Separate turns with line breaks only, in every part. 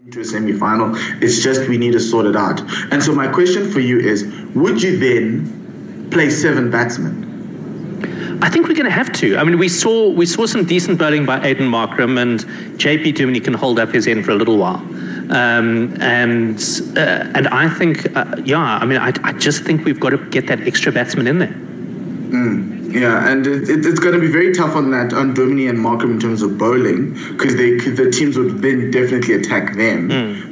into a semi-final. It's just we need to sort it out. And so my question for you is, would you then play 7 batsmen?
I think we're going to have to. I mean, we saw some decent bowling by Aiden Markram, and JP Duminy can hold up his end for a little while. And I think, I mean, I just think we've got to get that extra batsman in there.
Yeah, and it's going to be very tough on Duminy and Markram in terms of bowling, because the teams would then definitely attack them,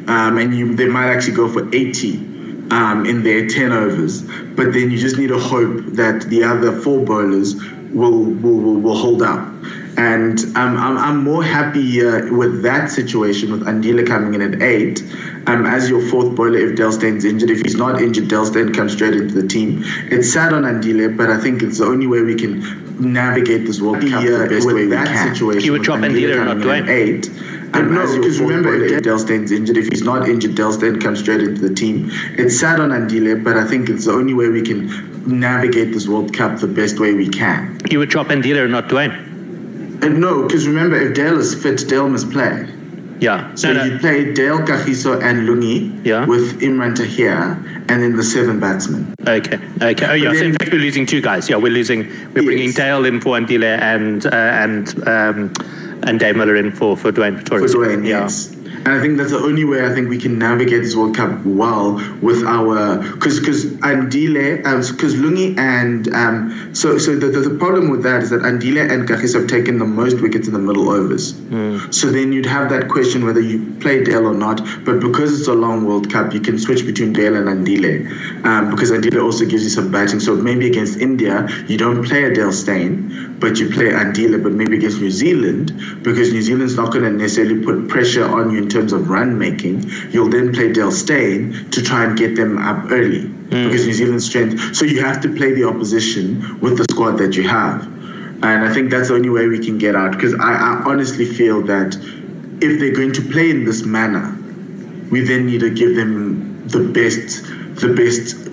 and they might actually go for 80 in their 10 overs. But then you just need to hope that the other 4 bowlers will hold up. And I'm more happy with that situation, with Andile coming in at 8 as your 4th bowler if Dale Steyn's injured. If he's not injured, Dale Steyn comes straight into the team. It's sad on Andile, but I think it's the only way we can navigate this World Cup the best way we can.
Situation, you would drop Andile or not Dwayne?
8. No, because remember, if Dale Steyn's injured, if he's not injured, Dale Steyn comes straight into the team. It's sad on Andile, but I think it's the only way we can navigate this World Cup the best way we can.
You would drop Andile or not Dwayne?
No, because remember, if Dale is fit, Dale must play.
Yeah.
So you play Dale, Kagiso, and Lungi with Imran Tahir, and then the 7 batsmen.
Okay. Oh, yeah. So in fact, we're losing 2 guys. Yeah, we're bringing Dale in for Andile and Dave Miller in for Dwayne Pretorius.
For Dwayne, yes. And I think that's the only way I think we can navigate this World Cup well with our, because Andile, because Lungi and so the problem with that is that Andile and Kagiso have taken the most wickets in the middle overs. So then you'd have that question whether you play Dale or not. But because it's a long World Cup, you can switch between Dale and Andile, because Andile also gives you some batting. So maybe against India you don't play a Dale Steyn, but you play Andile. But maybe against New Zealand, because New Zealand's not going to necessarily put pressure on you in terms of run making, you'll then play Dale Steyn to try and get them up early, because New Zealand's strength. So you have to play the opposition with the squad that you have, and I think that's the only way we can get out. Because I honestly feel that if they're going to play in this manner, we then need to give them the best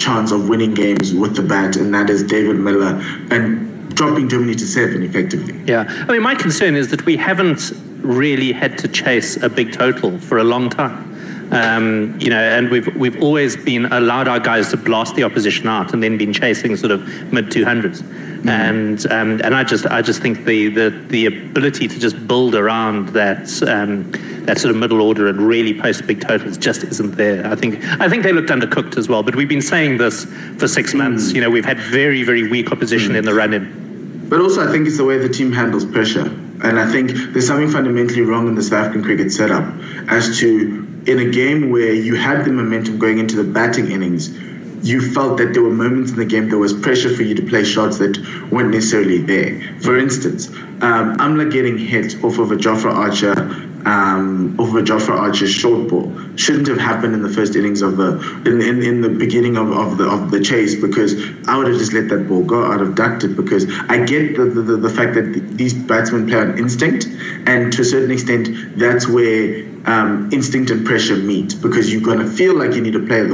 chance of winning games with the bat, and that is David Miller and dropping Duminy to 7 effectively.
Yeah, I mean, my concern is that we haven't really had to chase a big total for a long time. And we've always been allowed our guys to blast the opposition out and then been chasing sort of mid 200s. And I just think the ability to just build around that sort of middle order and really post big totals just isn't there. I think they looked undercooked as well. But we've been saying this for 6 months. You know, we've had very, very weak opposition in the run-in.
But also, I think it's the way the team handles pressure. And I think there's something fundamentally wrong in the South African cricket setup as to, in a game where you had the momentum going into the batting innings, you felt that there were moments in the game there was pressure for you to play shots that weren't necessarily there. For instance, Amla getting hit off of a Jofra Archer short ball shouldn't have happened in the first innings of in the beginning of the chase, because I would have just let that ball go. I'd have ducked it, because I get the fact that these batsmen play on instinct, and to a certain extent that's where instinct and pressure meet, because you're going to feel like you need to play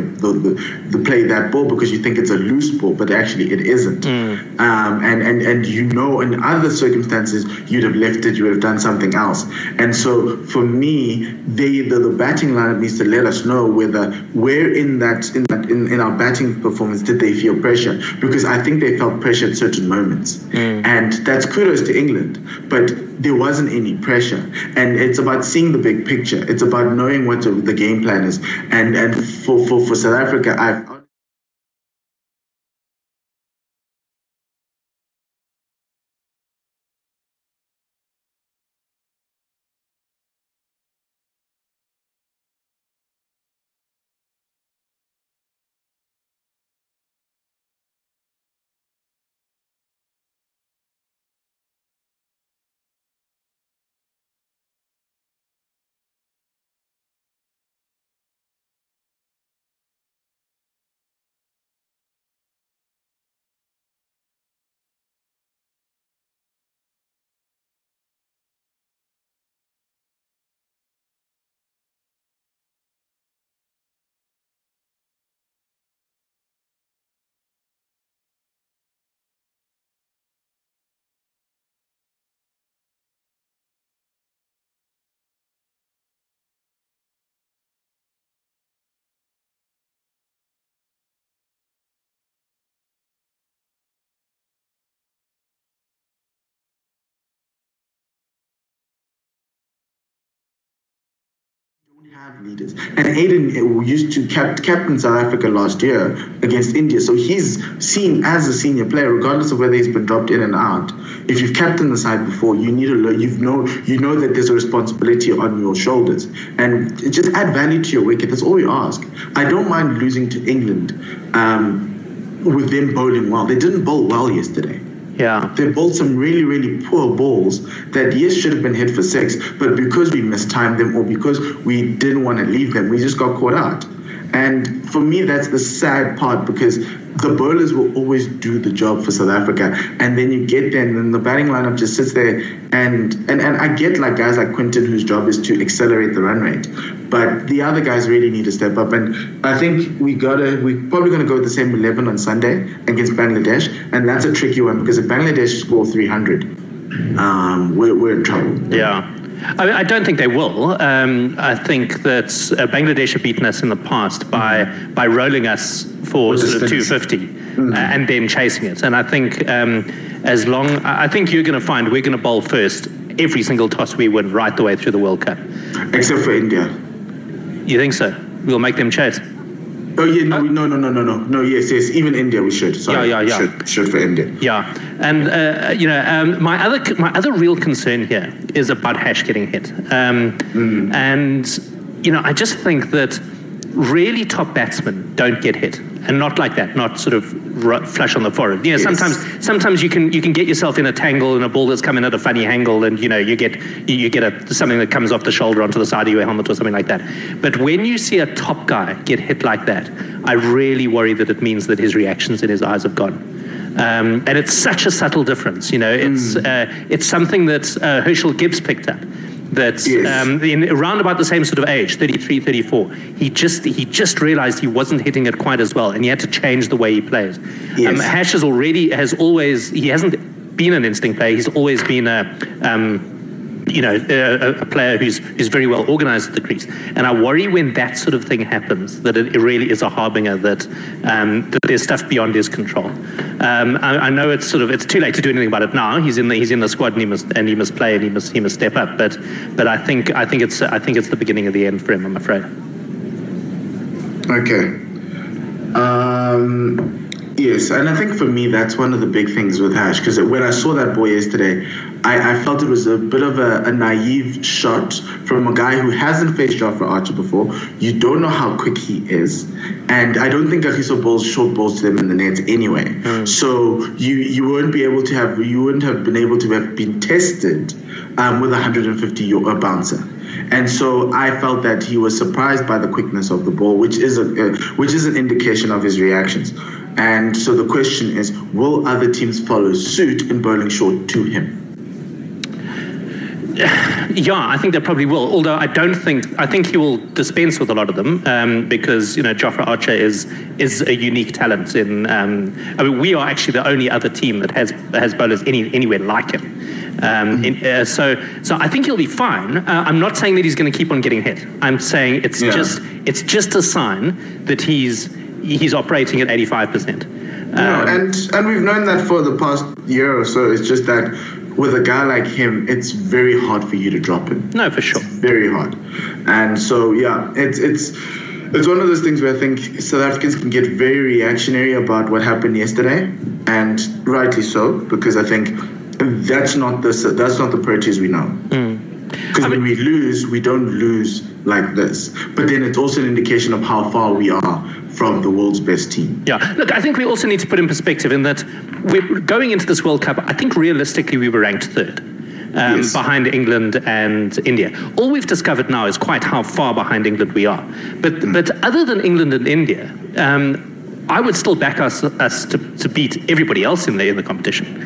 play that ball because you think it's a loose ball, but actually it isn't. And you know, in other circumstances you'd have left it, you would have done something else. And so for me, the batting lineup needs to let us know where in our batting performance did they feel pressure, because I think they felt pressure at certain moments, and that's kudos to England, but there wasn't any pressure. And it's about seeing the big picture. It's about knowing what the game plan is. And for South Africa, I've have leaders. And Aiden used to captain South Africa last year against India, so he's seen as a senior player, regardless of whether he's been dropped in and out. If you've captained the side before, you need to learn. You know that there's a responsibility on your shoulders, and just add value to your wicket. That's all we ask. I don't mind losing to England with them bowling well. They didn't bowl well yesterday.
Yeah.
They bowled some really, really poor balls that, yes, should have been hit for 6, but because we mistimed them or because we didn't want to leave them, we just got caught out. And for me, that's the sad part, because the bowlers will always do the job for South Africa. And then you get there and then the batting lineup just sits there. And I get like guys like Quinton, whose job is to accelerate the run rate. But the other guys really need to step up. And I think we're probably going to go with the same 11 on Sunday against Bangladesh. And that's a tricky one, because if Bangladesh score 300, we're in trouble.
Yeah. I don't think they will. I think that Bangladesh have beaten us in the past by rolling us for sort of 250 and then chasing it. And I think I think you're going to find we're going to bowl first every single toss we win right the way through the World Cup.
Except for India.
You think so? We'll make them chase.
Oh yeah, no. Yes. Even India, we should. Sorry,
yeah.
Should for India.
Yeah, and my other real concern here is about Hash getting hit, and I just think that really top batsmen don't get hit, and not like that, not sort of flush on the forehead. Yes. Sometimes you can get yourself in a tangle in a ball that's coming at a funny angle, and you get something that comes off the shoulder onto the side of your helmet or something like that. But when you see a top guy get hit like that, I really worry that it means that his reactions in his eyes have gone. And it's such a subtle difference, it's something that Herschel Gibbs picked up. That around about the same sort of age, 33, 34, he just realized he wasn't hitting it quite as well, and he had to change the way he plays. Yes. Hash he hasn't been an instinct player. He's always been a player who's very well organized at the crease. And I worry when that sort of thing happens, that it really is a harbinger that there's stuff beyond his control. I know it's too late to do anything about it now. He's in the squad, and he must play, and he must step up. But I think it's the beginning of the end for him, I'm afraid.
Okay. Yes, and I think for me that's one of the big things with Hash, because when I saw that boy yesterday, I felt it was a bit of a naive shot from a guy who hasn't faced Jofra Archer before. You don't know how quick he is, and I don't think Kagiso bowls short balls to them in the nets anyway. So you wouldn't have been able to have been tested with a 150 bouncer. And so I felt that he was surprised by the quickness of the ball, which is an indication of his reactions. And so the question is, will other teams follow suit in bowling short to him?
Yeah, I think they probably will. Although I think he will dispense with a lot of them because Jofra Archer is a unique talent. We are actually the only other team that has bowlers anywhere like him. So I think he'll be fine. I'm not saying that he's going to keep on getting hit. I'm saying it's just a sign that he's operating at 85%.
And we've known that for the past year or so. It's just that with a guy like him, it's very hard for you to drop him. No, for sure. It's very hard. And so, it's one of those things where I think South Africans can get very reactionary about what happened yesterday, and rightly so, because I think that's not the purchase we know. Because when we lose, we don't lose like this. But then it's also an indication of how far we are from the world's best team. Yeah, look, I think we also need to put in perspective in that we're going into this World Cup, I think realistically we were ranked third. Behind England and India. All we've discovered now is quite how far behind England we are. But other than England and India, I would still back us to beat everybody else in the competition.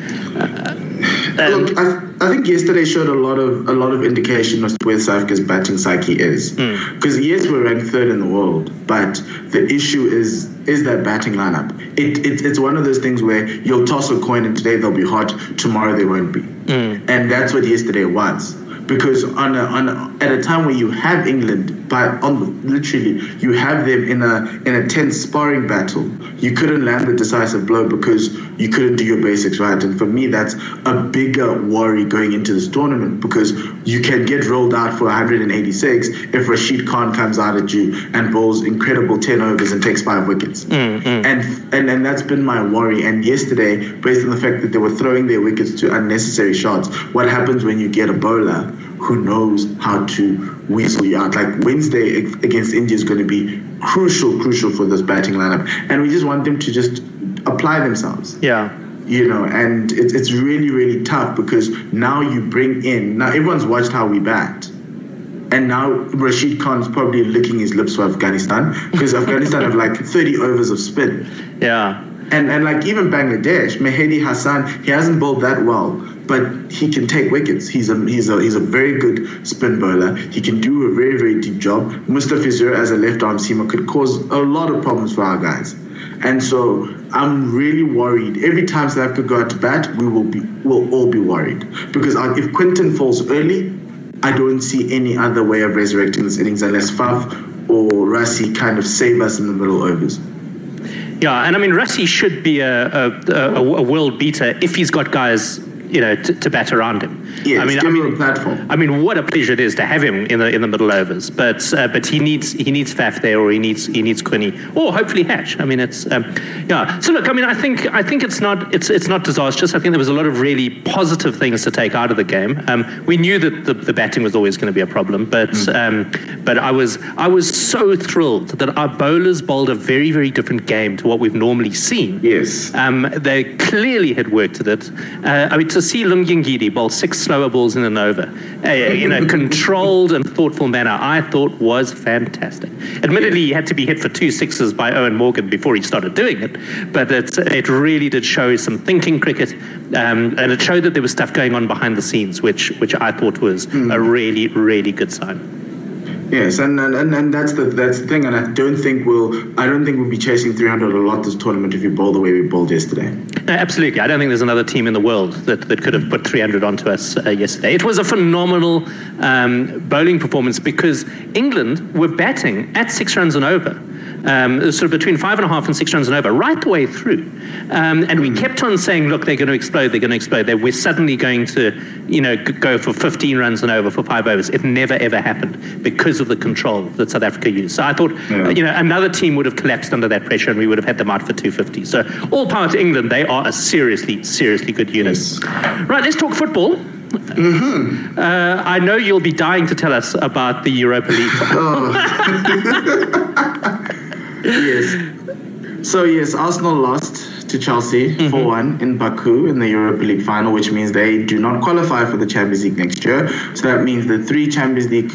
Look, I think yesterday showed a lot of indication of where South Africa's batting psyche is. Because yes, we're ranked third in the world, but the issue is that batting lineup. It's one of those things where you'll toss a coin and today they'll be hot, tomorrow they won't be. And that's what yesterday was. Because at a time where you have England literally, you have them in a tense sparring battle. You couldn't land the decisive blow because you couldn't do your basics right. And for me, that's a bigger worry going into this tournament, because you can get rolled out for 186 if Rashid Khan comes out at you and bowls incredible 10 overs and takes 5 wickets. And that's been my worry. And yesterday, based on the fact that they were throwing their wickets to unnecessary shots, what happens when you get a bowler who knows how to weasel you out? Like Wednesday against India is going to be crucial for this batting lineup, and we just want them to just apply themselves.
Yeah.
You know, and it's really tough, because now you bring in, now everyone's watched how we bat, and now Rashid Khan's probably licking his lips for Afghanistan, because Afghanistan have like 30 overs of spin.
Yeah.
And like even Bangladesh, Mehdi Hassan, he hasn't bowled that well, but he can take wickets. He's a very good spin bowler. He can do a very deep job. Mustafizur as a left arm seamer could cause a lot of problems for our guys. And so I'm really worried. Every time South Africa go out to bat, we'll all be worried, because if Quinton falls early, I don't see any other way of resurrecting this innings unless Faf or Rassie kind of save us in the middle overs.
Yeah, and I mean, Rassie should be a world beater if he's got guys, you know, to bat around him.
Yeah, give him a platform.
I mean, what a pleasure it is to have him in the middle overs. But he needs Faf there, or he needs Quinny, or hopefully Hash. I mean, it's yeah. So look, I mean, I think it's not disastrous. I think there was a lot of really positive things to take out of the game. We knew that the batting was always going to be a problem, but I was so thrilled that our bowlers bowled a very different game to what we've normally seen.
Yes.
They clearly had worked at it. I mean, to see Lungi bowl 6 slower balls in an over, in a controlled and thoughtful manner, I thought was fantastic. Admittedly, he had to be hit for 2 6s by Owen Morgan before he started doing it, but it really did show some thinking cricket, and it showed that there was stuff going on behind the scenes, which I thought was a really good sign.
Yes, and that's the thing, and I don't think we'll be chasing 300 a lot this tournament if we bowl the way we bowled yesterday.
No, absolutely. I don't think there's another team in the world that could have put 300 onto us yesterday. It was a phenomenal bowling performance, because England were batting at 6 runs and over. Sort of between 5.5 and 6 runs and over, right the way through. And we kept on saying, look, they're going to explode. We're suddenly going to, go for 15 runs and over for 5 overs. It never, ever happened because of the control that South Africa used. So I thought, another team would have collapsed under that pressure and we would have had them out for 250. So all power to England. They are a seriously good unit. Yes. Right, let's talk football. I know you'll be dying to tell us about the Europa League.
Yes. So yes, Arsenal lost to Chelsea 4-1 in Baku in the Europa League final, which means they do not qualify for the Champions League next year. So that means the 3 Champions League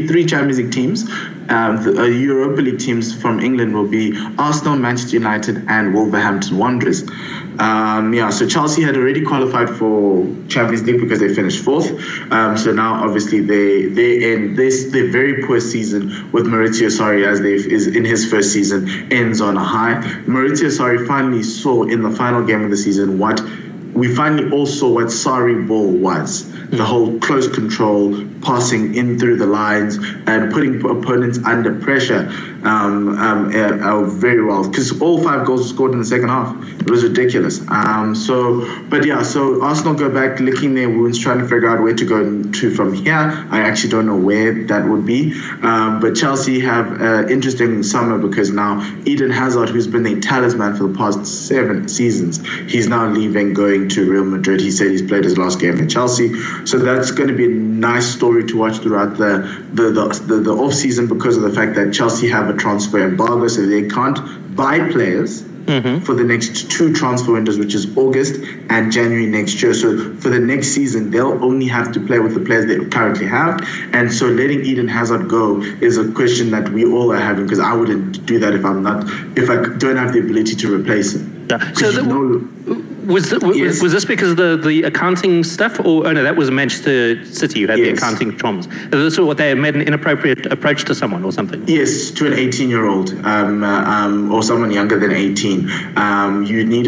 three Champions League teams, the Europa League teams from England will be Arsenal, Manchester United, and Wolverhampton Wanderers. So Chelsea had already qualified for Champions League because they finished 4th. So now obviously they end their very poor season with Maurizio Sarri, as is in his first season, ends on a high. Maurizio Sarri finally saw in the final game of the season what Sarri ball was. The whole close control, passing in through the lines and putting opponents under pressure very well, because all 5 goals were scored in the second half. It was ridiculous. So Arsenal go back licking their wounds, trying to figure out where to go to from here. I actually don't know where that would be. But Chelsea have an interesting summer, because now Eden Hazard, who's been their talisman for the past 7 seasons, he's now leaving, going to Real Madrid. He said he's played his last game at Chelsea. So that's going to be a nice story to watch throughout the off season, because of the fact that Chelsea have a transfer embargo, so they can't buy players for the next 2 transfer windows, which is August and January next year. So for the next season, they'll only have to play with the players they currently have. And so letting Eden Hazard go is a question that we all are having, because I wouldn't do that if I don't have the ability to replace him.
Yeah. So Was this because of the accounting stuff? Or, oh no, that was Manchester City who had the accounting problems. This is what they made an inappropriate approach to someone or something?
Yes, to an 18-year-old or someone younger than 18. You need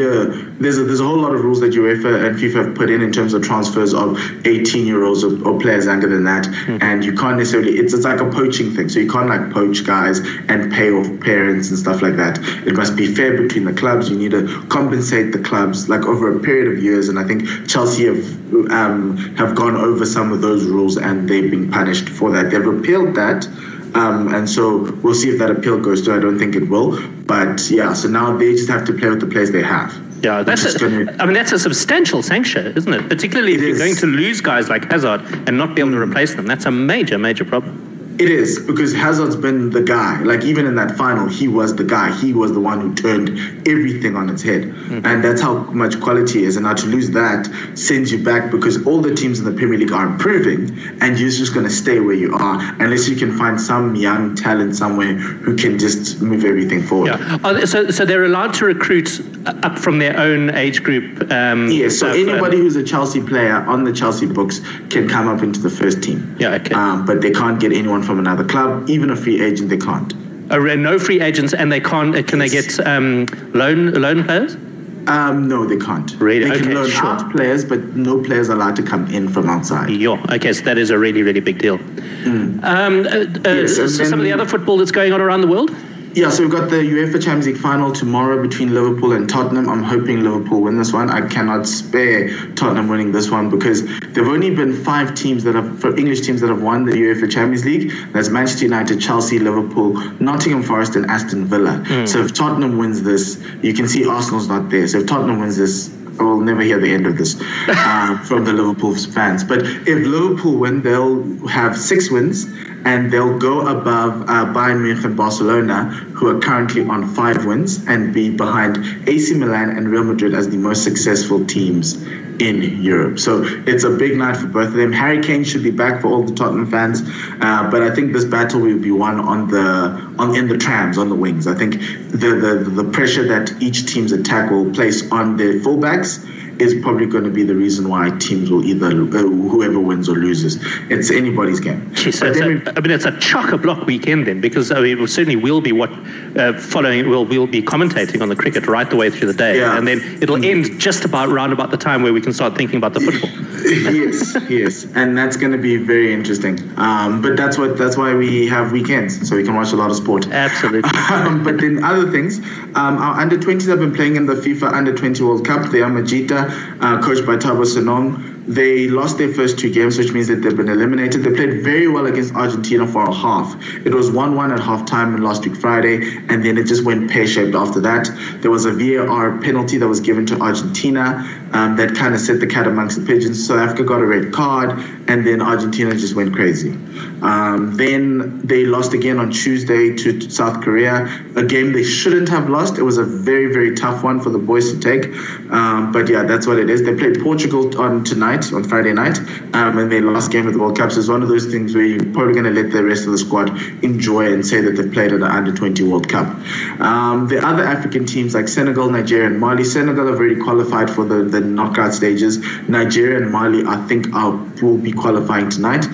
there's a whole lot of rules that UEFA and FIFA have put in terms of transfers of 18-year-olds or players younger than that. And you can't necessarily, it's like a poaching thing. So you can't like poach guys and pay off parents and stuff like that. It must be fair between the clubs. You need to compensate the clubs like over a period of years. And I think Chelsea have gone over some of those rules and they've been punished for that. They've repealed that. And so we'll see if that appeal goes through. I don't think it will. But yeah, so now they just have to play with the players they have.
Yeah, that's a substantial sanction, isn't it? Particularly if you're going to lose guys like Hazard and not be able to replace them. That's a major, major problem.
It is, because Hazard's been the guy. Like, even in that final, he was the guy. He was the one who turned everything on its head. And that's how much quality is. And now to lose that sends you back, because all the teams in the Premier League are improving, and you're just going to stay where you are unless you can find some young talent somewhere who can just move everything forward.
Yeah. So they're allowed to recruit up from their own age group?
Yes, so anybody who's a Chelsea player on the Chelsea books can come up into the first team.
Yeah, okay.
But they can't get anyone from another club, even a free agent, they can't.
No free agents, and they can't. Can they get loan players?
No, they can't.
Really?
They can loan out players, but no players are allowed to come in from outside.
Yeah. Okay, so that is a really, really big deal. Yes, some of the other football that's going on around the world?
Yeah, so we've got the UEFA Champions League final tomorrow between Liverpool and Tottenham. I'm hoping Liverpool win this one. I cannot spare Tottenham winning this one, because there've only been 5 teams English teams that have won the UEFA Champions League. That's Manchester United, Chelsea, Liverpool, Nottingham Forest, and Aston Villa. So if Tottenham wins this, you can see Arsenal's not there. So if Tottenham wins this, we'll never hear the end of this from the Liverpool fans. But if Liverpool win, they'll have 6 wins, and they'll go above Bayern Munich and Barcelona, who are currently on 5 wins, and be behind AC Milan and Real Madrid as the most successful teams in Europe. So it's a big night for both of them. Harry Kane should be back for all the Tottenham fans, but I think this battle will be won in the trams, on the wings. I think the pressure that each team's attack will place on their fullbacks is probably going to be the reason why teams will either whoever wins or loses. It's anybody's game.
It's a chock-a-block weekend then, because it certainly will be we'll be commentating on the cricket right the way through the day, and then it'll end just round about the time where we can start thinking about the football.
yes, and that's going to be very interesting. But that's why we have weekends, so we can watch a lot of sport.
Absolutely.
But then other things, our under-20s have been playing in the FIFA Under-20 World Cup. They are Majita, coached by Thabo Senong. They lost their first 2 games, which means that they've been eliminated. They played very well against Argentina for a half. It was 1-1 at halftime last week Friday, and then it just went pear-shaped after that. There was a VAR penalty that was given to Argentina that kind of set the cat amongst the pigeons. South Africa got a red card, and then Argentina just went crazy. Then they lost again on Tuesday to South Korea, a game they shouldn't have lost. It was a very, very tough one for the boys to take. But yeah, that's what it is. They played Portugal on Friday night, and their last game of the World Cup. So it's one of those things where you're probably going to let the rest of the squad enjoy and say that they've played at the Under-20 World Cup. The other African teams like Senegal, Nigeria, and Mali. Senegal have already qualified for the knockout stages. Nigeria and Mali, I think, will be qualifying tonight.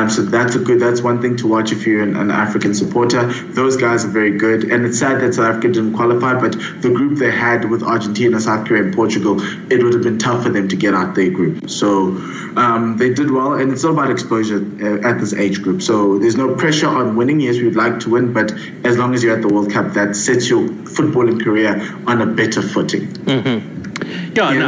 So that's one thing to watch if you're an African supporter. Those guys are very good, and it's sad that South Africa didn't qualify, but the group they had with Argentina, South Korea, and Portugal, it would have been tough for them to get out their group. So they did well, and it's all about exposure at this age group. So there's no pressure on winning. Yes, we would like to win, but as long as you're at the World Cup, that sets your footballing career on a better footing.
Carry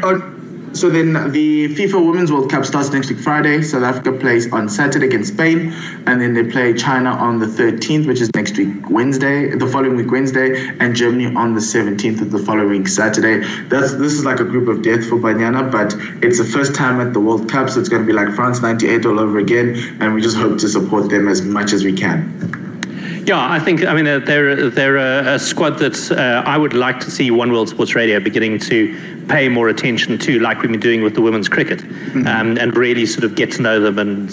on.
So then the FIFA Women's World Cup starts next week Friday. South Africa plays on Saturday against Spain, and then they play China on the 13th, which is next week the following week Wednesday, and Germany on the 17th of the following Saturday. This is like a group of death for Banyana, but it's the first time at the World Cup, so it's going to be like France 98 all over again, and we just hope to support them as much as we can.
Yeah, I mean, they're a squad that I would like to see One World Sports Radio beginning to pay more attention to, like we've been doing with the women's cricket, and really sort of get to know them. And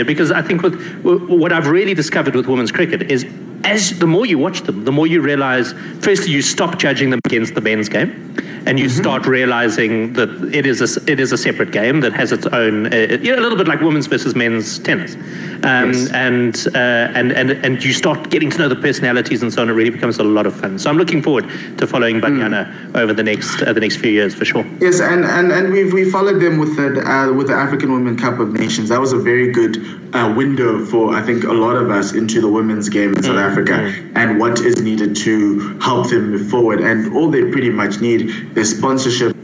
because I think with what I've really discovered with women's cricket is as the more you watch them, the more you realize, firstly, you stop judging them against the men's game, and you start realizing that it is a separate game that has its own, a little bit like women's versus men's tennis, and you start getting to know the personalities and so on. It really becomes a lot of fun. So I'm looking forward to following Banyana over the next few years for sure.
Yes, and we followed them with the African Women Cup of Nations. That was a very good window for, I think, a lot of us into the women's game in South Africa and what is needed to help them move forward. And all they pretty much need is sponsorship.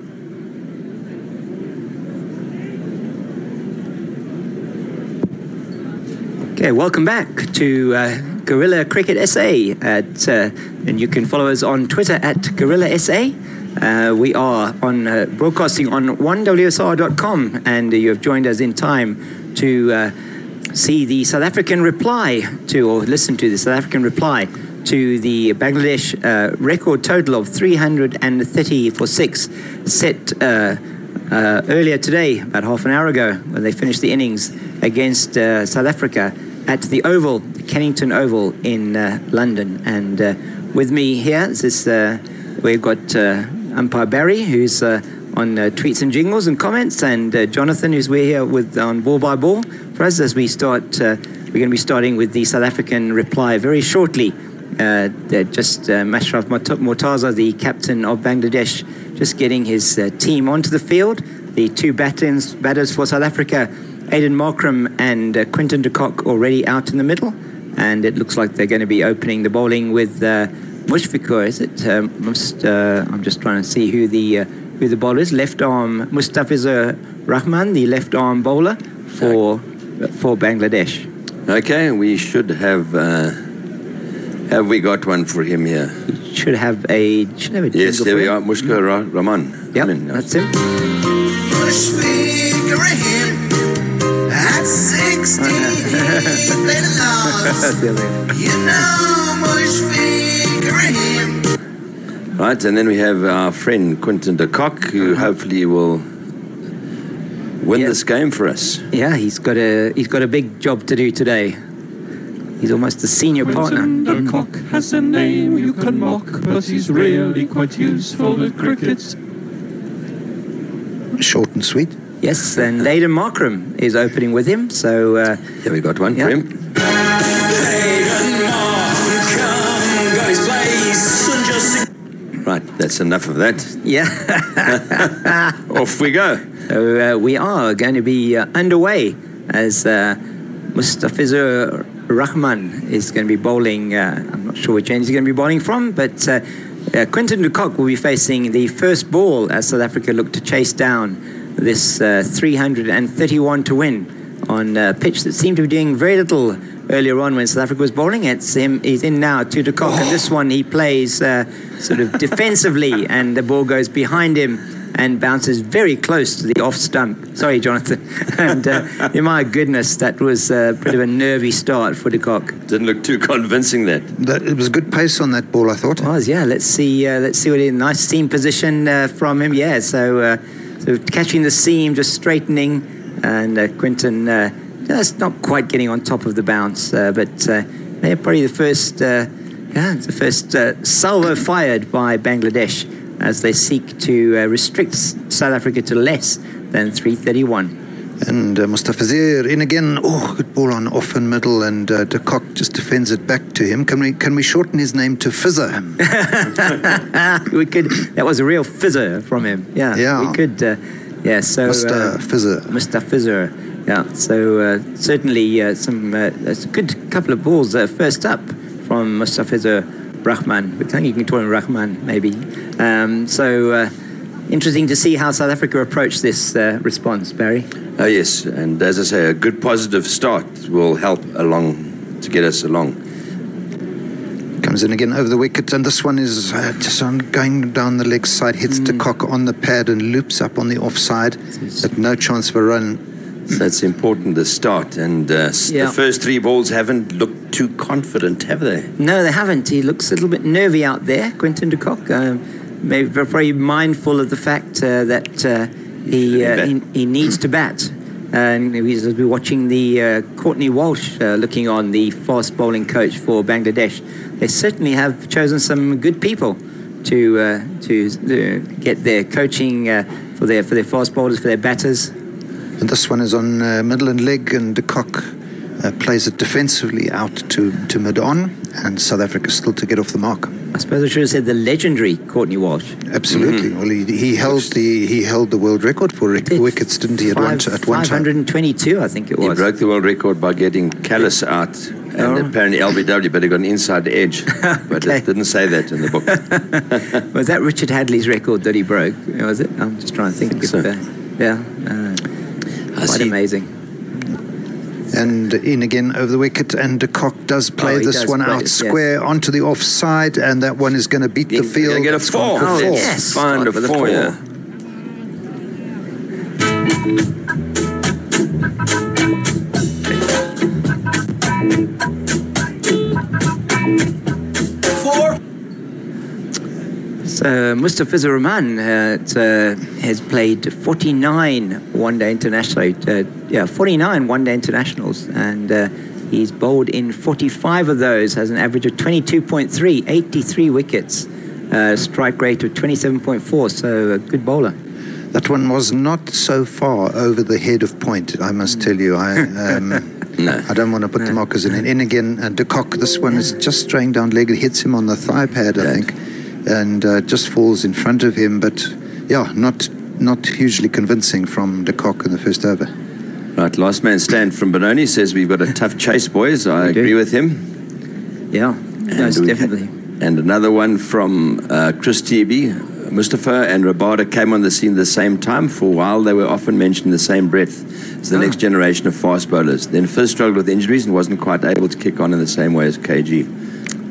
Okay, welcome back to Guerrilla Cricket SA, and you can follow us on Twitter at Guerrilla SA. We are on broadcasting on 1WSR.com, and you have joined us in time to see the South African reply to, or listen to the South African reply to the Bangladesh record total of 330 for 6 set earlier today, about half an hour ago, when they finished the innings against South Africa at the Oval, the Kennington Oval in London. And with me here is this, we've got umpire Barry, who's on tweets and jingles and comments, and Jonathan, who's we're here with on ball by ball for us as we start. We're going to be starting with the South African reply very shortly. Mashraf Mortaza, the captain of Bangladesh, just getting his team onto the field. The two batters for South Africa, Aiden Markram and Quinton de Kock, already out in the middle, and it looks like they're going to be opening the bowling with Mushfiqur, is it? I'm just trying to see who the bowler is. Left arm Mustafizur Rahman, the left arm bowler for Bangladesh.
Okay, we should have we got one for him here?
Should have a
yes, there we are, Mushfiqur Rahman.
Yep, that's him.
Mushfiqur Rahim at 60, played a loss. You know Mushfiqur Rahim.
Right, and then we have our friend Quinton de Kock, who hopefully will win this game for us.
Yeah, he's got a big job to do today. He's almost the senior partner.
Quinton de Kock has a name you can mock, but he's really quite useful at cricket.
Short and sweet.
Yes, and Aiden Markram is opening with him. So
here we got one for him. Right, that's enough of that.
Yeah.
Off we go.
So we are going to be underway as Mustafizur Rahman is going to be bowling. I'm not sure which end he's going to be bowling from, but Quinton de Kock will be facing the first ball as South Africa look to chase down this 331 to win on a pitch that seemed to be doing very little earlier on when South Africa was bowling. It's him. He's in now to de Kock, and this one he plays sort of defensively, and the ball goes behind him and bounces very close to the off stump. Sorry, Jonathan. And my goodness, that was a bit of a nervy start for de Kock.
Didn't look too convincing. That
it was good pace on that ball, I thought.
It was, yeah. Let's see what a nice seam position from him. Yeah, so catching the seam, just straightening, and Quinton just not quite getting on top of the bounce, but they're probably the first salvo fired by Bangladesh as they seek to restrict South Africa to less than 331.
And Mustafizur in again. Oh, good ball on off and middle, and de Kock just defends it back to him. Can we shorten his name to Fizzer?
We could. That was a real fizzer from him. Yeah. We could. Yeah. So Mustafizur. Yeah. So certainly some a good couple of balls first up from Mustafizur Rahman. I think you can call him Rahman maybe. Interesting to see how South Africa approach this response, Barry.
Oh yes, and as I say, a good positive start will help along to get us along.
Comes in again over the wicket, and this one is just on going down the leg side, hits de Kock on the pad and loops up on the offside, but no chance for a run.
So that's important, the start, and the first three balls haven't looked too confident, have they?
No, they haven't. He looks a little bit nervy out there, Quinton de Kock. Maybe very mindful of the fact that he needs to bat And we'll be watching the Courtney Walsh looking on, the fast bowling coach for Bangladesh. They certainly have chosen some good people to get their coaching for their fast bowlers, for their batters.
And this one is on middle and leg, and de Kock plays it defensively out to mid-on, and South Africa still to get off the mark.
I suppose I should have said the legendary Courtney Walsh.
Absolutely. Well, he held the world record for wickets, didn't he? At one time.
522, I think it was.
He broke the world record by getting Callis out, and apparently LBW, but he got an inside edge. But it didn't say that in the book.
Was that Richard Hadley's record that he broke? Was it? I'm just trying to think. Quite amazing.
And in again over the wicket, and de Kock does play this one out square onto the offside, and that one is going to beat the field.
You'll get a 4.
Oh, yes.
Find a 4, yeah.
So Mustafizur Rahman has played 49 one-day internationals. 49 one-day internationals, and he's bowled in 45 of those. Has an average of 22.3, 83 wickets, strike rate of 27.4. So a good bowler.
That one was not so far over the head of point, I must tell you. I don't want to put the markers in. And again, de Kock, this one is just straying down leg. It hits him on the thigh pad, I think, and just falls in front of him. But yeah, not hugely convincing from de Kock in the first over.
Right, last man stand from Benoni says we've got a tough chase, boys. I agree with him.
Yeah, most definitely.
And another one from Chris TB. Mustafa and Rabada came on the scene at the same time. For a while, they were often mentioned in the same breath as the next generation of fast bowlers. Then first struggled with injuries and wasn't quite able to kick on in the same way as KG.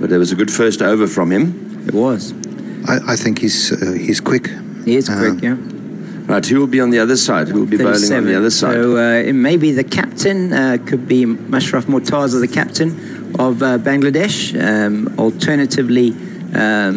But there was a good first over from him.
It was.
I think he's quick.
He is quick, yeah.
Right, who will be on the other side? Who will be bowling on the other side?
So maybe the captain could be Mashraf Mortaza, the captain of Bangladesh. Alternatively, I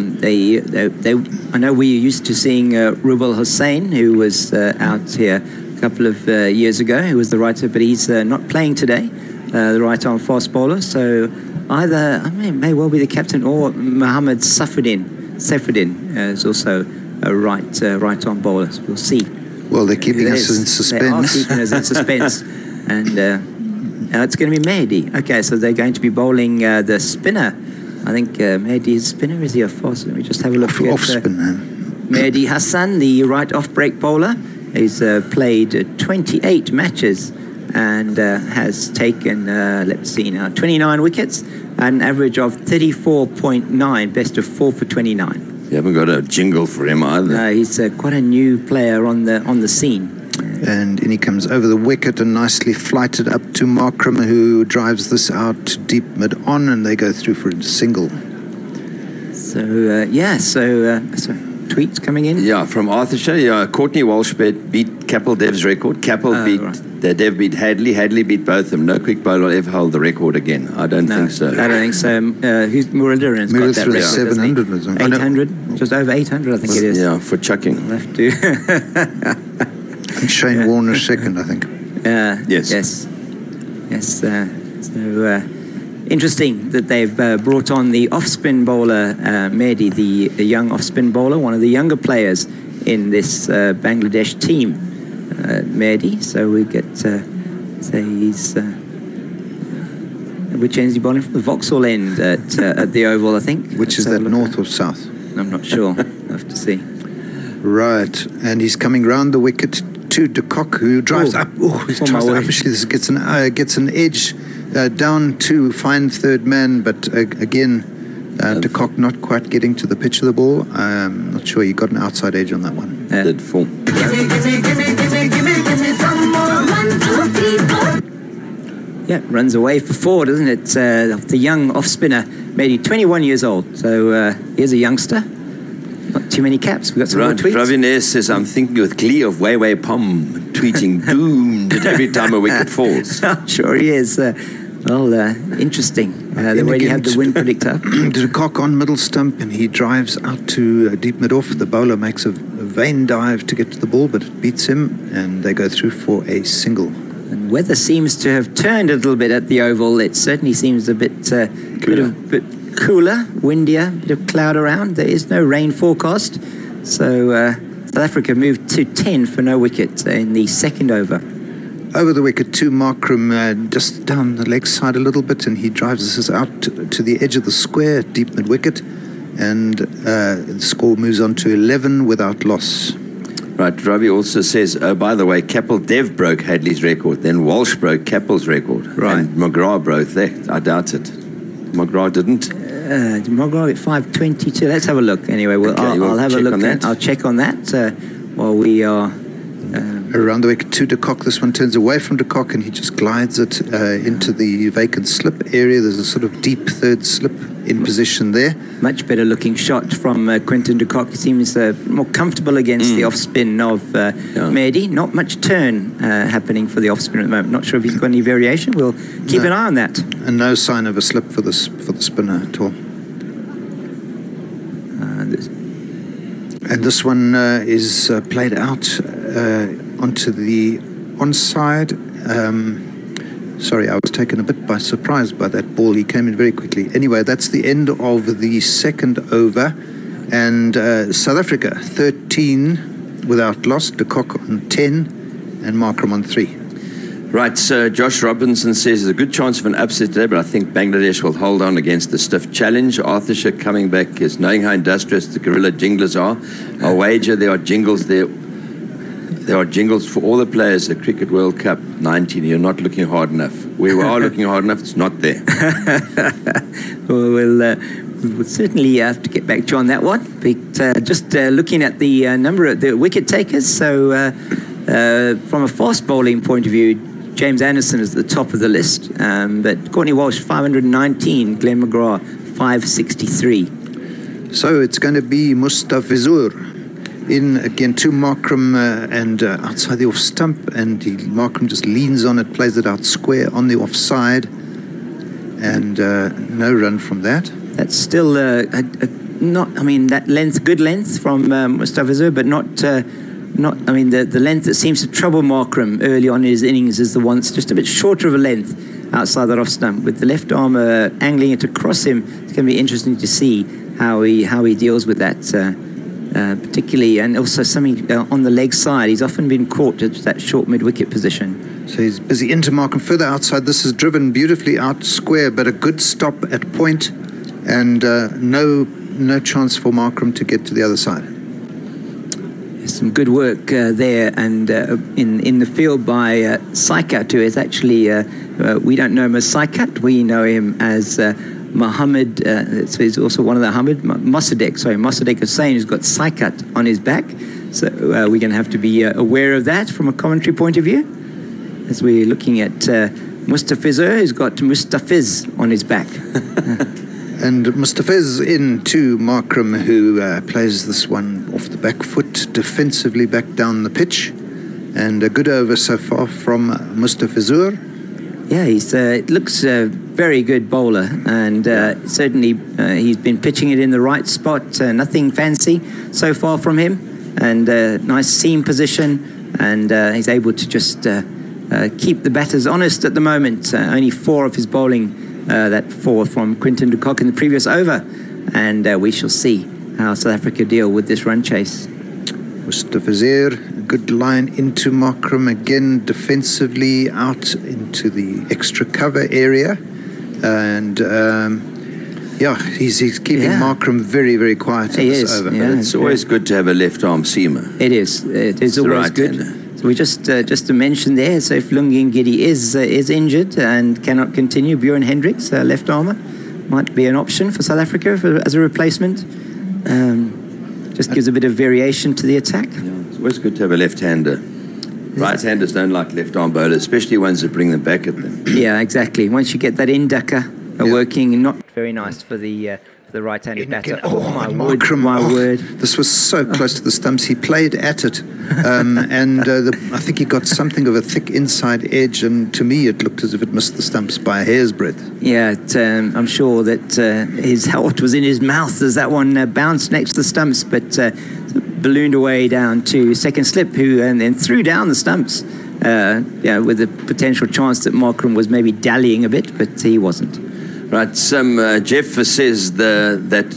know we are used to seeing Rubal Hussain, who was out here a couple of years ago, who was the right, but he's not playing today, the right-arm fast bowler. So either, may well be the captain, or Mohammed Saifuddin is also a right-arm bowler. So we'll see.
Well, they're keeping us in suspense.
They are keeping us in suspense. And it's going to be Mehdi. Okay, so they're going to be bowling the spinner. I think Mehdi's spinner, is he a fast? Let me just have a look.
Off spin.
Mehdi Hassan, the right off-break bowler. He's played 28 matches and has taken, let's see now, 29 wickets, an average of 34.9, best of 4 for 29.
You haven't got a jingle for him either.
No, he's quite a new player on the scene.
And in he comes over the wicket and nicely flighted up to Markram, who drives this out deep mid-on, and they go through for a single.
So, tweets coming in?
Yeah, from Arthurshire. Yeah, Courtney Walsh beat Kapil Dev's record. Kapil Dev beat Hadley. Hadley beat both of them. No quick bowler will ever hold the record again. I don't think so.
I don't think so. Who's Muralidharan's got that record?
700 or something.
800? Just over 800, I think it is.
Yeah, for chucking.
I'll have to.
And Shane Warner second, I think.
Yes. Interesting that they've brought on the off-spin bowler, Mehdi, the young off-spin bowler, one of the younger players in this Bangladesh team, Mehdi. So we get, he's, which end is he bowling from? The Vauxhall end at the Oval, I think.
Which is that, north or south?
I'm not sure. I'll have to see.
Right, and he's coming round the wicket to de Kock, who drives up. Oh, he's tries to this gets an edge down to find third man, but again, de Kock not quite getting to the pitch of the ball. I'm not sure he got an outside edge on that one.
Did fall.
Yeah, runs away for 4, doesn't it? The young off-spinner, maybe 21 years old. So here's a youngster. Not too many caps. We've got some more tweets.
Ravin S says, I'm thinking with glee of Wei Wei Pom tweeting doomed every time a wicket falls.
I'm sure he is. Interesting. The way you have the wind predictor.
De Kock on middle stump, and he drives out to deep mid-off. The bowler makes a vain dive to get to the ball, but it beats him, and they go through for a single.
And weather seems to have turned a little bit at the Oval. It certainly seems a bit cooler, windier, bit of cloud around. There is no rain forecast. So South Africa moved to 10 for no wicket in the second over.
Over the wicket to Markram, just down the leg side a little bit, and he drives us out to the edge of the square, deep mid-wicket, and the score moves on to 11 without loss.
Right, Robbie also says, oh, by the way, Capel Dev broke Hadley's record, then Walsh broke Capel's record,
right,
and McGrath broke that. I doubt it. McGrath didn't.
McGrath at 5:22. Let's have a look. Anyway, I'll have a look. I'll check on that while we are.
Around the wicket to de Kock. This one turns away from de Kock and he just glides it into the vacant slip area. There's a sort of deep third slip in position there.
Much better looking shot from Quinton de Kock. He seems more comfortable against the off spin of Mehdi. Not much turn happening for the off spin at the moment. Not sure if he's got any variation. We'll keep an eye on that.
And no sign of a slip for the spinner at all. And this one is played out onto the onside. Sorry, I was taken a bit by surprise by that ball. He came in very quickly. Anyway, that's the end of the second over. And South Africa, 13 without loss. De Kock on 10 and Markram on 3.
Right, so Josh Robinson says there's a good chance of an upset today, but I think Bangladesh will hold on against the stiff challenge. Arthurshire coming back is knowing how industrious the Guerrilla jinglers are. I'll wager there are jingles there. There are jingles for all the players at Cricket World Cup 19. You're not looking hard enough. We are looking hard enough. It's not there.
Well, we'll certainly have to get back to you on that one. But just looking at the number of the wicket takers, so from a fast bowling point of view, James Anderson is at the top of the list, but Courtney Walsh 519, Glenn McGrath 563.
So it's going to be Mustafizur in again to Markram and outside the off stump, and Markram just leans on it, plays it out square on the offside, and no run from that.
That's still not. I mean, that length, good length from Mustafizur, but not. I mean, the length that seems to trouble Markram early on in his innings is the one that's just a bit shorter of a length outside that off stump. With the left arm angling it across him, it's going to be interesting to see how he deals with that, particularly, and also something on the leg side. He's often been caught at that short mid-wicket position.
So he's busy into Markram, further outside. This is driven beautifully out square, but a good stop at point, and no chance for Markram to get to the other side.
Some good work there, and in the field by Saikat, who is actually, we don't know him as Saikat, we know him as Mohammed, so he's also one of the Mossadegh Hussain, who's got Saikat on his back. So we're going to have to be aware of that from a commentary point of view, as we're looking at Mustafizur, who's got Mustafiz on his back.
And Mustafiz in to Markram, who plays this one off the back foot, defensively back down the pitch. And a good over so far from Mustafizur.
Yeah, it looks a very good bowler, and certainly he's been pitching it in the right spot. Nothing fancy so far from him, and nice seam position, and he's able to just keep the batters honest at the moment. Only 4 of his bowling. That 4 from Quinton de Kock in the previous over, and we shall see how South Africa deal with this run chase.
Mustafizur, good line into Markram again, defensively out into the extra cover area, and he's keeping Markram very, very quiet in this over.
Yeah, it's always good to have a left arm seamer.
It is. It is always good. So we just to mention there, so if Lungi Ngidi is injured and cannot continue, Bjorn Hendricks, left armour, might be an option for South Africa as a replacement. Just gives a bit of variation to the attack.
Yeah, it's always good to have a left-hander. Right-handers don't like left-arm bowlers, especially ones that bring them back at them.
Yeah, exactly. Once you get that inducker working, not very nice for the right-handed batter.
Oh, my word. This was so close to the stumps. He played at it. I think he got something of a thick inside edge, and to me it looked as if it missed the stumps by a hair's breadth.
Yeah, I'm sure that his heart was in his mouth as that one bounced next to the stumps, but ballooned away down to second slip, who and then threw down the stumps with the potential chance that Markram was maybe dallying a bit, but he wasn't.
Right, Jeff says that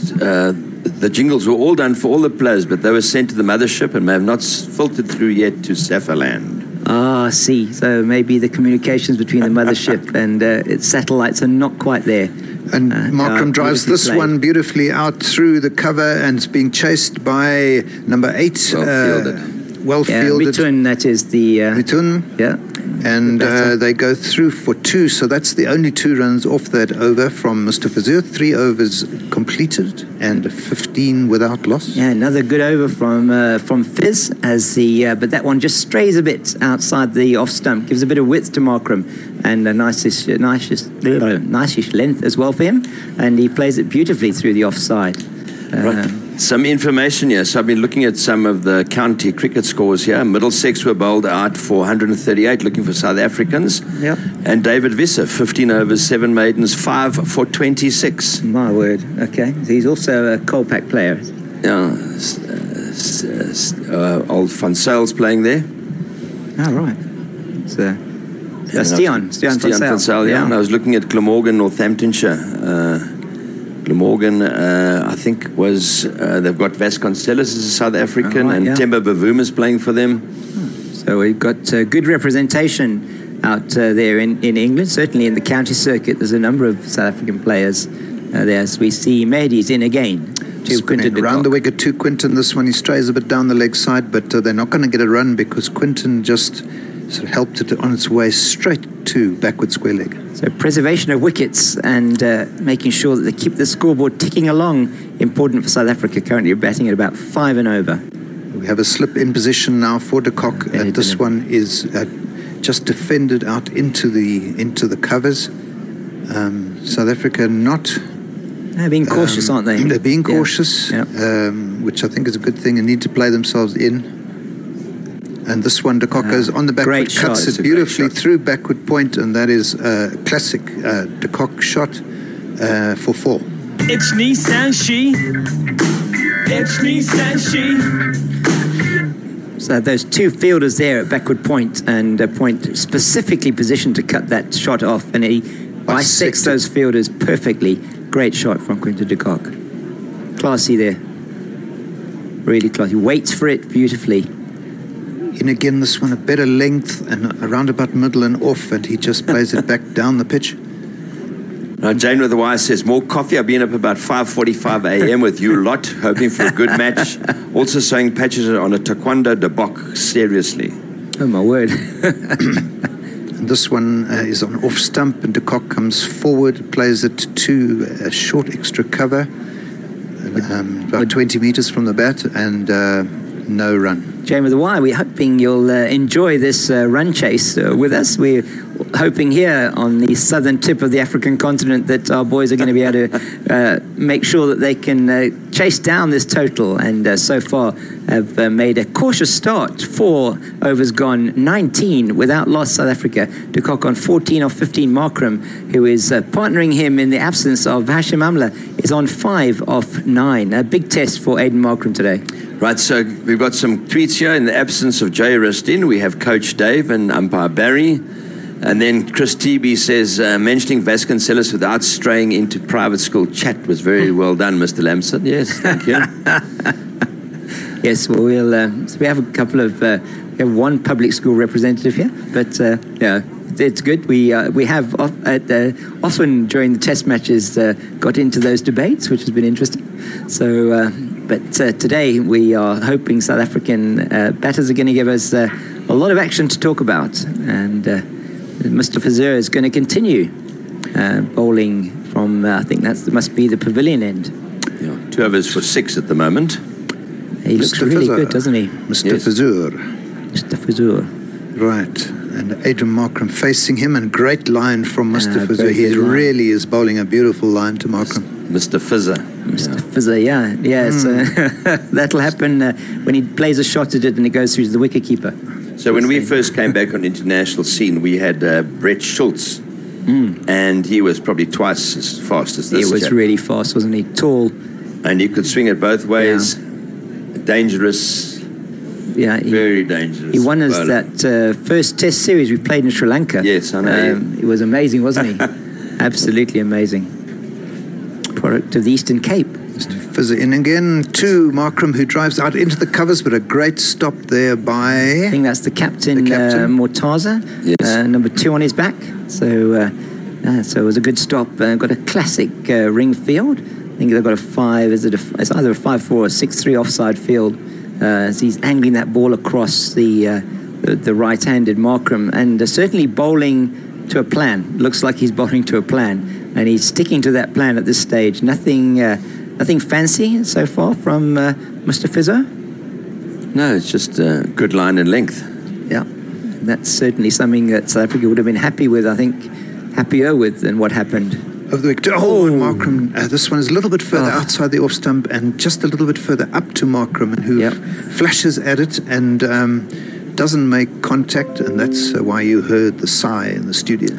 the jingles were all done for all the players, but they were sent to the mothership and may have not filtered through yet to Safaland.
Ah, see. So maybe the communications between the mothership and its satellites are not quite there.
And Markram drives this one beautifully out through the cover and is being chased by number 8. Well fielded.
Mitun, that is the...
Mitun.
Yeah.
And they go through for 2, so that's the only 2 runs off that over from Mr. Fazur. 3 overs completed and 15 without loss.
Yeah, another good over from Fizz, but that one just strays a bit outside the off stump, gives a bit of width to Markram, and a nice-ish length as well for him, and he plays it beautifully through the offside.
Right. Some information here. So I've been looking at some of the county cricket scores here. Middlesex were bowled out for 138, looking for South Africans.
Yep.
And David Visser, 15 overs, 7 maidens, 5 for 26.
My word. Okay. He's also a Colpack player.
Yeah. Old Van Sales playing there.
Oh, right. So, Stian Van Sale.
Yeah. And I was looking at Glamorgan, Northamptonshire. Glamorgan, I think, they've got Vasconcelos as a South African, and Temba Bavuma is playing for them.
So we've got good representation out there in England. Certainly in the county circuit, there's a number of South African players there. As we see Mehdi's in again.
Around the wicket to Quinton. This one, he strays a bit down the leg side, but they're not going to get a run because Quinton just sort of helped it on its way straight to backward square leg.
So preservation of wickets and making sure that they keep the scoreboard ticking along, important for South Africa. Currently batting at about 5 and over.
We have a slip in position now for de Kock, and this one is just defended out into the covers. South Africa not...
They're being cautious, aren't they?
They're being cautious, which I think is a good thing, and need to play themselves in. And this one, de Kock goes on the backward, cuts it beautifully through backward point, and that is a classic de Kock shot for 4.
It's Nissan She. It's Nissan She.
So those 2 fielders there at backward point, and a point specifically positioned to cut that shot off, and he bisects those fielders perfectly. Great shot from Quinton de Kock. Classy there. Really classy. Waits for it beautifully.
In again, this one a better length and around about middle and off, and he just plays it back down the pitch.
Now, Jane with the wire says, more coffee. I've been up about 5:45 a.m. with you lot, hoping for a good match. Also sewing patches on a taekwondo de Bok. Seriously.
Oh, my word.
This one is on off stump, and de Kock comes forward, plays it to a short extra cover, about 20 metres from the bat, and no run.
Jane with the wire, we're hoping you'll enjoy this run chase with us. We're hoping here on the southern tip of the African continent that our boys are going to be able to make sure that they can chase down this total, and so far have made a cautious start. 4 overs gone, 19 without loss. South Africa. De Kock on 14 off 15. Markram, who is partnering him in the absence of Hashim Amla, is on 5 off 9. A big test for Aiden Markram today.
Right, so we've got some tweets here. In the absence of Jay Rustin, we have Coach Dave and umpire Barry. And then Chris TB says, mentioning Vasconcelos without straying into private school chat was very well done, Mr. Lamson. Yes, thank you.
Yes, well, so we have a couple of, we have one public school representative here, but yeah, it's good. We have often during the test matches got into those debates, which has been interesting. So, but today we are hoping South African batters are going to give us a lot of action to talk about, and Mr. Fazur is going to continue bowling from, I think that must be the pavilion end.
Yeah, 2 overs for 6 at the moment.
He looks really good, doesn't he?
Mr. Fazur.
Mr. Fazur.
Right, and Adrian Markram facing him, and great line from Mr. Fazur. He really is bowling a beautiful line to Markram.
Mr. Fizzer.
Mr. Fizzer, yeah. So that'll happen when he plays a shot at it and it goes through to the wicketkeeper.
So when we first came back on the international scene, we had Brett Schultz, and he was probably twice as fast as this.
He was really fast, wasn't he? Tall.
And he could swing it both ways. Dangerous.
Yeah,
very dangerous.
He won us that first Test series we played in Sri Lanka.
Yes, I know.
It was amazing, wasn't he? Absolutely amazing. Product of the Eastern Cape.
Mr. Fizzer in again to Markram, who drives out into the covers, but a great stop there by...
I think that's the captain. Mortaza,
yes.
number 2 on his back. So it was a good stop. Got a classic ring field. I think they've got a 5. It's either a 5-4 or 6-3 offside field. As he's angling that ball across the right-handed Markram, and certainly bowling to a plan. Looks like he's bowling to a plan, and he's sticking to that plan at this stage. Nothing fancy so far from Mr. Fizzer.
No, it's just a good line and length.
Yeah, that's certainly something that South Africa would have been happy with. I think happier with than what happened.
Of the wicket. Oh, and Markram, this one is a little bit further outside the off stump and just a little bit further up to Markram, who flashes at it and doesn't make contact, and that's why you heard the sigh in the studio.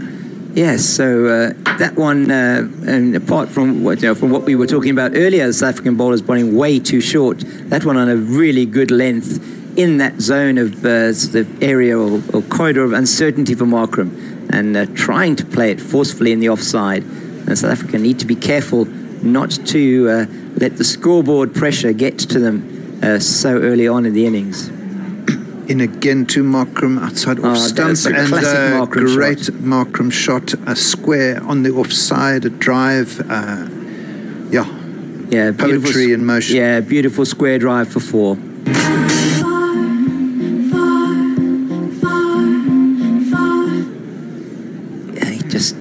Yes, so that one, and apart from what we were talking about earlier, the South African bowlers bowling way too short, that one on a really good length in that zone of the area or corridor of uncertainty for Markram, and trying to play it forcefully in the offside. And South Africa need to be careful not to let the scoreboard pressure get to them so early on in the innings.
In again to Markram outside off stump, and a great Markram shot, a square on the offside, a drive. Poetry in motion.
Yeah, beautiful square drive for 4.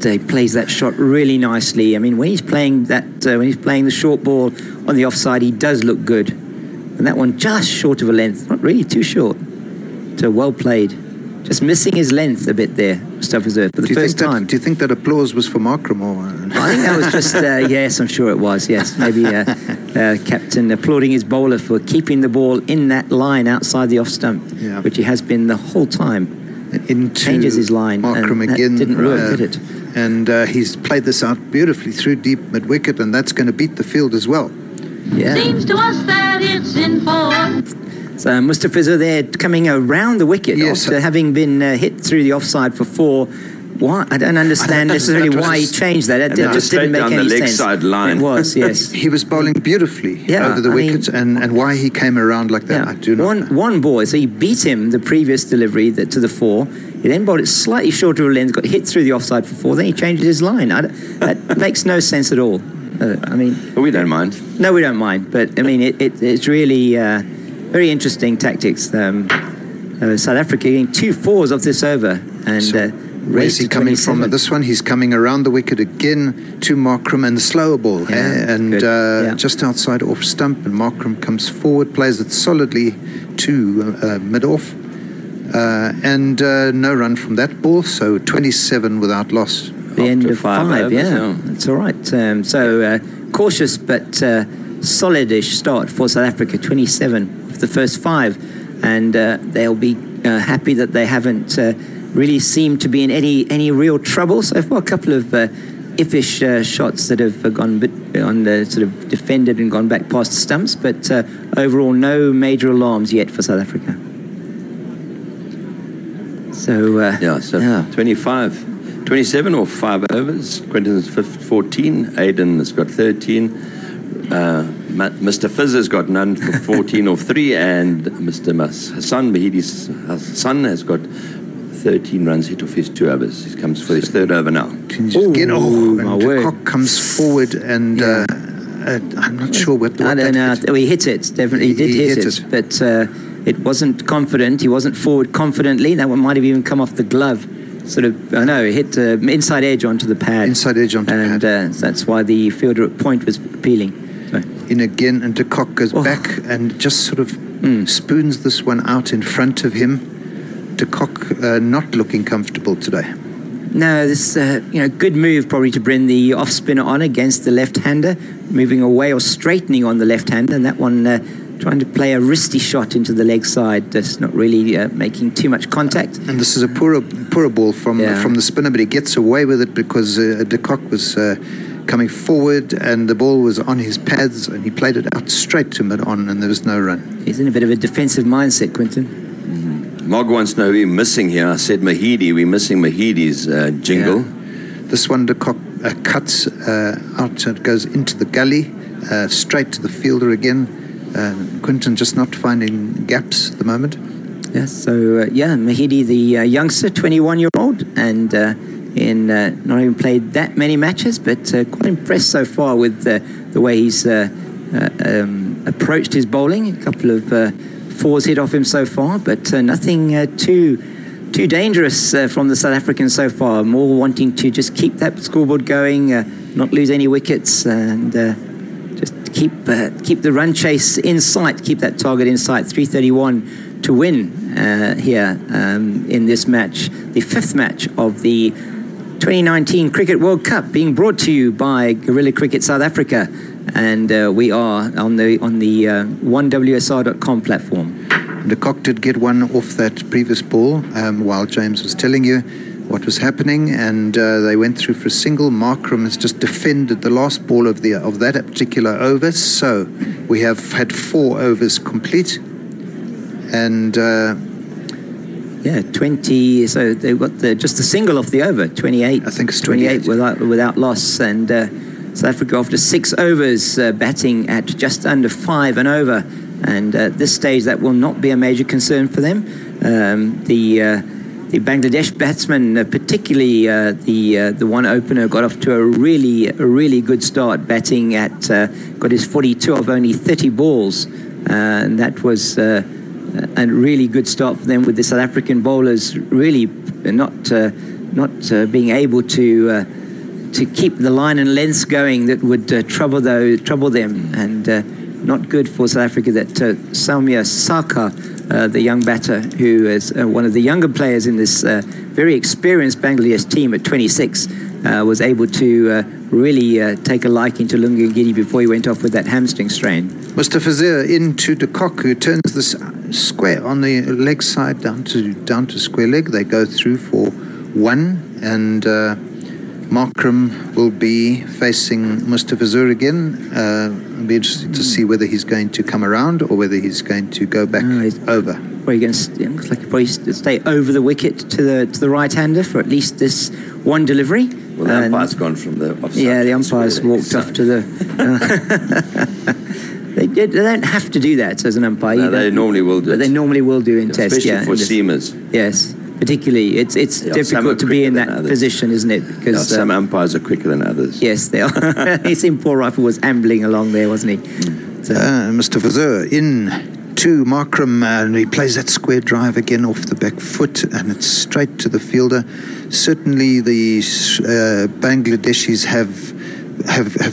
He plays that shot really nicely. I mean, when he's playing that, when he's playing the short ball on the offside, he does look good. And that one just short of a length, not really too short. So well played. Just missing his length a bit there, Mustafa Zerf, for the first time.
Do you think that applause was for Markram?
I think that was just, yes, I'm sure it was, yes. Maybe captain applauding his bowler for keeping the ball in that line outside the off stump, which he has been the whole time. Changes his line.
Markram
and
again.
Didn't work, did it?
And he's played this out beautifully through deep mid-wicket, and that's going to beat the field as well.
Yeah.
Seems to us that it's in form.
So Mr. Fizzer there coming around the wicket after having been hit through the offside for 4. Why? I don't understand necessarily why he changed that. It just didn't make any sense.
The leg side line.
It was, yes.
He was bowling beautifully over the wicket, and why he came around like that, I do not know.
One ball, so he beat him the previous delivery to the 4. He then bowled it slightly shorter of a length, got hit through the offside for 4. Then he changed his line. That makes no sense at all. I mean,
we don't mind.
No, we don't mind. But I mean, it's really very interesting tactics. South Africa getting 2 4s off this over, and
where's he coming from at this one? He's coming around the wicket again to Markram, and the slower ball, and just outside off stump, and Markram comes forward, plays it solidly to mid-off, and no run from that ball, so 27 without loss.
The end of 5, that's all right. So cautious but solidish start for South Africa, 27 of the first 5, and they'll be happy that they haven't really seemed to be in any real trouble so far. A couple of iffish shots that have gone on the sort of defended and gone back past the stumps, but overall no major alarms yet for South Africa. So
27 or 5 overs. Quentin's 14. Aiden has got 13. Mr. Fizz has got none for 14 or 3, and Mr. Hassan Mahidi's son has got 13 runs hit off his 2 overs. He comes for his 3rd over now.
Can you just get and de Kock comes forward, and I'm not sure what
I don't know. He hit it. Definitely, he did hit it. But it wasn't confident. He wasn't forward confidently. That one might have even come off the glove. Sort of, I know, hit inside edge onto the pad.
Inside edge onto the pad.
And that's why the fielder at point was appealing. So.
In again, and de Kock goes back and just sort of spoons this one out in front of him. De Kock not looking comfortable today.
No, this good move probably to bring the off spinner on against the left-hander, moving away or straightening on the left-hander, and that one trying to play a wristy shot into the leg side, that's not really making too much contact.
And this is a poorer ball from the spinner, but he gets away with it because de Kock was coming forward, and the ball was on his pads, and he played it out straight to mid-on, and there was no run.
He's in a bit of a defensive mindset, Quinton.
Mog wants to know who we're missing here. I said Mahidi. We're missing Mahidi's jingle.
Yeah. This one, de Kock cuts out, it goes into the gully, straight to the fielder again. Quinton just not finding gaps at the moment.
Yeah, so Mahidi, the youngster, 21-year-old, and not even played that many matches, but quite impressed so far with the way he's approached his bowling. A couple of fours hit off him so far, but nothing too dangerous from the South Africans so far. More wanting to just keep that scoreboard going, not lose any wickets, and just keep the run chase in sight, keep that target in sight. 331 to win here in this match, the fifth match of the 2019 Cricket World Cup, being brought to you by Guerrilla Cricket South Africa, and we are on the 1WSR.com platform.
De Kock did get one off that previous ball while James was telling you what was happening, and they went through for a single. Markram has just defended the last ball of that particular over, so we have had 4 overs complete, and
20. So they've got just the single off the over, 28.
I think it's 28
without loss, and South Africa after 6 overs, batting at just under 5 and over. And at this stage, that will not be a major concern for them. The Bangladesh batsman, particularly the one opener, got off to a really good start, batting at got his 42 of only 30 balls, and that was a really good start for them. With the South African bowlers really not being able to keep the line and lengths going that would trouble them, and not good for South Africa that Saumya Saka, the young batter, who is one of the younger players in this very experienced Bangladesh team at 26, was able to really take a liking to Lungangidi before he went off with that hamstring strain.
Mr. Fazir into de Kock, who turns this square on the leg side down to square leg. They go through for 1, and Markram will be facing Mr. Fazir again. It'll be interesting to see whether he's going to come around or whether he's going to go back over.
Well, looks like he'll probably stay over the wicket to the right-hander for at least this one delivery.
Well, the umpire's gone from the offside.
Yeah, the umpire's walked off to the... They don't have to do that as an umpire.
No, they normally will do it.
But they normally will do in tests,
especially for seamers.
Yes. Particularly, it's difficult to be in that position, isn't it? Because
some umpires are quicker than others.
Yes, they are. He seemed Paul Rifle was ambling along there, wasn't he? So.
Mr. Fazir in to Markram, and he plays that square drive again off the back foot, and it's straight to the fielder. Certainly, the Bangladeshis have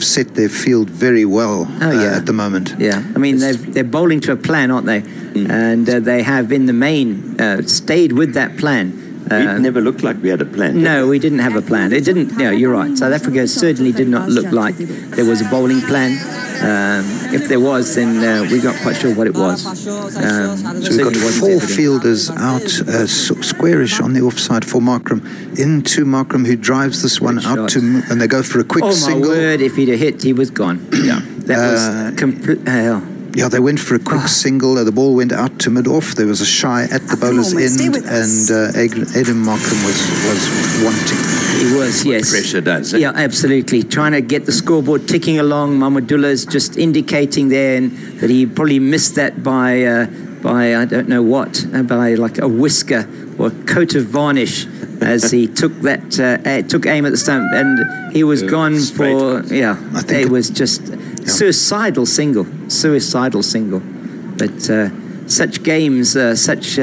set their field very well at the moment.
Yeah, I mean they're bowling to a plan, aren't they? And they have in the main stayed with that plan.
It never looked like we had a plan.
No, we didn't have a plan. It didn't. No, you're right. South Africa certainly did not look like there was a bowling plan. If there was, then we're not quite sure what it was.
So we've got 4 fielders out squarish on the offside for Markram. Into Markram, who drives this one out to, and they go for a quick single.
Oh my word! If he'd have hit, he was gone. Yeah, that was complete.
Yeah, they went for a quick single. The ball went out to mid-off. There was a shy at the bowler's end, and Adam Markram was wanting.
He was, yes.
Pressure does.
Yeah, absolutely. Trying to get the scoreboard ticking along. Mahmudullah's just indicating there that he probably missed that by I don't know what, by like a whisker or a coat of varnish, as he took aim at the stump, and he was gone for, I think it was just suicidal single. But such games, such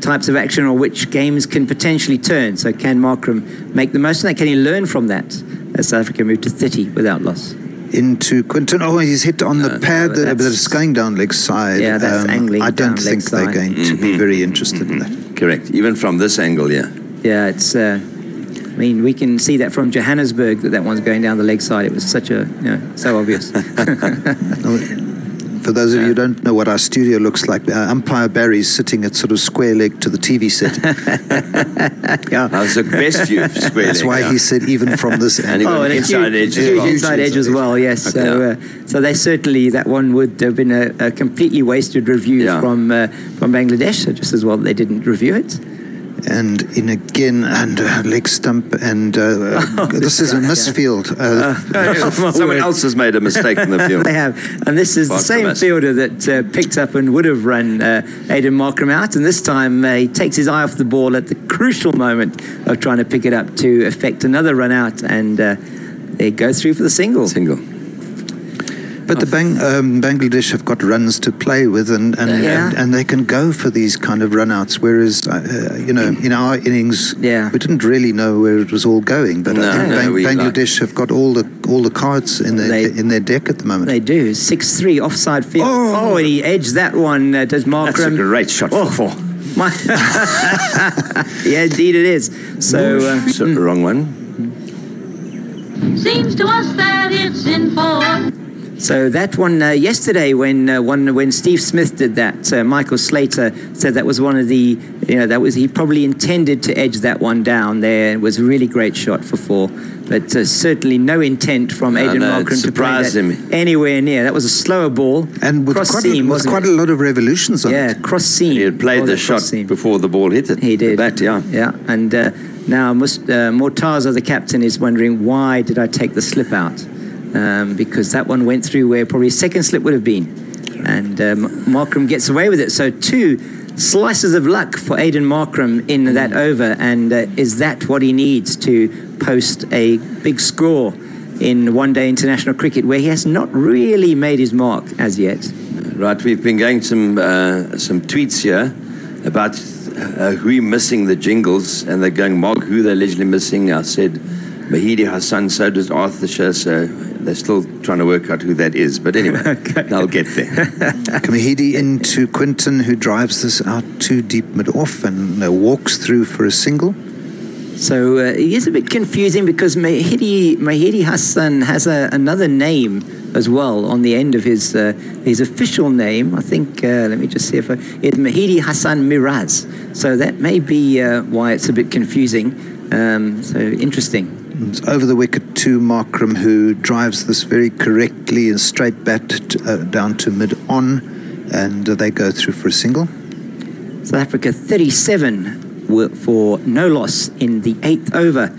types of action on which games can potentially turn. So can Markram make the most of that? Can he learn from that as South Africa moved to 30 without loss?
Into Quinton. Oh, he's hit on the pad, but it's going down leg side.
Yeah, that's angling.
I don't think they're going to be very interested in that.
Correct. Even from this angle, yeah.
Yeah, it's... I mean, we can see that from Johannesburg that one's going down the leg side. It was such a, so obvious.
For those of you who don't know what our studio looks like, umpire Barry's sitting at sort of square leg to the TV set.
That's the best view of square leg.
That's why he said even from this
and
angle.
an inside edge as well.
Inside edge as well, yes. So they certainly, that one would have been a completely wasted review from Bangladesh, so just as well they didn't review it.
And in again, and leg stump, and this is a misfield.
Someone else has made a mistake in the field.
They have, and this is the same fielder that picked up and would have run Aidan Markram out, and this time he takes his eye off the ball at the crucial moment of trying to pick it up to effect another run out, and they go through for the single.
But the Bangladesh have got runs to play with, and they can go for these kind of run-outs, whereas, in our innings, we didn't really know where it was all going. But I think Bangladesh have got all the cards in their deck at the moment.
They do. 6-3 offside field. Oh, and he edged that one, does Markram.
That's a great shot for 4.
Yeah, indeed it is. So,
wrong one.
Seems to us that it's in 4.
So that one yesterday, when Steve Smith did that, Michael Slater said that was one of the, he probably intended to edge that one down there. It was a really great shot for 4, but certainly no intent from Aidan Markram to play that anywhere near. That was a slower ball,
and with quite a lot of revolutions on it.
Yeah, cross seam.
He had played the shot before the ball hit it.
He did.
The bat,
yeah, and now Mortaza, the captain, is wondering, why did I take the slip out? Because that one went through where probably a second slip would have been, and Markram gets away with it. So 2 slices of luck for Aidan Markram in that over, and is that what he needs to post a big score in one-day international cricket, where he has not really made his mark as yet?
Right, we've been going some tweets here about who missing the jingles, and they're going, Mark, who they're allegedly missing. I said Mahidi Hassan, so does Arthur Shah, so they're still trying to work out who that is. But anyway, they'll get there.
Mahidi into Quinton, who drives this out too deep mid-off and walks through for a single.
So it is a bit confusing because Mahidi Hassan has another name as well on the end of his official name. I think, let me just see if it's Mahidi Hassan Miraz. So that may be why it's a bit confusing. So interesting.
It's over the wicket to Markram, who drives this very correctly and straight bat down to mid-on, and they go through for a single.
South Africa 37 for no loss in the 8th over.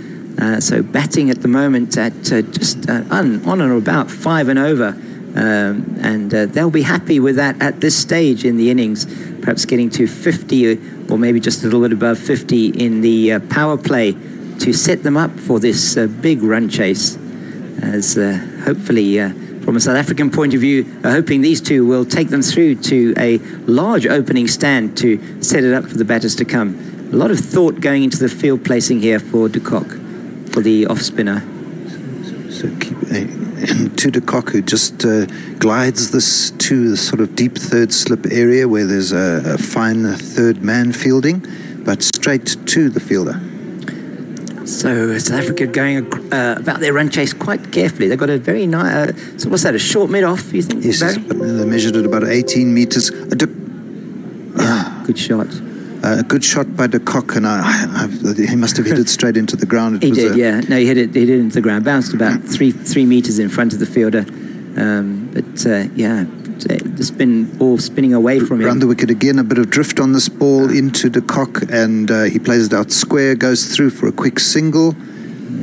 So batting at the moment at just on or about 5 and over. And they'll be happy with that at this stage in the innings, perhaps getting to 50 or maybe just a little bit above 50 in the power play to set them up for this big run chase, as hopefully from a South African point of view, hoping these 2 will take them through to a large opening stand to set it up for the batters to come. A lot of thought going into the field placing here for de Kock, for the off spinner.
So to de Kock, who just glides this to the sort of deep third slip area where there's a fine third man fielding, but straight to the fielder.
So South Africa going about their run chase quite carefully. They've got a very nice, so what's that, a short mid-off, you think?
Yes, they measured it about 18 metres.
Good shot.
A good shot by de Kock, and he must have hit it straight into the ground.
He hit it into the ground. Bounced about 3 metres in front of the fielder. The ball spinning away from him.
Round the wicket again, a bit of drift on this ball into de Kock, and he plays it out square, goes through for a quick single.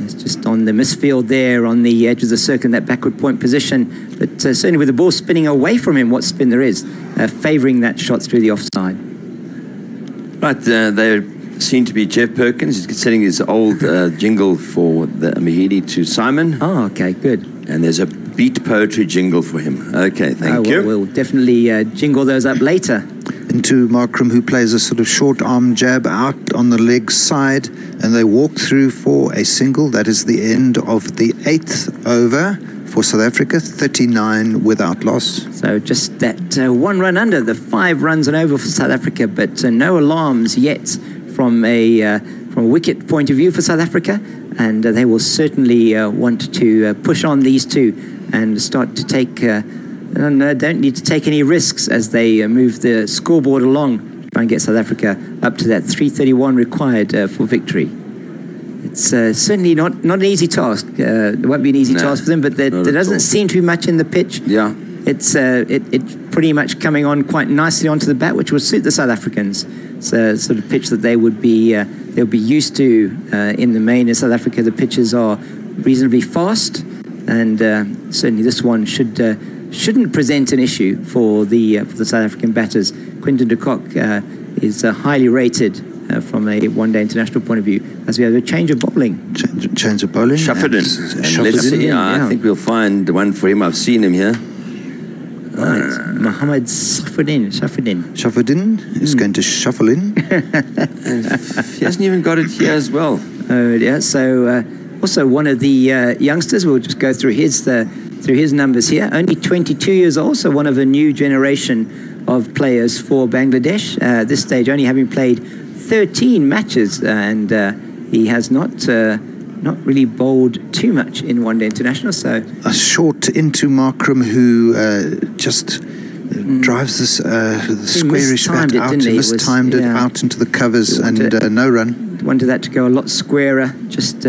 It's just on the misfield there, on the edge of the circle in that backward point position. But certainly with the ball spinning away from him, what spin there is, favouring that shot through the offside.
Right, they seem to be Jeff Perkins. He's setting his old jingle for the Mahidi to Simon.
Oh, okay, good.
And there's a beat poetry jingle for him. Okay, thank you.
We'll definitely jingle those up later.
Into Markram, who plays a sort of short arm jab out on the leg side, and they walk through for a single. That is the end of the 8th over for South Africa, 39 without loss.
So just that 1 run under, the 5 runs and over for South Africa, but no alarms yet from a wicket point of view for South Africa, and they will certainly want to push on these 2 and start to take and don't need to take any risks as they move the scoreboard along, try and get South Africa up to that 331 required for victory. It's certainly not an easy task. It won't be an easy task for them, but there doesn't seem to be much in the pitch.
Yeah.
It's pretty much coming on quite nicely onto the bat, which will suit the South Africans. It's a sort of pitch that they would be they'll be used to in the main. In South Africa, the pitches are reasonably fast, and certainly this one shouldn't present an issue for the South African batters. Quinton de Kock is highly rated from a one-day international point of view, as we have a change of bowling.
Change of bowling.
Shuffordin. Let's see. I think we'll find the one for him. I've seen him here.
Mohammed Saffuddin.
Saffuddin is going to shuffle in.
He hasn't even got it here as well.
Oh, yeah. So also one of the youngsters, we'll just go through his numbers here. Only 22 years old, so one of a new generation of players for Bangladesh. This stage, only having played 13 matches, and he has not really bowled too much in one-day international. So
a short into Markram, who just drives this squarish bat out. He mistimed it out into the covers, and no run.
Wanted that to go a lot squarer, just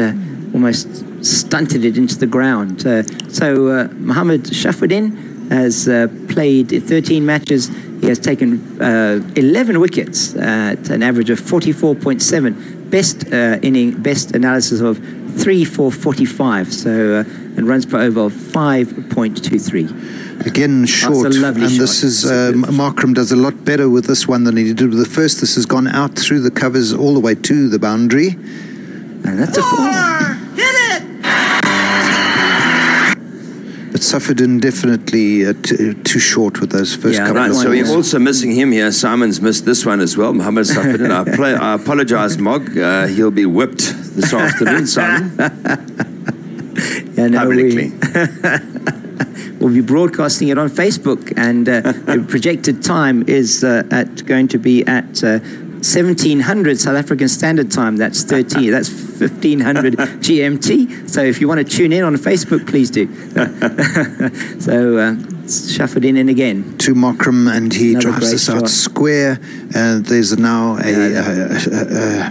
almost stunted it into the ground. So Mohammed Saffuddin has played 13 matches. He has taken 11 wickets at an average of 44.7. Best analysis of 3 for 45. So and runs per over of 5.23.
Again, short.
That's a lovely
and
shot.
This is Markram does a lot better with this one than he did with the first. This has gone out through the covers all the way to the boundary.
And that's a four.
Hit it!
But Saffuddin definitely too short with those first couple of
So
balls.
we're also missing him here. Simon's missed this one as well. Mohammed Saffuddin. I apologise, Mog. He'll be whipped this afternoon, Simon. Publicly.
We'll be broadcasting it on Facebook, and the projected time is going to be at 1700 South African Standard Time. That's 1500 GMT. So if you want to tune in on Facebook, please do. So shuffled in again
to Markram, and he
Another
drives this out
shot.
square. And there's now a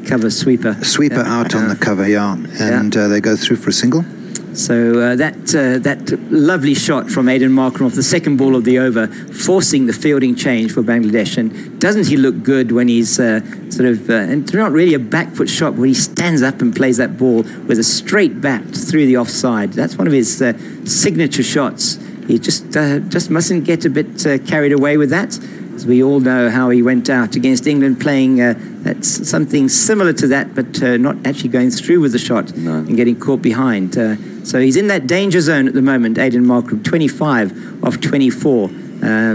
cover sweeper
out on the cover, and they go through for a single.
So that lovely shot from Aiden Markram off the second ball of the over, forcing the fielding change for Bangladesh. And doesn't he look good when he's and it's not really a back foot shot, where he stands up and plays that ball with a straight bat through the offside. That's one of his signature shots. He just mustn't get a bit carried away with that. As we all know how he went out against England playing that's something similar to that, but not actually going through with the shot and getting caught behind. So he's in that danger zone at the moment, Aiden Markram, 25 of 24.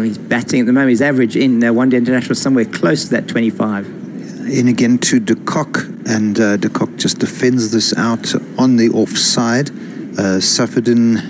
He's batting at the moment. His average in one-day international somewhere close to that 25.
In again to de Kock, and de Kock just defends this out on the offside. Saffuddin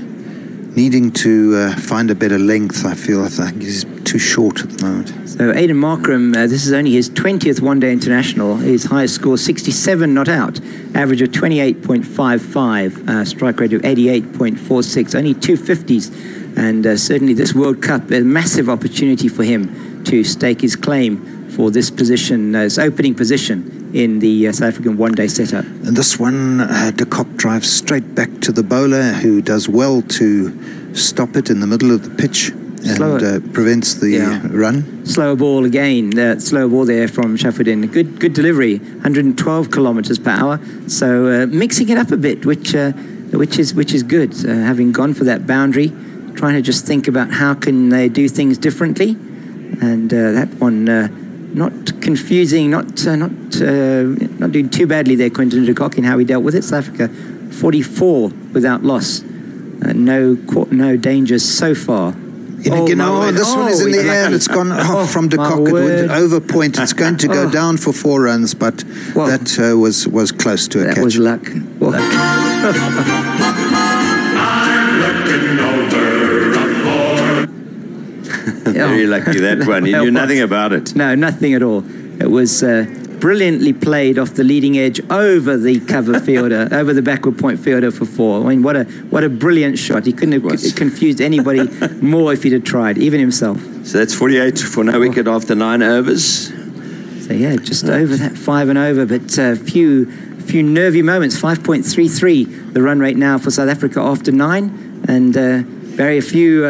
needing to find a better length. I think he's too short at the moment.
So Aiden Markram, this is only his 20th one-day international. His highest score, 67 not out. Average of 28.55. Strike rate of 88.46. Only 250s. And certainly this World Cup, a massive opportunity for him to stake his claim for this position, his opening position in the South African one-day setup.
And this one, de Kock drives straight back to the bowler, who does well to stop it in the middle of the pitch and prevents the run.
Slower ball again. Slower ball there from Saffuddin. Good delivery, 112 kilometers per hour. So mixing it up a bit, which is good. Having gone for that boundary, trying to just think about how can they do things differently, and that one not confusing, not doing too badly there. Quinton de Kock in how he dealt with it. South Africa 44 without loss. No dangers so far.
This one is in the air, and it's gone off from de Kock. It went over point. It's going to go down for 4 runs, but that was close to a catch.
That was luck.
Very lucky, that one. He knew nothing about it.
No, nothing at all. It was brilliantly played off the leading edge over the cover fielder, over the backward point fielder for 4. I mean, what a brilliant shot. He couldn't have confused anybody more if he'd have tried, even himself.
So that's 48 for no wicket after 9 overs.
So yeah, just over that 5 and over, but a few nervy moments. 5.33 the run rate now for South Africa after 9, and very few.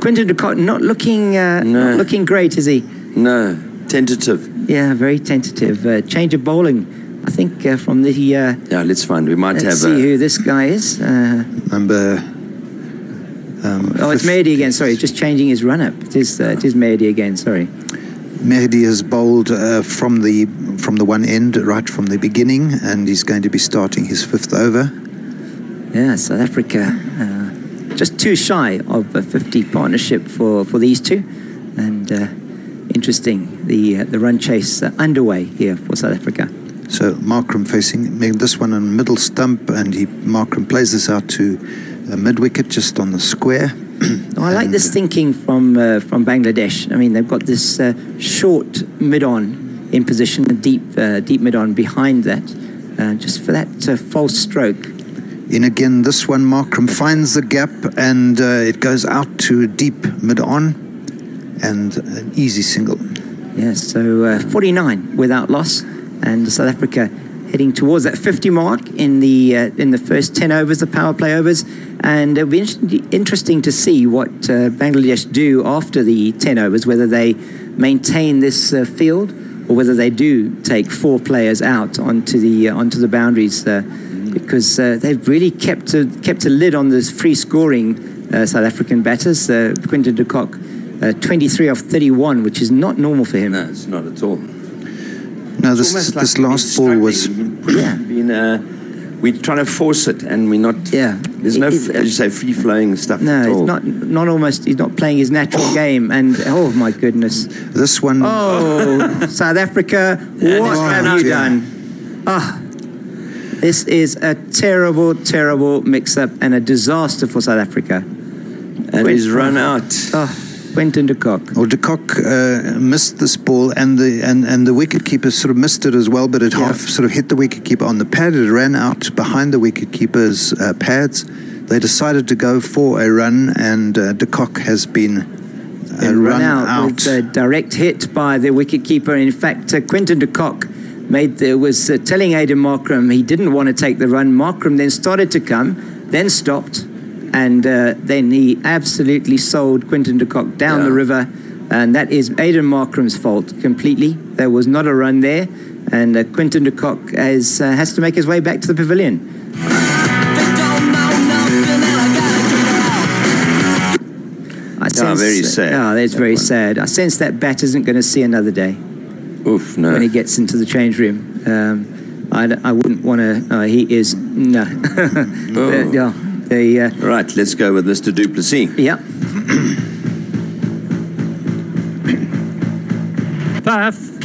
Quinton de Kock not looking great, is he?
No, tentative.
Yeah, very tentative. Change of bowling, I think, from the.
Yeah, let's find. We might
let's see who this guy is.
Number.
It's Mehdi again. Sorry, just changing his run up. It is Mehdi again. Sorry.
Mehdi has bowled from the one end right from the beginning, and he's going to be starting his 5th over.
Yeah, South Africa just too shy of a 50 partnership for these two, and interesting the run chase underway here for South Africa.
So Markram facing this one on middle stump, and Markram plays this out to mid wicket just on the square.
I like this thinking from Bangladesh. I mean, they've got this short mid-on in position, a deep mid-on behind that, just for that false stroke.
In again, this one, Markram finds the gap, and it goes out to deep mid-on, and an easy single.
Yes, so 49 without loss, and South Africa heading towards that 50 mark in the first 10 overs, the power play overs. And it'll be interesting to see what Bangladesh do after the 10 overs, whether they maintain this field or whether they do take 4 players out onto the boundaries, because they've really kept a lid on this free scoring South African batters. Quinton de Kock, 23 off 31, which is not normal for him.
No, it's not at all.
No, this last ball was...
We're trying to force it, and we're not... Yeah. There's no, as you say, free-flowing stuff at all.
No, it's not almost... He's not playing his natural game, and... Oh, my goodness.
This one...
Oh, South Africa, what have you done? This is a terrible, terrible mix-up and a disaster for South Africa.
And he's run out.
Quinton de Kock.
Well, de Kock missed this ball, and the wicketkeeper sort of missed it as well, but it half sort of hit the wicketkeeper on the pad. It ran out behind the wicketkeeper's pads. They decided to go for a run, and de Kock has been run out.
With a direct hit by the wicketkeeper. In fact, Quinton de Kock was telling Aiden Markram he didn't want to take the run. Markram then started to come, then stopped. And then he absolutely sold Quinton de Kock down the river, and that is Aiden Markram's fault completely. There was not a run there, and Quinton de Kock has to make his way back to the pavilion.
Very sad.
Oh, that's very sad. I sense that bat isn't going to see another day.
Oof, no.
When he gets into the change room. I wouldn't want to... he is... No.
Right, let's go with Mr. Du Plessis.
Yeah.
5.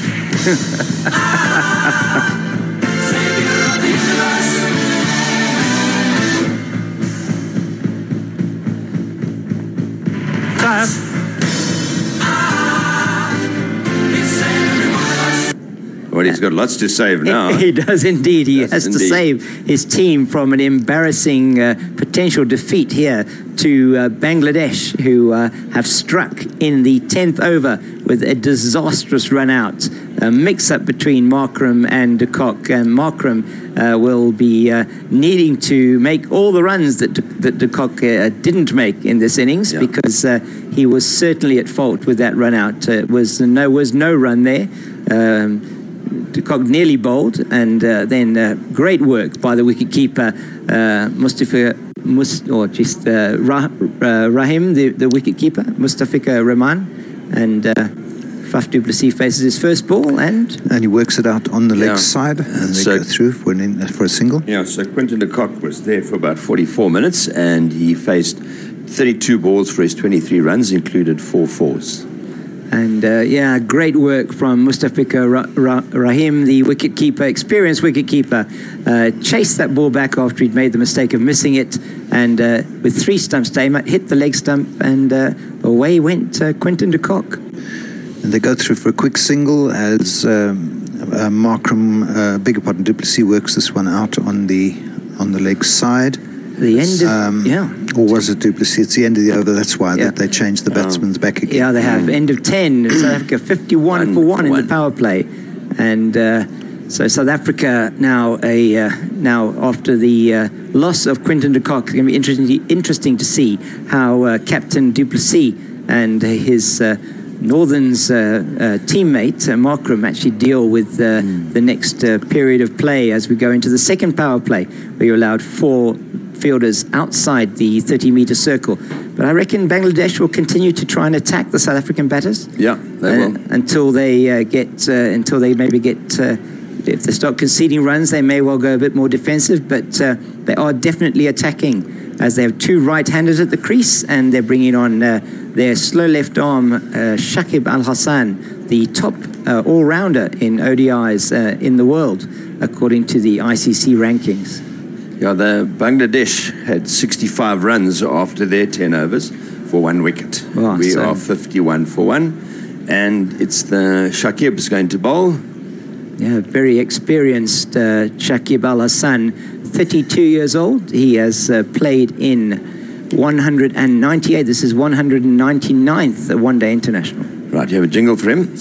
Well, he's got lots to save now.
He does indeed. He has to save his team from an embarrassing potential defeat here to Bangladesh, who have struck in the 10th over with a disastrous run out. A mix-up between Markram and de Kock, and Markram will be needing to make all the runs that de Kock didn't make in this innings, because he was certainly at fault with that run out. Was no run there. De Kock nearly bowled, and then great work by the wicketkeeper Rahim, the wicketkeeper, Mustafika Rahman, and Faf du Plessis faces his first ball, and
he works it out on the leg side, and they go through for a single.
Yeah, so Quinton de Kock was there for about 44 minutes, and he faced 32 balls for his 23 runs, included 4 fours.
And great work from Mustafika Rahim, the wicketkeeper, experienced wicketkeeper. Chased that ball back after he'd made the mistake of missing it, and with 3 stumps to aim at, hit the leg stump, and away went Quinton de Kock.
And they go through for a quick single as Markram, bigger pardon, Duplessis works this one out on the leg side.
The end of,
Or was it Duplessis? It's the end of the over. That's why that they changed the batsman's back again.
Yeah, they have. End of 10. South Africa 51 for 1 in the power play. And so South Africa now, now after the loss of Quinton de Kock, it's going to be interesting to see how Captain Duplessis and his Northern's teammate, Markram, actually deal with the next period of play as we go into the second power play, where you're allowed 4 fielders outside the 30-meter circle. But I reckon Bangladesh will continue to try and attack the South African batters.
Yeah, they will.
Until they maybe get, if they start conceding runs, they may well go a bit more defensive, but they are definitely attacking, as they have 2 right-handers at the crease, and they're bringing on their slow left arm, Shakib Al Hassan, the top all-rounder in ODIs in the world, according to the ICC rankings.
Yeah, the Bangladesh had 65 runs after their 10 overs for 1 wicket.
Oh,
we are 51 for 1, and it's the Shakib's going to bowl.
Yeah, very experienced Shakib Al Hassan, 32 years old. He has played in 198. This is 199th one-day international.
Right, you have a jingle for him.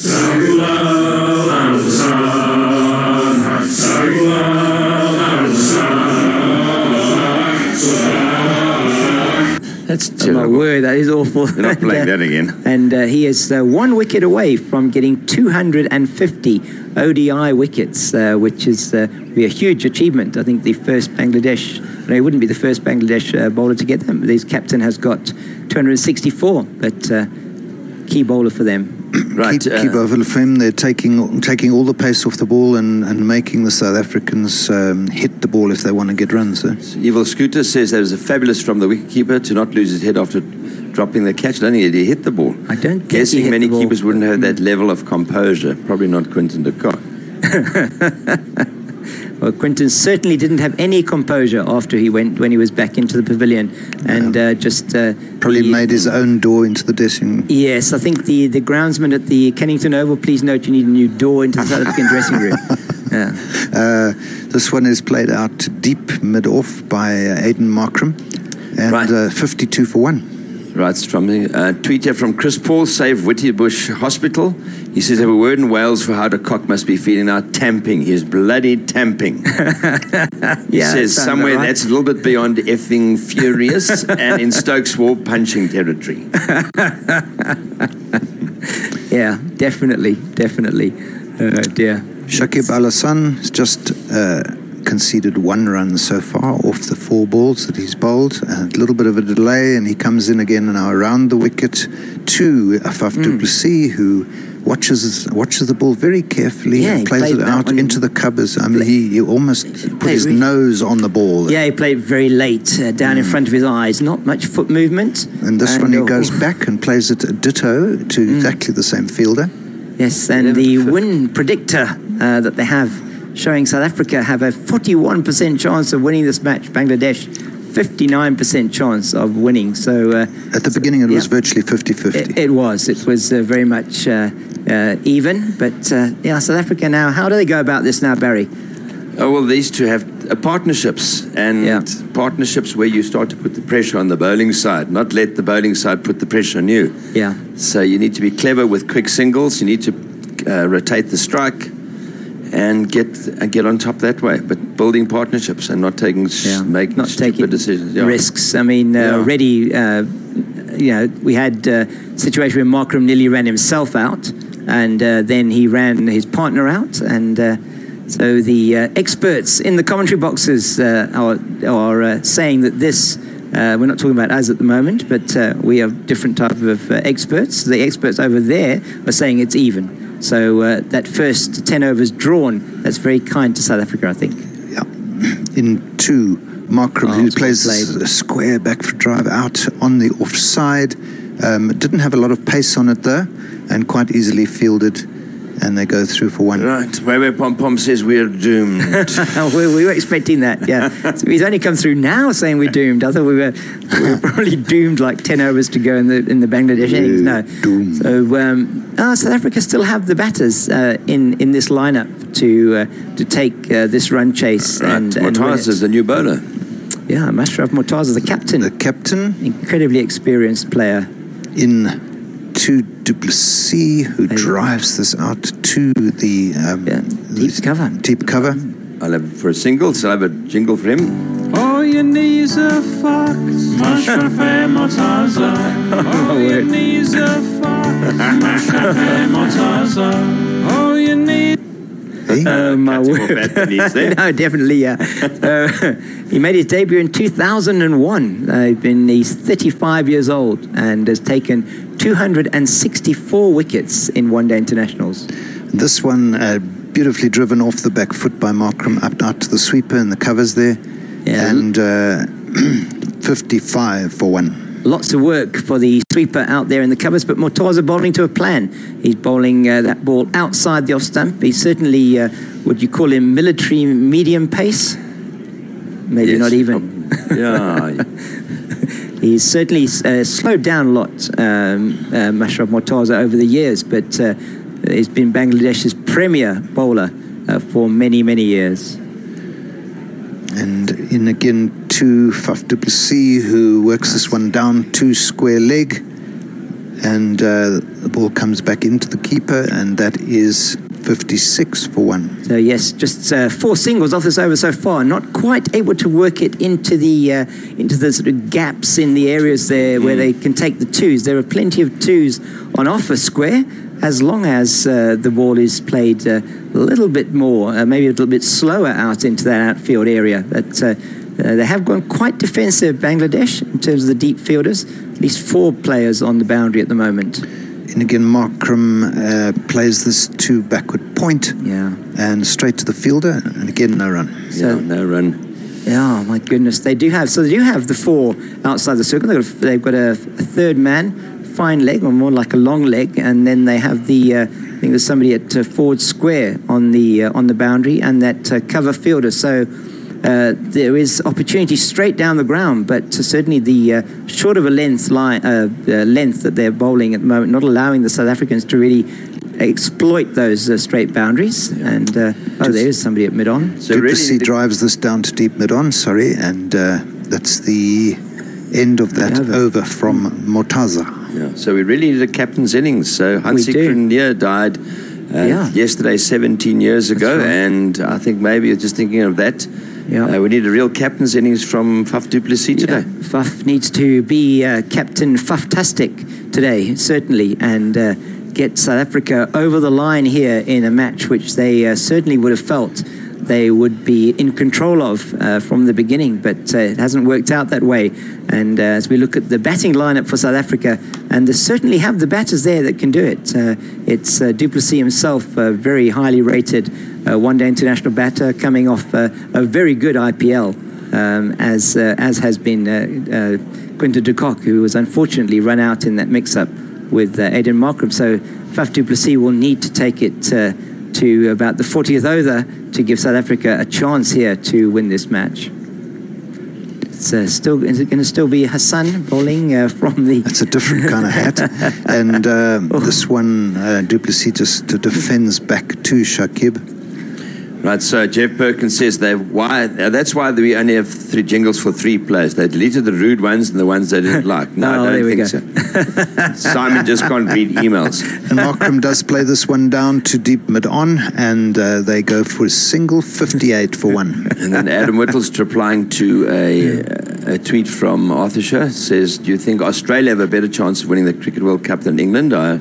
That's my word, that is awful.
You're not playing that again.
And he is 1 wicket away from getting 250 ODI wickets, which is be a huge achievement. I think the first Bangladesh, no, he wouldn't be the first Bangladesh bowler to get them. His captain has got 264, but key bowler for them.
Right, keep over for him. They're taking all the pace off the ball and making the South Africans hit the ball if they want to get runs.
Evil Scooter says there was a fabulous from the wicketkeeper to not lose his head after dropping the catch. I don't think he hit the ball.
I don't
guessing many keepers wouldn't have that level of composure. Probably not Quinton de Kock.
Well, Quinton certainly didn't have any composure after when he was back into the pavilion, and
probably made his own door into the dressing room.
Yes, I think the groundsman at the Kennington Oval, please note you need a new door into the South African dressing room. Yeah.
This one is played out deep mid-off by Aiden Markram, and 52 for 1.
Right, from the tweet here from Chris Paul, Save Whittybush Hospital. He says, have a word in Wales for how de Kock must be feeling now. Tamping. He's bloody tamping. He says somewhere that's a little bit beyond effing furious and in Stokes War punching territory.
Yeah, definitely. Dear.
Shakib Al Hassan has just conceded 1 run so far off the 4 balls that he's bowled. A little bit of a delay, and he comes in again now around the wicket to Afaf Duplessis, who watches the ball very carefully and plays it out into the covers. I mean, he almost put his nose on the ball.
Yeah, he played very late, down in front of his eyes. Not much foot movement.
And this one, he goes back and plays it ditto to exactly the same fielder.
Yes, and the win predictor that they have showing South Africa have a 41% chance of winning this match. Bangladesh, 59% chance of winning. So
at the beginning, it was virtually 50-50.
It was very much even. But South Africa now. How do they go about this now, Barry?
Oh, well, these two have partnerships, and partnerships where you start to put the pressure on the bowling side, not let the bowling side put the pressure on you.
Yeah.
So you need to be clever with quick singles. You need to rotate the strike and get on top that way. But building partnerships and not taking stupid decisions. Yeah.
Risks. I mean, already, we had a situation where Markram nearly ran himself out, and then he ran his partner out, and so the experts in the commentary boxes are saying that this. We're not talking about us at the moment, but we have different type of experts. The experts over there are saying it's even. So that first 10 overs drawn, that's very kind to South Africa, I think.
Yeah. In 2, Markram, who plays a square back for drive out on the offside. Didn't have a lot of pace on it, though, and quite easily fielded. and they go through for 1.
Right, Wewe Pom Pom says we're doomed.
we were expecting that, yeah. So he's only come through now saying we're doomed. I thought we were probably doomed like 10 overs to go in the Bangladesh innings. No.
Doomed.
So South Africa still have the batters in this lineup to take this run chase.
Right.
And
Mortaza is the new bowler.
Yeah, Mashraf Mortaza, the captain.
The captain.
Incredibly experienced player.
In to du Plessis, who drives this out to the
deep cover.
Deep cover.
I'll have for a single, so I'll have a jingle for him.
Oh, your knees are fucked, Mashraf Mortaza. Oh, your knees are fucked, Mashraf Mortaza. Oh, your knees.
My word. No, definitely, yeah. He made his debut in 2001. He's 35 years old and has taken 264 wickets in one-day internationals.
This one beautifully driven off the back foot by Markram up out to the sweeper and the covers there. Yeah. And 55 for 1.
Lots of work for the sweeper out there in the covers, but Mortaza bowling to a plan. He's bowling that ball outside the off stump. He's certainly, would you call him military medium pace? Maybe yes. Not even.
Yeah.
He's certainly slowed down a lot, Mashraf Mortaza, over the years, but he's been Bangladesh's premier bowler for many, many years.
And in again to Faf du Plessis, who works this one down to square leg, and the ball comes back into the keeper, and that is 56 for 1.
So yes, just 4 singles off this over so far. Not quite able to work it into the sort of gaps in the areas there where they can take the twos. There are plenty of twos on offer square, as long as the ball is played a little bit more, maybe a little bit slower out into that outfield area. But they have gone quite defensive, Bangladesh, in terms of the deep fielders. At least 4 players on the boundary at the moment.
And again, Markram plays this to backward point, and straight to the fielder, and again, no run.
So, no run.
Yeah, my goodness. They do have the 4 outside the circle. They've got a third man, fine leg, or more like a long leg, and then they have the I think there's somebody at forward square on the boundary, and that cover fielder. So there is opportunity straight down the ground, but certainly the short of a length that they're bowling at the moment, not allowing the South Africans to really exploit those straight boundaries. And there is somebody at mid-on.
So really drives this down to deep mid-on, and that's the end of that over from Mortaza.
Yeah, so we really need a captain's innings. So Hansi Cronje died yesterday, 17 years ago, right. And I think maybe just thinking of that, we need a real captain's innings from Faf du Plessis today.
Faf needs to be Captain Faftastic today, certainly, and get South Africa over the line here in a match which they certainly would have felt they would be in control of from the beginning, but it hasn't worked out that way. And as we look at the batting lineup for South Africa, and they certainly have the batters there that can do it. It's du Plessis himself, a very highly rated one-day international batter, coming off a very good IPL, as has been Quinton de Kock, who was unfortunately run out in that mix-up with Aiden Markram. So Faf du Plessis will need to take it to about the 40th over to give South Africa a chance here to win this match. Is it going to still be Hassan bowling from the...
That's a different kind of hat. And this one, du Plessis just defends back to Shakib.
Right, so Jeff Perkins says that's why we only have 3 jingles for 3 players. They deleted the rude ones and the ones they didn't like. No, I don't think so. Simon just can't read emails.
And Markram does play this one down to deep mid-on, and they go for a single, 58 for 1.
And then Adam Whittles replying to a tweet from Arthur Shah says, do you think Australia have a better chance of winning the Cricket World Cup than England? I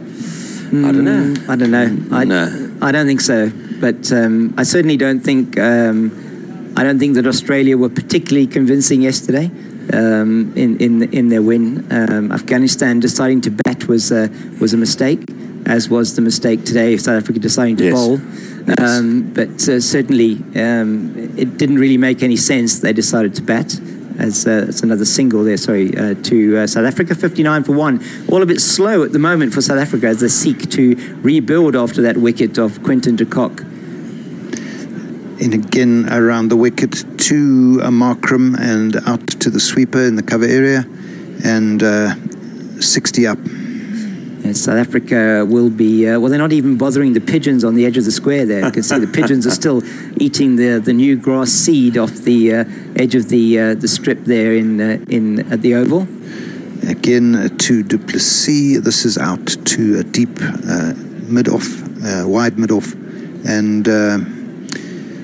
don't know.
I don't know. I don't think so. But I certainly don't think that Australia were particularly convincing yesterday in their win. Afghanistan deciding to bat was a mistake, as was the mistake today of South Africa deciding to bowl. But certainly it didn't really make any sense. They decided to bat, as it's another single there, to South Africa, 59 for 1. All a bit slow at the moment for South Africa as they seek to rebuild after that wicket of Quinton de Kock.
In again around the wicket to Markram and out to the sweeper in the cover area, and 60 up.
South Africa will be, well, they're not even bothering the pigeons on the edge of the square there. You can see the pigeons are still eating the new grass seed off the edge of the strip there at the Oval.
Again to Du Plessis. This is out to a deep mid-off, wide mid-off. And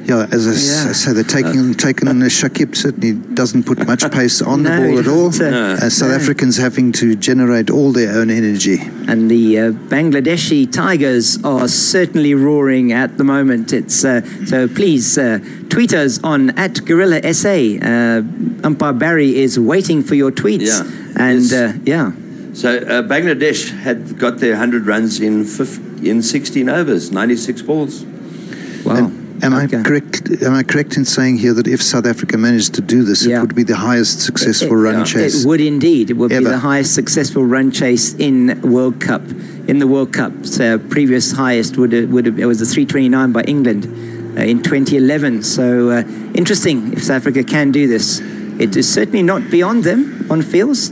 yeah, as I say, they're taking Shakib certainly doesn't put much pace on the ball at all. South Africans having to generate all their own energy.
And the Bangladeshi Tigers are certainly roaring at the moment. It's so please tweet us on @GorillaSA. Umpire Barry is waiting for your tweets.
So Bangladesh had got their 100 runs in 16 overs, 96 balls.
Wow.
Am I correct in saying here that if South Africa managed to do this, it would be the highest successful run chase?
It would indeed. It would
ever
be the highest successful run chase in World Cup. In the World Cup, previous highest would have it was the 329 by England in 2011. So interesting if South Africa can do this. It is certainly not beyond them on fields.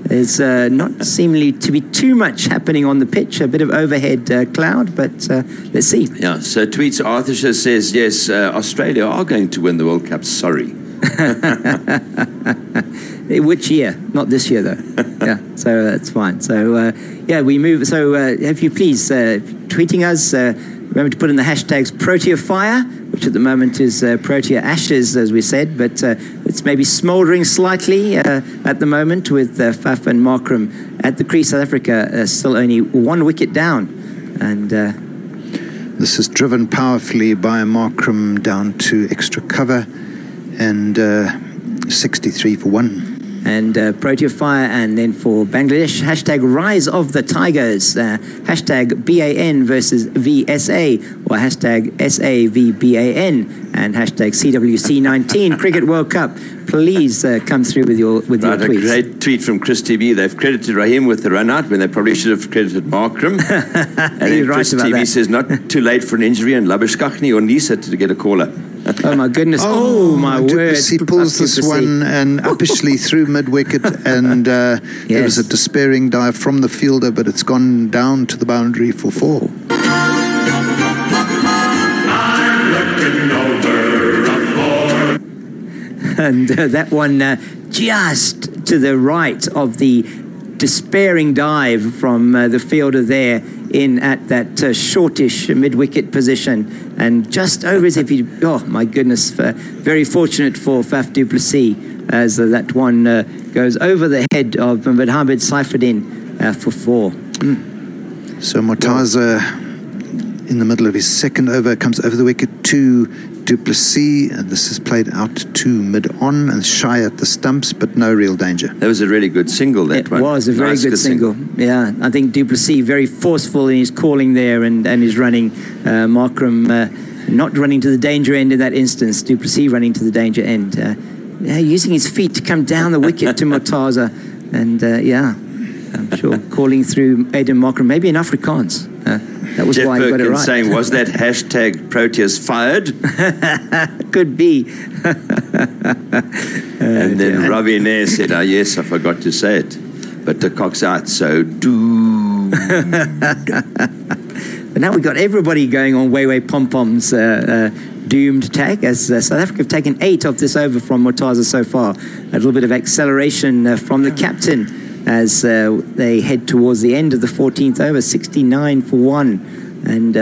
There's not seemingly to be too much happening on the pitch, a bit of overhead cloud, but let's see.
Yeah, so tweets Arthur says, yes, Australia are going to win the World Cup, sorry.
Which year? Not this year, though. Yeah, so that's fine. So, we move. So, if you please, tweeting us, remember to put in the hashtags Protea Fire, which at the moment is Protea Ashes, as we said, but it's maybe smouldering slightly at the moment with Faf and Markram at the crease. South Africa still only 1 wicket down. And
this is driven powerfully by Markram down to extra cover, and 63 for 1.
And Protea Fire, and then for Bangladesh, hashtag Rise of the Tigers, hashtag BAN versus VSA, or hashtag SAVBAN, and hashtag CWC19 Cricket World Cup. Please come through with your tweets.
A great tweet from Chris TV. They've credited Rahim with the run out when they probably should have credited Markram. And then Chris TV says, not too late for an injury, and Labishkachni or Nisa to get a caller.
Oh my goodness! Oh my word!
He pulls this one and uppishly through mid-wicket, and there was a despairing dive from the fielder, but it's gone down to the boundary for 4.
I'm looking over a 4.
And that one just to the right of the despairing dive from the fielder there in at that shortish mid-wicket position, and just over as if he, oh my goodness, very fortunate for Faf du Plessis as that one goes over the head of Mohammed Saifuddin for 4.
So Mortaza in the middle of his second over comes over the wicket to Du Plessis, and this is played out to mid-on and shy at the stumps, but no real danger.
That was a really good single, that one.
It was a very good single. Yeah, I think Du Plessis very forceful in his calling there and his running. Markram not running to the danger end in that instance. Du Plessis running to the danger end. Using his feet to come down the wicket to Mortaza. And I'm sure calling through Aidan Markram, maybe in Afrikaans. That was
Jeff
why he got it right.
saying, was that hashtag Proteas fired?
Could be.
And then Robbie Nair said, yes, I forgot to say it. But the cock's out, so do.
But now we've got everybody going on Way Pom-Pom's doomed tag, as South Africa have taken 8 of this over from Mortaza so far. A little bit of acceleration from the captain as they head towards the end of the 14th over, 69 for 1. And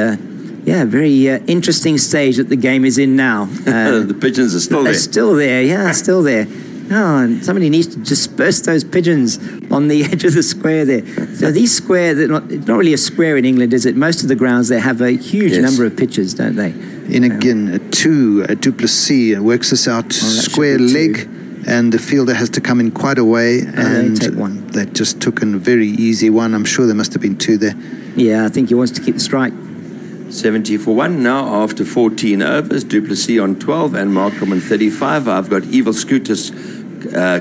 very interesting stage that the game is in now.
The pigeons are still there.
They're still there, still there. Oh, and somebody needs to disperse those pigeons on the edge of the square there. So these square, it's not really a square in England, is it? Most of the grounds, they have a huge number of pitches, don't they?
In again, 2, Du Plessis works this out, square leg, and the fielder has to come in quite a way, and
they take one.
They just took a very easy one. I'm sure there must have been 2 there.
Yeah, I think he wants to keep the strike.
70 for 1 now after 14 overs. Du Plessis on 12 and Markram on 35. I've got Evil Scooters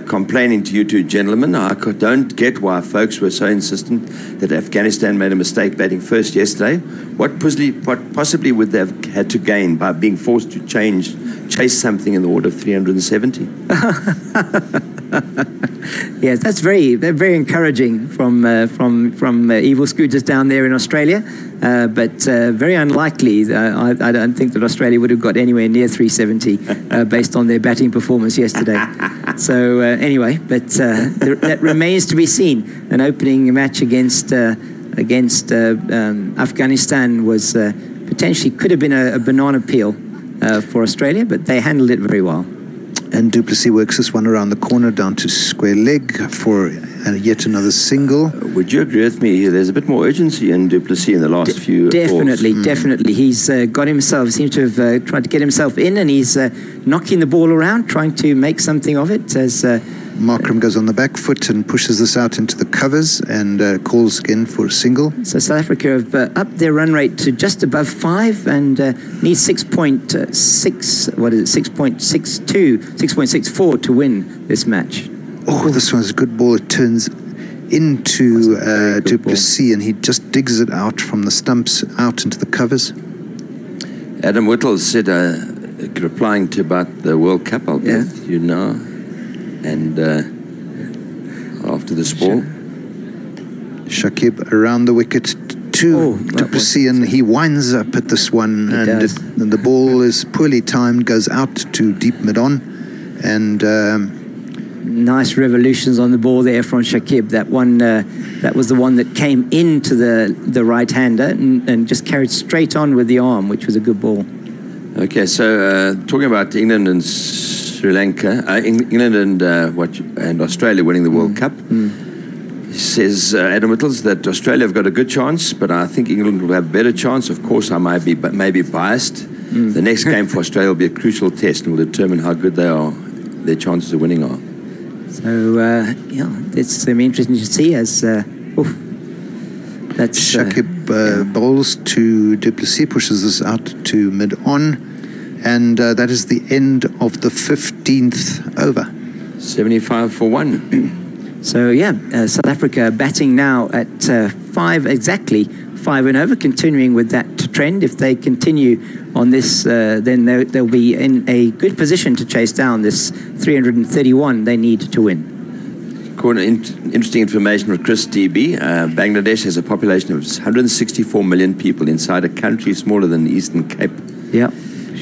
complaining to you two gentlemen. I don't get why folks were so insistent that Afghanistan made a mistake batting first yesterday. What possibly would they have had to gain by being forced to chase something in the order of 370?
Yes, that's very encouraging from evil scooters down there in Australia, but very unlikely. I don't think that Australia would have got anywhere near 370 based on their batting performance yesterday. So anyway, but that remains to be seen. An opening match against Afghanistan was potentially could have been a banana peel for Australia, but they handled it very well.
And du Plessis works this one around the corner down to square leg for yet another single.
Would you agree with me? There's a bit more urgency in du Plessis in the last few
Definitely,
balls.
Definitely. He's got himself, seems to have tried to get himself in, and he's knocking the ball around, trying to make something of it. As
Markram goes on the back foot and pushes this out into the covers and calls again for a single.
So South Africa have upped their run rate to just above 5 and need 6.64 to win this match.
Oh, this one's a good ball. It turns into du Plessis, and he just digs it out from the stumps out into the covers.
Adam Whittle said, replying to about the World Cup, I'll bet you know. And after this ball,
Shakib around the wicket to du Plessis, and he winds up at this one, and the ball is poorly timed, goes out to deep mid-on, and
nice revolutions on the ball there from Shakib. That one, that was the one that came into the right-hander and just carried straight on with the arm, which was a good ball.
Okay, so talking about England and Sri Lanka, England and Australia winning the World Cup. He says, Adam Whittles, that Australia have got a good chance, but I think England will have a better chance. Of course, I might be biased. The next game for Australia will be a crucial test and will determine how good they are, their chances of winning are.
So, it's going to be interesting to see as... that's
Shakib bowls to du Plessis, pushes this out to mid-on, and that is the end of the 15th over.
75 for 1.
So, South Africa batting now at 5 exactly, 5 and over, continuing with that trend. If they continue on this, then they'll be in a good position to chase down this 331 they need to win.
Interesting information from Chris DB. Bangladesh has a population of 164 million people inside a country smaller than the Eastern Cape.
Yeah.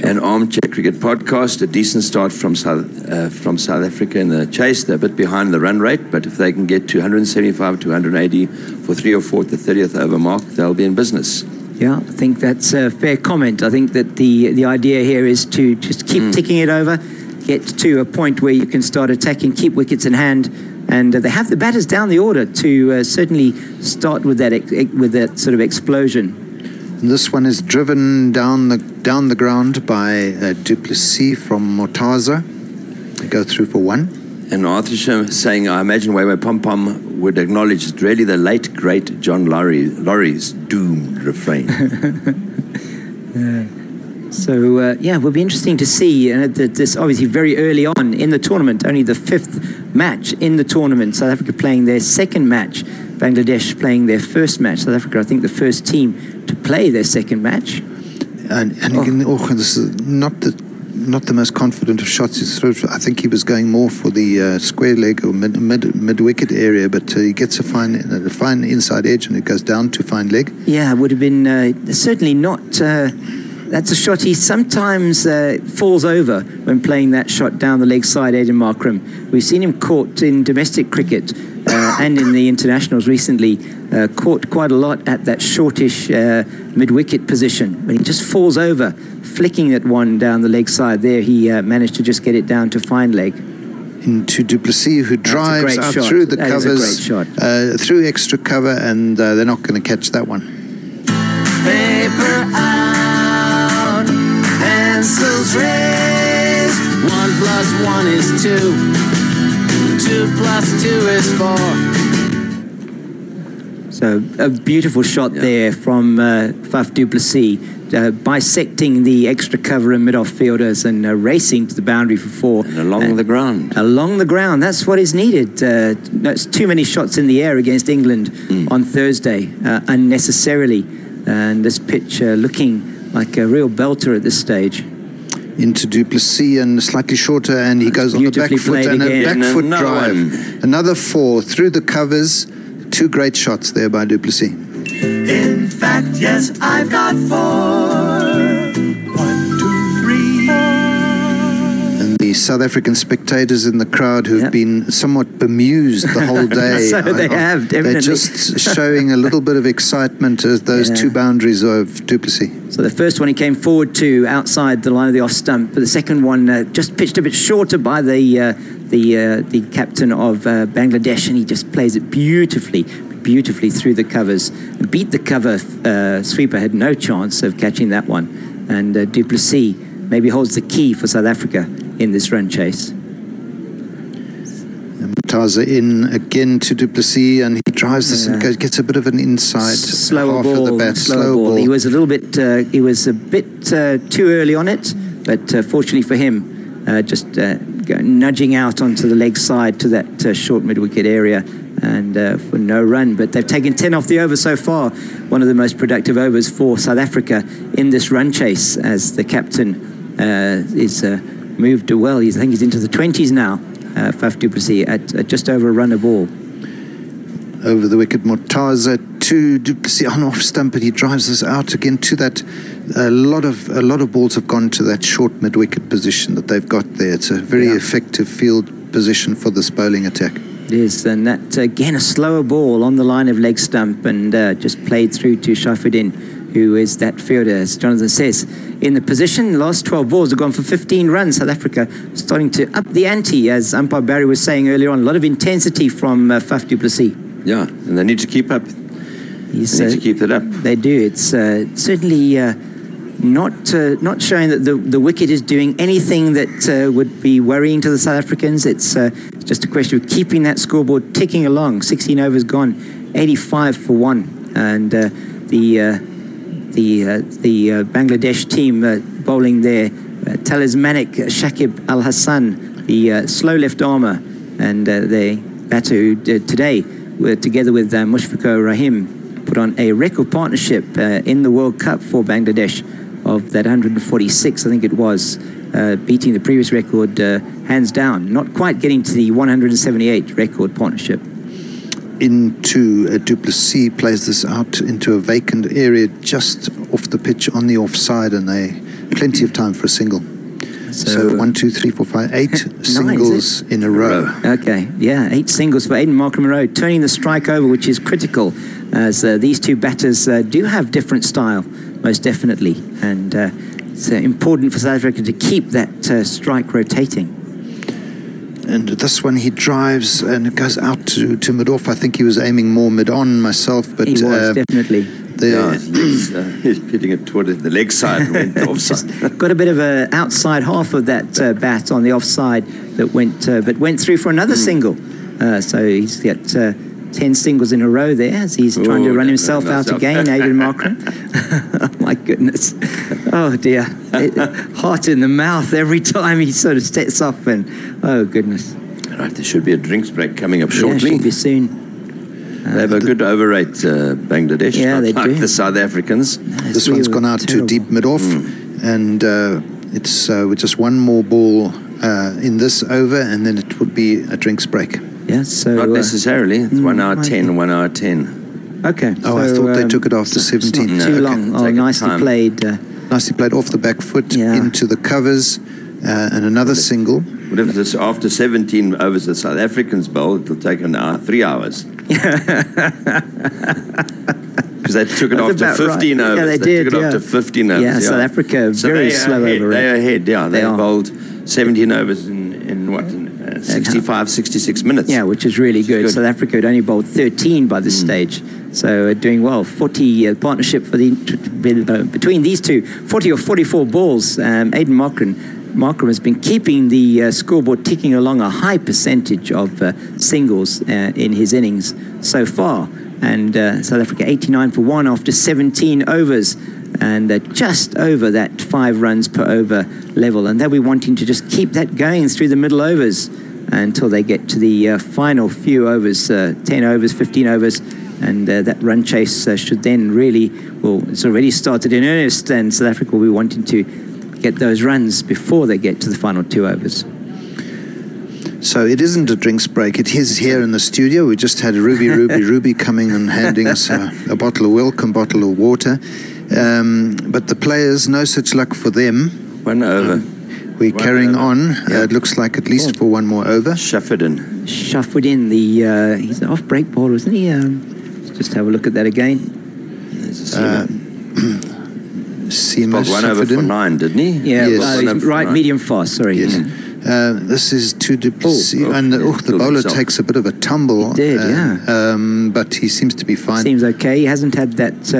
An armchair cricket podcast, a decent start from South Africa in the chase. They're a bit behind the run rate, but if they can get to 175 to 180 for 3 or 4 at the 30th over mark, they'll be in business.
Yeah, I think that's a fair comment. I think that the idea here is to just keep ticking it over, get to a point where you can start attacking, keep wickets in hand, and they have the batters down the order to certainly start with that sort of explosion.
And this one is driven down the ground by du Plessis from Mortaza. They go through for 1.
And Arthur saying, I imagine Wewe Pom-Pom would acknowledge it's really the late, great John Laurie's doomed refrain.
So, it will be interesting to see this obviously very early on in the tournament, only the 5th match in the tournament. South Africa playing their second match, Bangladesh playing their first match. South Africa, I think, the first team to play their second match.
And again, this is not the most confident of shots he's thrown. I think he was going more for the square leg or mid wicket area, but he gets a fine inside edge and it goes down to fine leg.
Yeah, it would have been certainly not. That's a shot he sometimes falls over when playing that shot down the leg side, Aidan Markram. We've seen him caught in domestic cricket and in the internationals recently, caught quite a lot at that shortish mid-wicket position. When he just falls over, flicking that one down the leg side there, he managed to just get it down to fine leg.
Into du Plessis, who drives out through the covers, through extra cover, and they're not going to catch that one.
Paper out, pencils raised. 1 + 1 is 2. 2 + 2 is 4. So
a beautiful shot there from Faf du Plessis, bisecting the extra cover and mid-off fielders and racing to the boundary for 4.
And along the ground.
Along the ground, that's what is needed. It's too many shots in the air against England on Thursday, unnecessarily. And this pitch looking like a real belter at this stage.
Into du Plessis and slightly shorter, and he goes on the back foot and a back foot drive. Another 4 through the covers. 2 great shots there by du Plessis.
In fact, yes, I've got 4. 1, 2, 3.
And the South African spectators in the crowd who've been somewhat bemused the whole day.
So they have, definitely.
They're just showing a little bit of excitement as those 2 boundaries of du Plessis.
So the first one he came forward to outside the line of the off stump, but the second one just pitched a bit shorter by the captain of Bangladesh, and he just plays it beautifully through the covers. Beat the cover sweeper, had no chance of catching that one, and du Plessis maybe holds the key for South Africa in this run chase.
Taza in again to du Plessis, and he drives this and gets a bit of an inside
slower
half
ball,
of the bat.
slower ball. He was a little bit too early on it, but fortunately for him, just nudging out onto the leg side to that short mid-wicket area, and for no run. But they've taken 10 off the over so far. One of the most productive overs for South Africa in this run chase, as the captain is moved well. I think he's into the 20s now. Faf du Plessis at just over a run a ball.
Over the wicket, Mortaza to du Plessis on off stump, but he drives this out again to that. A lot of balls have gone to that short mid wicket position that they've got there. It's a very effective field position for this bowling attack.
It is, and that again a slower ball on the line of leg stump, and just played through to Shaifuddin, who is that fielder, as Jonathan says. In the position, the last 12 balls have gone for 15 runs. South Africa starting to up the ante, as umpire Barry was saying earlier on. A lot of intensity from Faf du Plessis.
Yeah, and they need to keep up. They need to keep it up.
They do. It's certainly not showing that the wicket is doing anything that would be worrying to the South Africans. It's just a question of keeping that scoreboard ticking along. 16 overs gone, 85 for 1, and the Bangladesh team bowling there, talismanic Shakib Al Hassan, the slow left armer, and the batter who today, together with Mushfiqur Rahim, put on a record partnership in the World Cup for Bangladesh of that 146, I think it was, beating the previous record hands down, not quite getting to the 178 record partnership.
Into du Plessis, plays this out into a vacant area just off the pitch on the offside, and plenty of time for a single. So 1, 2, 3, 4, 5, 8 singles in a row.
Okay, yeah, 8 singles for Aiden Markham in a row, turning the strike over, which is critical, as these two batters do have different style, most definitely, and it's important for South Africa to keep that strike rotating.
And this one he drives and it goes out to mid-off. I think he was aiming more mid-on myself, but
he was definitely.
He's hitting it toward the leg side, went offside.
Got a bit of a outside half of that bat on the offside that went, but went through for another single. So he's got 10 singles in a row there, as he's trying to run himself out again, Aiden Markham. Oh my goodness. Oh dear. Heart in the mouth every time he sort of steps up, and oh goodness.
Right, there should be a drinks break coming up shortly.
Yeah, should be soon.
They have a good overrate, Bangladesh,
they
like
do.
the South Africans.
This one's gone out to deep mid-off, and it's with just one more ball in this over, and then it would be a drinks break.
Yeah, so
not necessarily. It's 1 hour 10, 1 hour 10.
Okay.
Oh, I thought they took it after 17.
Not too long. Oh, nicely played.
Nicely played off the back foot into the covers, and another single.
But if it's after 17 overs the South Africans bowl, it'll take an hour, 3 hours. Because they took it after 15 overs.
Yeah, they
took
did.
it after 15 overs.
Yeah, South Africa very slow over it.
They're ahead. Yeah, they bowled 17 overs in what? 65, 66 minutes.
Yeah, which is really good. South Africa had only bowled 13 by this stage, so doing well. 40 partnership for between these two, 40 or 44 balls. Aiden Markham has been keeping the scoreboard ticking along a high percentage of singles in his innings so far. And South Africa 89 for 1 after 17 overs. and just over that 5 runs per over level. And they'll be wanting to just keep that going through the middle overs until they get to the final few overs, 10 overs, 15 overs. And that run chase should then really, well, it's already started in earnest, and South Africa will be wanting to get those runs before they get to the final 2 overs.
So it isn't a drinks break. It is here in the studio. We just had Ruby coming and handing us a bottle of welcome, bottle of water. But the players, no such luck for them.
1 over.
We're carrying on. It looks like at least for 1 more over.
Shuffordin,
he's an off-break bowler, isn't he? Just have a look at that again.
There's a
Seamer
1 over for 9, didn't he?
Yeah,
Yes.
he's right, medium fast, sorry.
Yes. This is to Duplessis, and the bowler takes a bit of a tumble.
He did,
but he seems to be fine.
Seems okay. He hasn't had that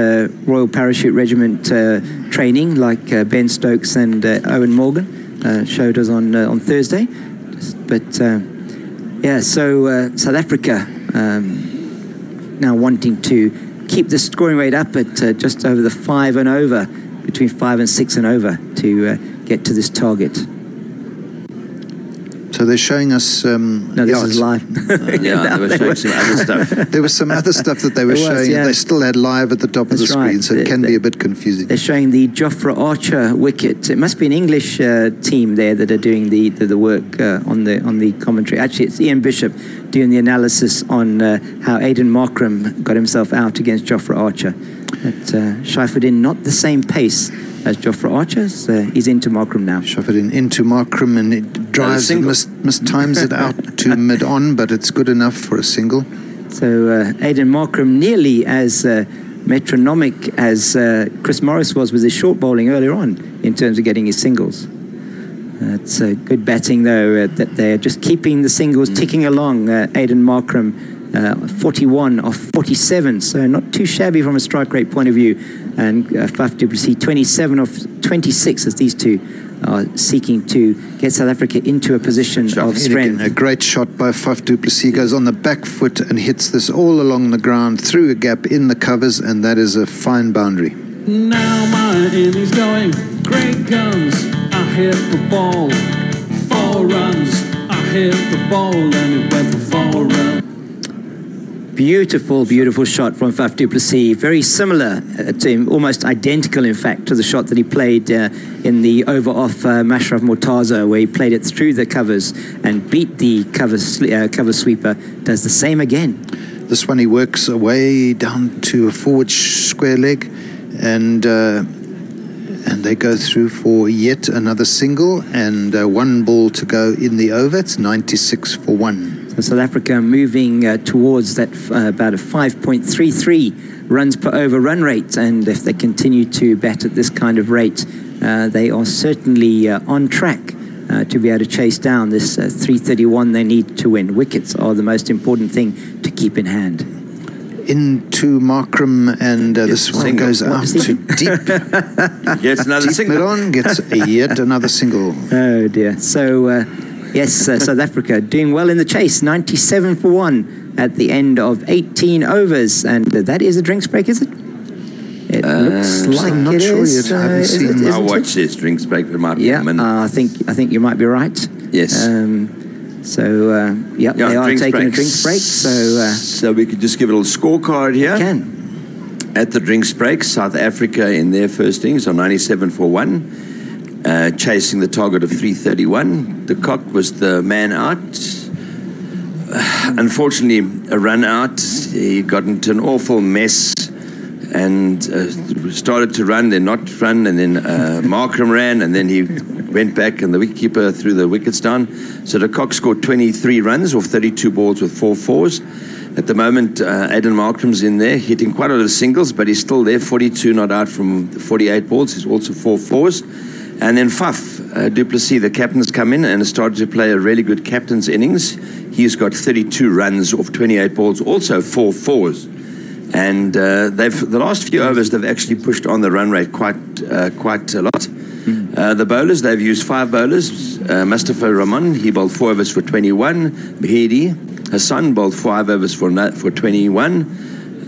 Royal Parachute Regiment training like Ben Stokes and Owen Morgan showed us on Thursday. But so South Africa now wanting to keep the scoring rate up at just over the 5 and over, between 5 and 6 and over, to get to this target.
So they're showing us...
no, this is live.
They were showing some other stuff.
There was some other stuff that they were showing.
Yeah.
They still had live at the top of the screen, so it can be a bit confusing.
They're showing the Jofra Archer wicket. It must be an English team there that are doing the work on the commentary. Actually, it's Ian Bishop doing the analysis on how Aidan Markram got himself out against Jofra Archer. But Shuffordin not the same pace as Jofra Archer. He's into Markram now.
Shuffordin into Markram, and it drives, mistimes it out to mid-on, but it's good enough for a single.
So Aidan Markram nearly as metronomic as Chris Morris was with his short bowling earlier on in terms of getting his singles. It's good batting, though, that they're just keeping the singles ticking along. Aidan Markram, 41 of 47, so not too shabby from a strike rate point of view. And Faf du Plessis, 27 of 26, as these two are seeking to get South Africa into a position of strength.
A great shot by Faf du Plessis, goes on the back foot and hits this all along the ground, through a gap in the covers, and that is a fine boundary.
Now my innings going, great guns, I hit the ball, 4 runs, I hit the ball and it went for 4 runs.
Beautiful, beautiful shot from Faf du Plessis. Very similar to him, almost identical, in fact, to the shot that he played in the over off Mashraf Mortaza, where he played it through the covers and beat the cover sweeper. Does the same again.
This one he works away down to a forward square leg, and they go through for yet another single, and 1 ball to go in the over. It's 96 for 1.
So South Africa moving towards that about a 5.33 runs per over run rate, and if they continue to bat at this kind of rate, they are certainly on track to be able to chase down this 331 they need to win. Wickets are the most important thing to keep in hand.
Into Markram, and this one
single.
goes out to deep.
Gets another
Deep
single.
mid-on, gets yet another single.
Oh dear. So yes, South Africa doing well in the chase. 97 for 1 at the end of 18 overs, and that is a drinks break, is it? It looks like
I'm not
it
sure
is.
yet. I haven't seen.
I'll watch this drinks break. It might be a minute.
I think you might be right.
Yes.
They are taking a drinks break.
So we could just give a little scorecard here.
Can.
At the drinks break, South Africa in their first innings are 97 for 1, chasing the target of 331. De Kock was the man out. Unfortunately, a run out. He got into an awful mess and started to run, then not run, and then Markram ran, and then he went back, and the wicketkeeper threw the wickets down. So De Kock scored 23 runs off 32 balls with 4 fours. At the moment, Aidan Markram's in there, hitting quite a lot of singles, but he's still there, 42 not out from 48 balls. He's also 4 fours. And then Faf du Plessis, the captain's come in and has started to play a really good captain's innings. He's got 32 runs off 28 balls, also 4 fours. And the last few overs, they've actually pushed on the run rate quite a lot. The bowlers, they've used 5 bowlers. Mustafa Rahman, he bowled 4 overs for 21. Mahidi Hassan bowled 5 overs for 21.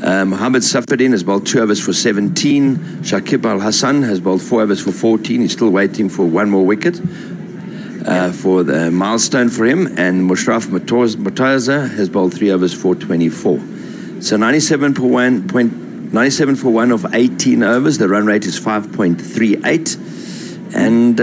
Mohammed Safadin has bowled 2 overs for 17. Shakib Al Hassan has bowled 4 overs for 14. He's still waiting for 1 more wicket for the milestone for him. And Mushraf Murtaza has bowled 3 overs for 24. So 97 for 1 of 18 overs. The run rate is 5.38. And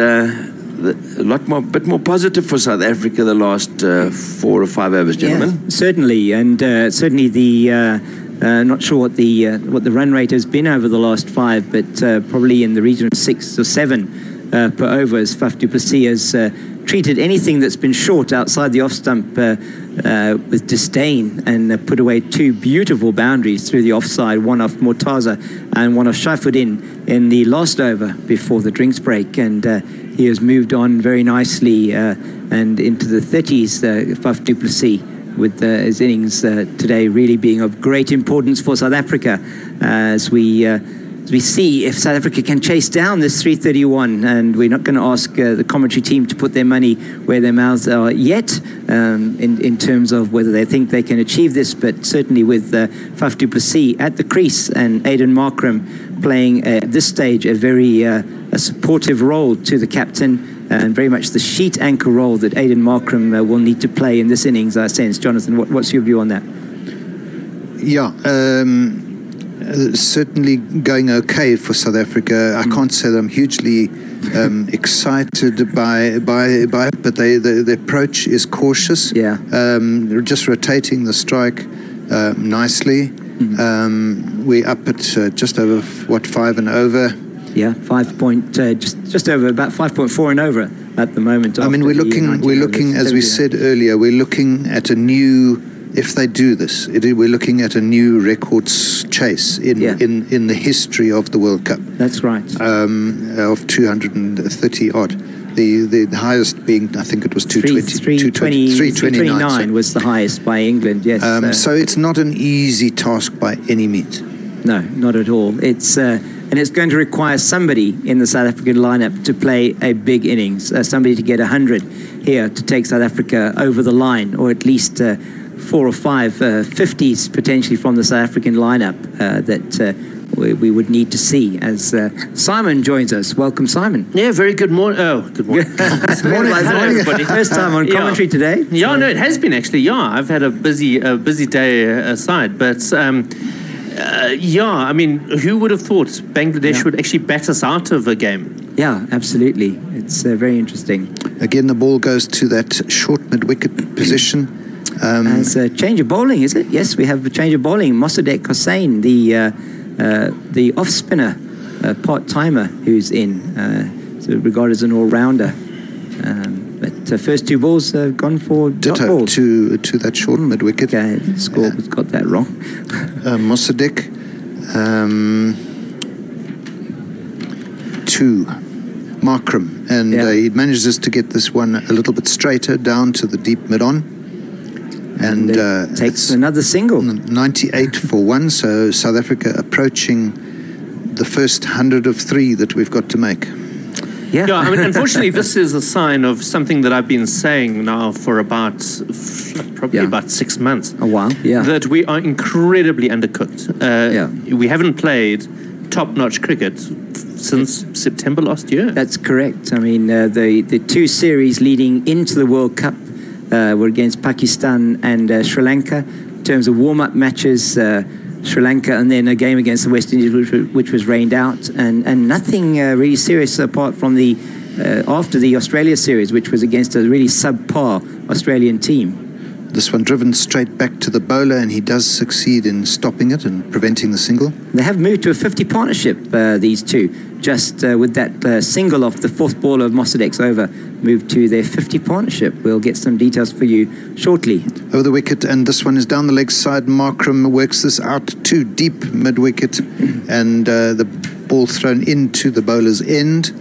bit more positive for South Africa the last 4 or 5 overs, gentlemen.
Yeah, certainly, and certainly the not sure what the run rate has been over the last 5, but probably in the region of 6 or 7 per over, as Faf du Plessis has treated anything that's been short outside the off stump with disdain, and put away 2 beautiful boundaries through the offside, one off Murtaza and one off Shaifuddin in the last over before the drinks break, and he has moved on very nicely and into the 30s, Faf du Plessis, with his innings today really being of great importance for South Africa as we see if South Africa can chase down this 331. And we're not going to ask the commentary team to put their money where their mouths are yet in terms of whether they think they can achieve this, but certainly with Faf du Plessis at the crease and Aiden Markram playing at this stage a very a supportive role to the captain, and very much the sheet anchor role that Aiden Markram will need to play in this innings, I sense. Jonathan, what's your view on that?
Yeah, certainly going okay for South Africa. I can't say that I'm hugely excited by it, but the approach is cautious.
Yeah.
Just rotating the strike nicely. We're up at just over 5 and over.
Yeah, just over about 5.4 and over at the moment.
I mean, we're looking, as we said earlier, we're looking at a new. If they do this, we're looking at a new records chase in the history of the World Cup.
That's right.
Of 230 odd. The highest being, I think it was 329
was the highest by England. Yes.
So it's not an easy task by any means.
No, not at all. It's and it's going to require somebody in the South African lineup to play a big innings, somebody to get 100 here to take South Africa over the line, or at least 4 or 5 50s potentially from the South African lineup that we would need to see. As Simon joins us. Welcome, Simon.
Yeah, very good morning. Oh, good morning.
Morning, everybody. First time on commentary today.
Yeah, no, it has been actually. Yeah, I've had a busy day aside, but yeah, I mean, who would have thought Bangladesh would actually bat us out of a game?
Yeah, absolutely. It's very interesting.
Again, the ball goes to that short mid-wicket position.
As a change of bowling, is it? Yes, we have a change of bowling. Mossadegh Hossain, the off-spinner, part-timer who's in, so regarded as an all-rounder. But first 2 balls have gone for
ditto
balls.
to that short mid-wicket.
Okay, scoreboard's got that wrong.
Mossadegh, 2. Markram, and he manages to get this one a little bit straighter down to the deep mid-on. And
takes another single.
98 for 1, so South Africa approaching the first 100 of 3 that we've got to make.
Yeah, I mean, unfortunately, this is a sign of something that I've been saying now for about 6 months.
A while, yeah.
That we are incredibly undercooked. We haven't played top-notch cricket since September last year.
That's correct. I mean, the 2 series leading into the World Cup were against Pakistan and Sri Lanka. In terms of warm-up matches, Sri Lanka, and then a game against the West Indies, which was rained out, and nothing really serious apart from the after the Australia series, which was against a really subpar Australian team.
This one driven straight back to the bowler, and he does succeed in stopping it and preventing the single.
They have moved to a 50 partnership, these two, just with that single off the 4th ball of Mossadegh's over, moved to their 50 partnership. We'll get some details for you shortly.
Over the wicket, and this one is down the leg side. Markram works this out to deep mid-wicket, and the ball thrown into the bowler's end.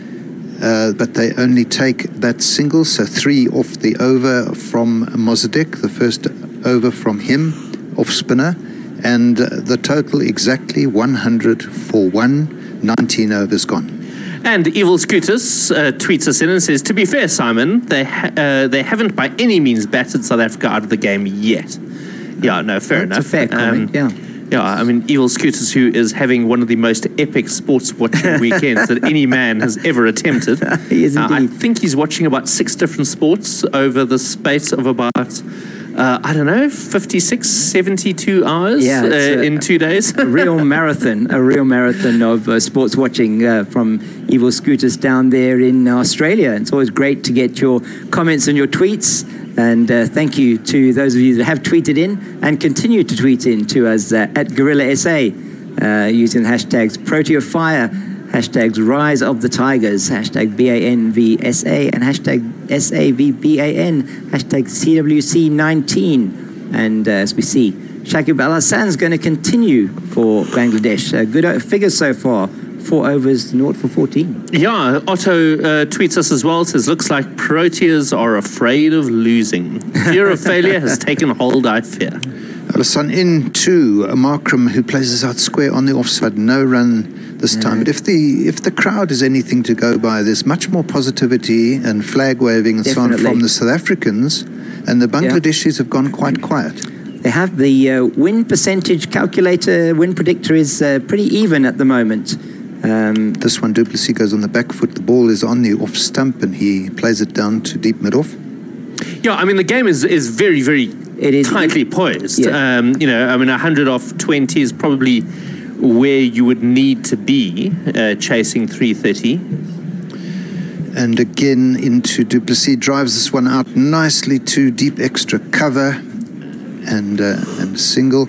But they only take that single, so 3 off the over from Mossadegh, the first over from him, off spinner, and the total exactly 100 for 1, 19 overs gone.
And Evil Scooters tweets us in and says, to be fair, Simon, they haven't by any means battered South Africa out of the game yet. Yeah, no, fair enough.
That's a fair comment, yeah.
Yeah, I mean, Evil Scooters, who is having one of the most epic sports watching weekends that any man has ever attempted.
He is
I
indeed.
think he's watching about 6 different sports over the space of about, I don't know, 56, 72 hours in 2 days.
a real marathon of sports watching from Evil Scooters down there in Australia. It's always great to get your comments and your tweets. And thank you to those of you that have tweeted in and continue to tweet in to us at Gorilla SA using the hashtags ProteoFire, hashtags Rise of the Tigers, hashtag BANVSA, and hashtag SAVBAN, hashtag CWC19. And as we see, Shakib Al Hassan's going to continue for Bangladesh. Good figures so far. 4 overs, 0 for 14.
Yeah, Otto tweets us as well, says, looks like Proteas are afraid of losing. Fear of failure has taken hold, I fear.
Al Hassan in 2, Markram, who places out square on the offside, no run this time. But if the crowd is anything to go by, there's much more positivity and flag waving and so on from the South Africans, and the Bangladeshis have gone quite quiet.
They have the win percentage calculator, win predictor is pretty even at the moment.
This one, Du Plessis goes on the back foot. The ball is on the off stump, and he plays it down to deep mid-off.
Yeah, I mean, the game is very, very tightly poised.
Yeah.
You know, I mean, 100 off 20 is probably where you would need to be chasing 330.
And again into Du Plessis, drives this one out nicely to deep extra cover and single.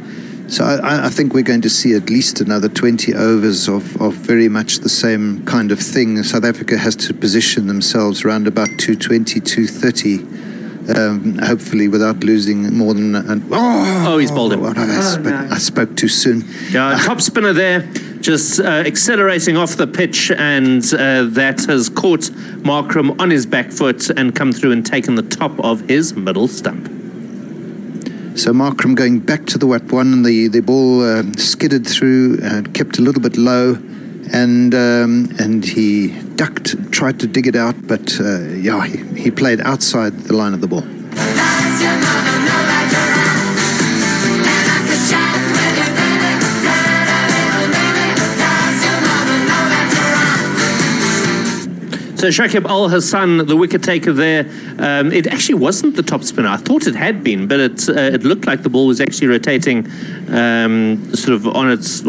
So I think we're going to see at least another 20 overs of very much the same kind of thing. South Africa has to position themselves around about 220, 230, hopefully without losing more than...
he's bowled him.
I spoke too soon.
Yeah, top spinner there, just accelerating off the pitch, and that has caught Markram on his back foot and come through and taken the top of his middle stump.
So Markram going back to the wet one, and the ball skidded through, kept a little bit low, and he ducked, tried to dig it out, but he played outside the line of the ball.
So Shakib Al Hassan, the wicket taker there, it actually wasn't the top spinner. I thought it had been, but it looked like the ball was actually rotating sort of on its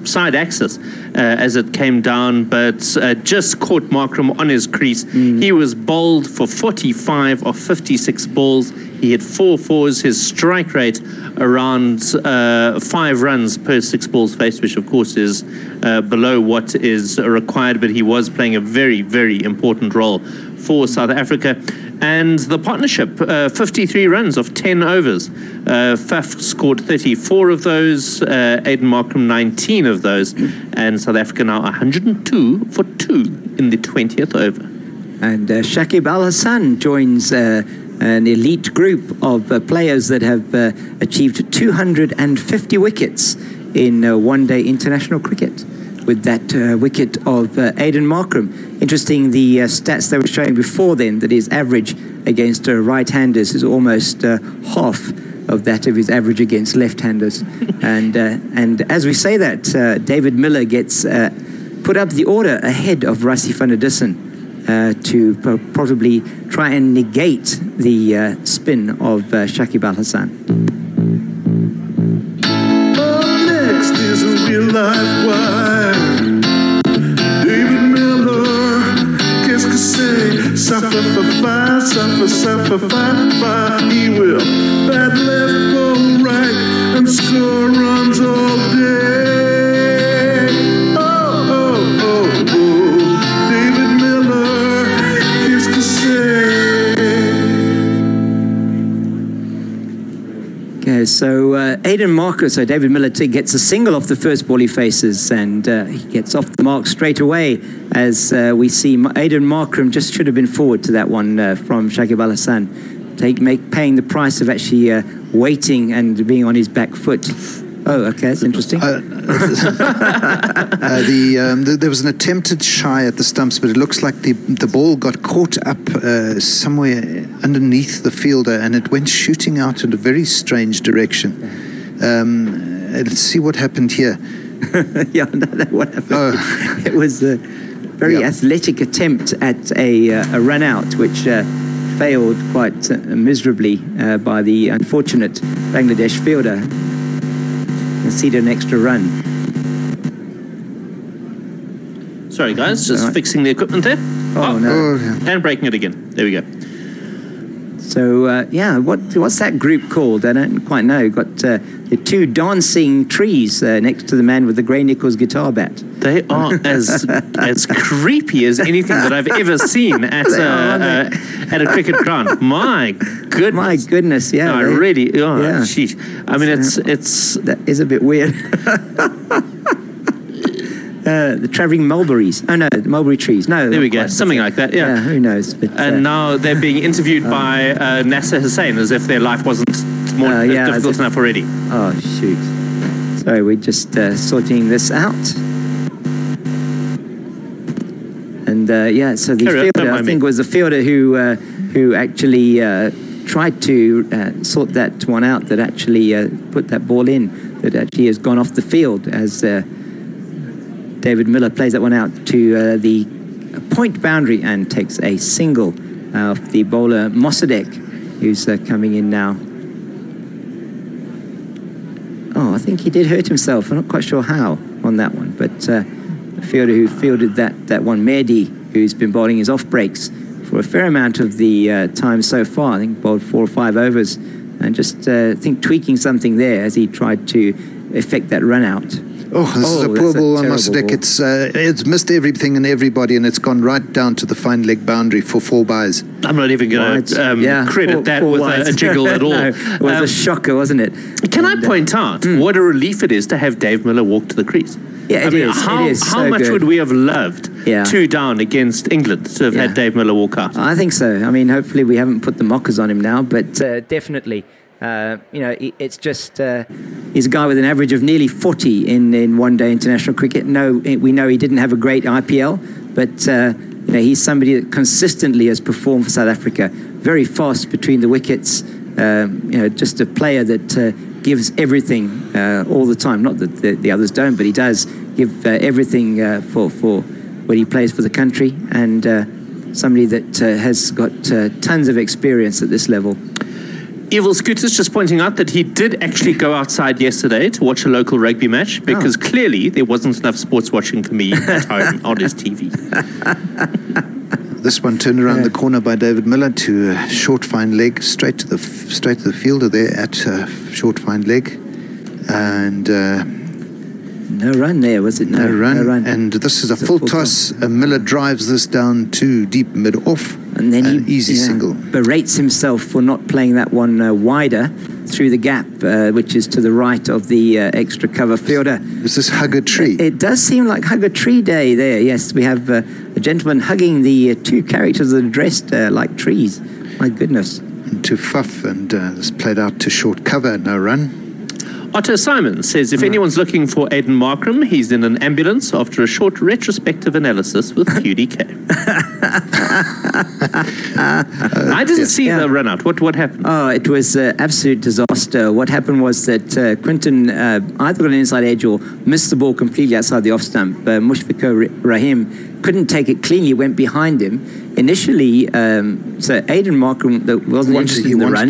side axis as it came down, but just caught Markram on his crease. He was bowled for 45 of 56 balls. He hit 4 fours. His strike rate around 5 runs per 6 balls faced, which of course is below what is required, but he was playing a very, very important role for South Africa. And the partnership, 53 runs of 10 overs. Faf scored 34 of those, Aiden Markram 19 of those, and South Africa now 102 for 2 in the 20th over.
And Shakib Al Hassan joins an elite group of players that have achieved 250 wickets in one-day international cricket, with that wicket of Aiden Markram. Interesting, the stats they were showing before then, that his average against right-handers is almost half of that of his average against left-handers. And as we say that, David Miller gets put up the order ahead of Rassie van der Dussen to probably try and negate the spin of Shakib Al Hassan.
Next is a real life wire. David Miller, qu'est-ce que c'est? Suffer for fire, suffer fire. He will bat left, go right, and score runs all day. Oh. David Miller, qu'est-ce que c'est?
Okay, so Aiden Markram, so David Miller gets a single off the first ball he faces, and he gets off the mark straight away, as we see Aiden Markram just should have been forward to that one from Shakib Al Hassan, paying the price of actually waiting and being on his back foot. Oh, okay, that's interesting.
There was an attempted shy at the stumps, but it looks like the ball got caught up somewhere underneath the fielder, and it went shooting out in a very strange direction. let's see what happened here.
Yeah, no, what happened? It was a very athletic attempt at a run out, which failed quite miserably by the unfortunate Bangladesh fielder. Conceded an extra run.
Sorry, guys, just fixing the equipment there.
Oh, no.
Oh, yeah.
And breaking it again. There we go.
So, what's that group called? I don't quite know. You've got the two dancing trees next to the man with the Grey Nichols guitar bat.
They are as creepy as anything that I've ever seen at a cricket ground. My goodness.
My goodness, yeah.
No, really, sheesh. I mean,
that is a bit weird. The travelling mulberries. Oh, no, mulberry trees. No.
There we go. Something like that, yeah.
Who knows? But,
and now they're being interviewed by Nasser Hussain as if their life wasn't more difficult enough already.
Oh, shoot. Sorry, we're just sorting this out. And, so the fielder, I think, was the fielder who actually tried to sort that one out, that actually put that ball in, that actually has gone off the field as David Miller plays that one out to the point boundary and takes a single of the bowler Mossadegh, who's coming in now. Oh, I think he did hurt himself. I'm not quite sure how on that one, but the fielder who fielded that one, Mehdi, who's been bowling his off breaks for a fair amount of the time so far. I think bowled 4 or 5 overs, and just I think tweaking something there as he tried to effect that run out.
Oh, this is a poor ball on Mossadegh. It's missed everything and everybody, and it's gone right down to the fine leg boundary for 4 byes.
I'm not even going to credit that with a jiggle at all.
No, it was a shocker, wasn't it?
Can I point out what a relief it is to have Dave Miller walk to the crease?
Yeah, it is.
How much would we have loved 2 down against England to have had Dave Miller walk out?
I think so. I mean, hopefully we haven't put the mockers on him now, but definitely. It's just he's a guy with an average of nearly 40 in one-day international cricket. No, we know he didn't have a great IPL, but he's somebody that consistently has performed for South Africa. Very fast between the wickets. Just a player that gives everything all the time. Not that the others don't, but he does give everything for when he plays for the country, and somebody that has got tons of experience at this level.
Evil Scooters just pointing out that he did actually go outside yesterday to watch a local rugby match because clearly there wasn't enough sports watching for me at home on his TV.
This one turned around the corner by David Miller to a short fine leg, straight to the fielder there at short fine leg, and
no run there, was it? No run.
And this is a full toss. Miller drives this down to deep mid off.
And then he
easy single.
Berates himself for not playing that one wider through the gap, which is to the right of the extra cover fielder.
Is this hug a tree?
It does seem like hug a tree day there. Yes, we have a gentleman hugging the 2 characters that are dressed like trees. My goodness.
And to Fuff, and this played out to short cover, no run.
Otto Simon says if anyone's looking for Aiden Markram, he's in an ambulance after a short retrospective analysis with QDK. I didn't see the run out. What happened?
Oh, it was an absolute disaster. What happened was that Quinton either got an inside edge or missed the ball completely outside the off stump. Mushfiqur Rahim couldn't take it cleanly, went behind him. Initially, so Aiden Markram wasn't interested in the run.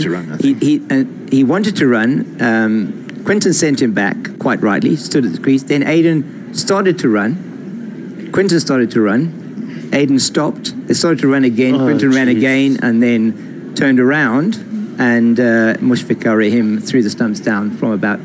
He wanted to run. Quinton sent him back, quite rightly, stood at the crease. Then Aiden started to run. Quinton started to run. Aiden stopped. They started to run again. Quinton ran again and then turned around. And Mushfiqur Rahim threw the stumps down from about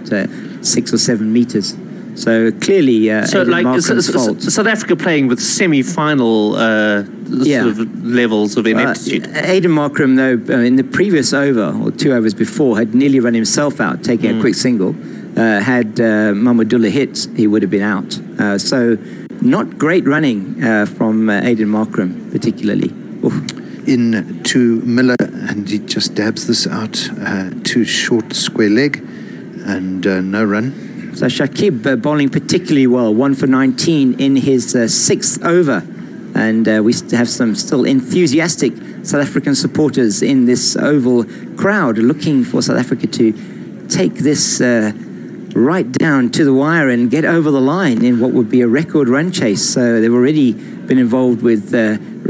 6 or 7 meters. So clearly, Markram's fault.
South Africa playing with semi-final sort of levels of ineptitude.
Aiden Markram, though, in the previous over, or 2 overs before, had nearly run himself out, taking a quick single. Had Mahmudullah hit, he would have been out. So not great running from Aiden Markram, particularly. Oof.
In to Miller, and he just dabs this out to short square leg, and no run.
So Shakib bowling particularly well, 1 for 19 in his 6th over. And we have some still enthusiastic South African supporters in this Oval crowd looking for South Africa to take this right down to the wire and get over the line in what would be a record run chase. So they've already been involved with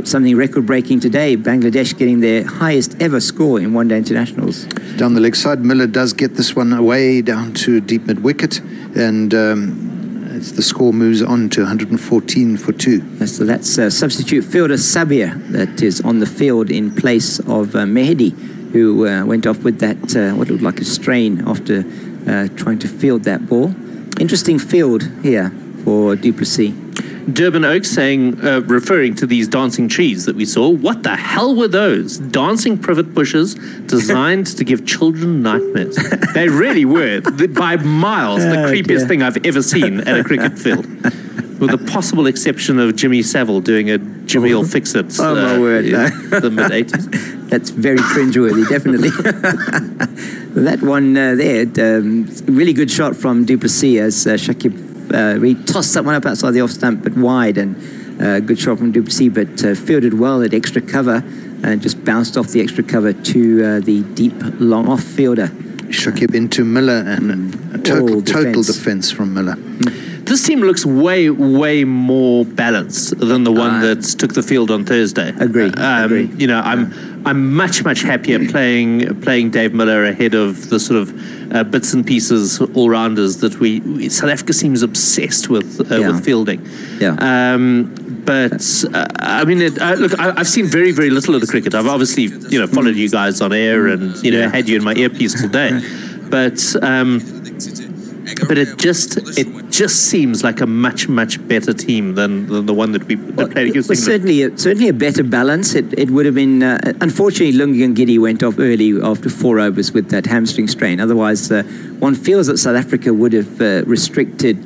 something record-breaking today, Bangladesh getting their highest ever score in one-day internationals.
Down the leg side, Miller does get this one away down to deep mid-wicket, and the score moves on to 114 for 2.
So that's substitute fielder Sabir that is on the field in place of Mehdi, who went off with that, what looked like a strain after trying to field that ball. Interesting field here for du Plessis.
Durban Oak saying, referring to these dancing trees that we saw, what the hell were those? Dancing privet bushes designed to give children nightmares. They really were, by miles, the creepiest thing I've ever seen at a cricket field. With the possible exception of Jimmy Savile doing a Jimmy will fix it
my word,
in the mid-80s.
That's very cringeworthy, definitely. That one there, really good shot from du Plessis as Shakib Reid tossed that one up outside the off stump, but wide, and good shot from du Plessis, but fielded well at extra cover and just bounced off the extra cover to the deep long off fielder.
Shakib into Miller, and a total defence from Miller.
This team looks way, way more balanced than the one that took the field on Thursday.
Agree.
You know, I'm much happier playing Dave Miller ahead of the sort of bits and pieces all-rounders that South Africa seems obsessed with fielding.
Yeah.
But I mean, look, I've seen very, very little of the cricket. I've obviously, followed you guys on air and had you in my earpiece all day. But it just seems like a much better team than the one that played against England.
Certainly a better balance. It would have been unfortunately Lungi and Giddy went off early after 4 overs with that hamstring strain. Otherwise, one feels that South Africa would have restricted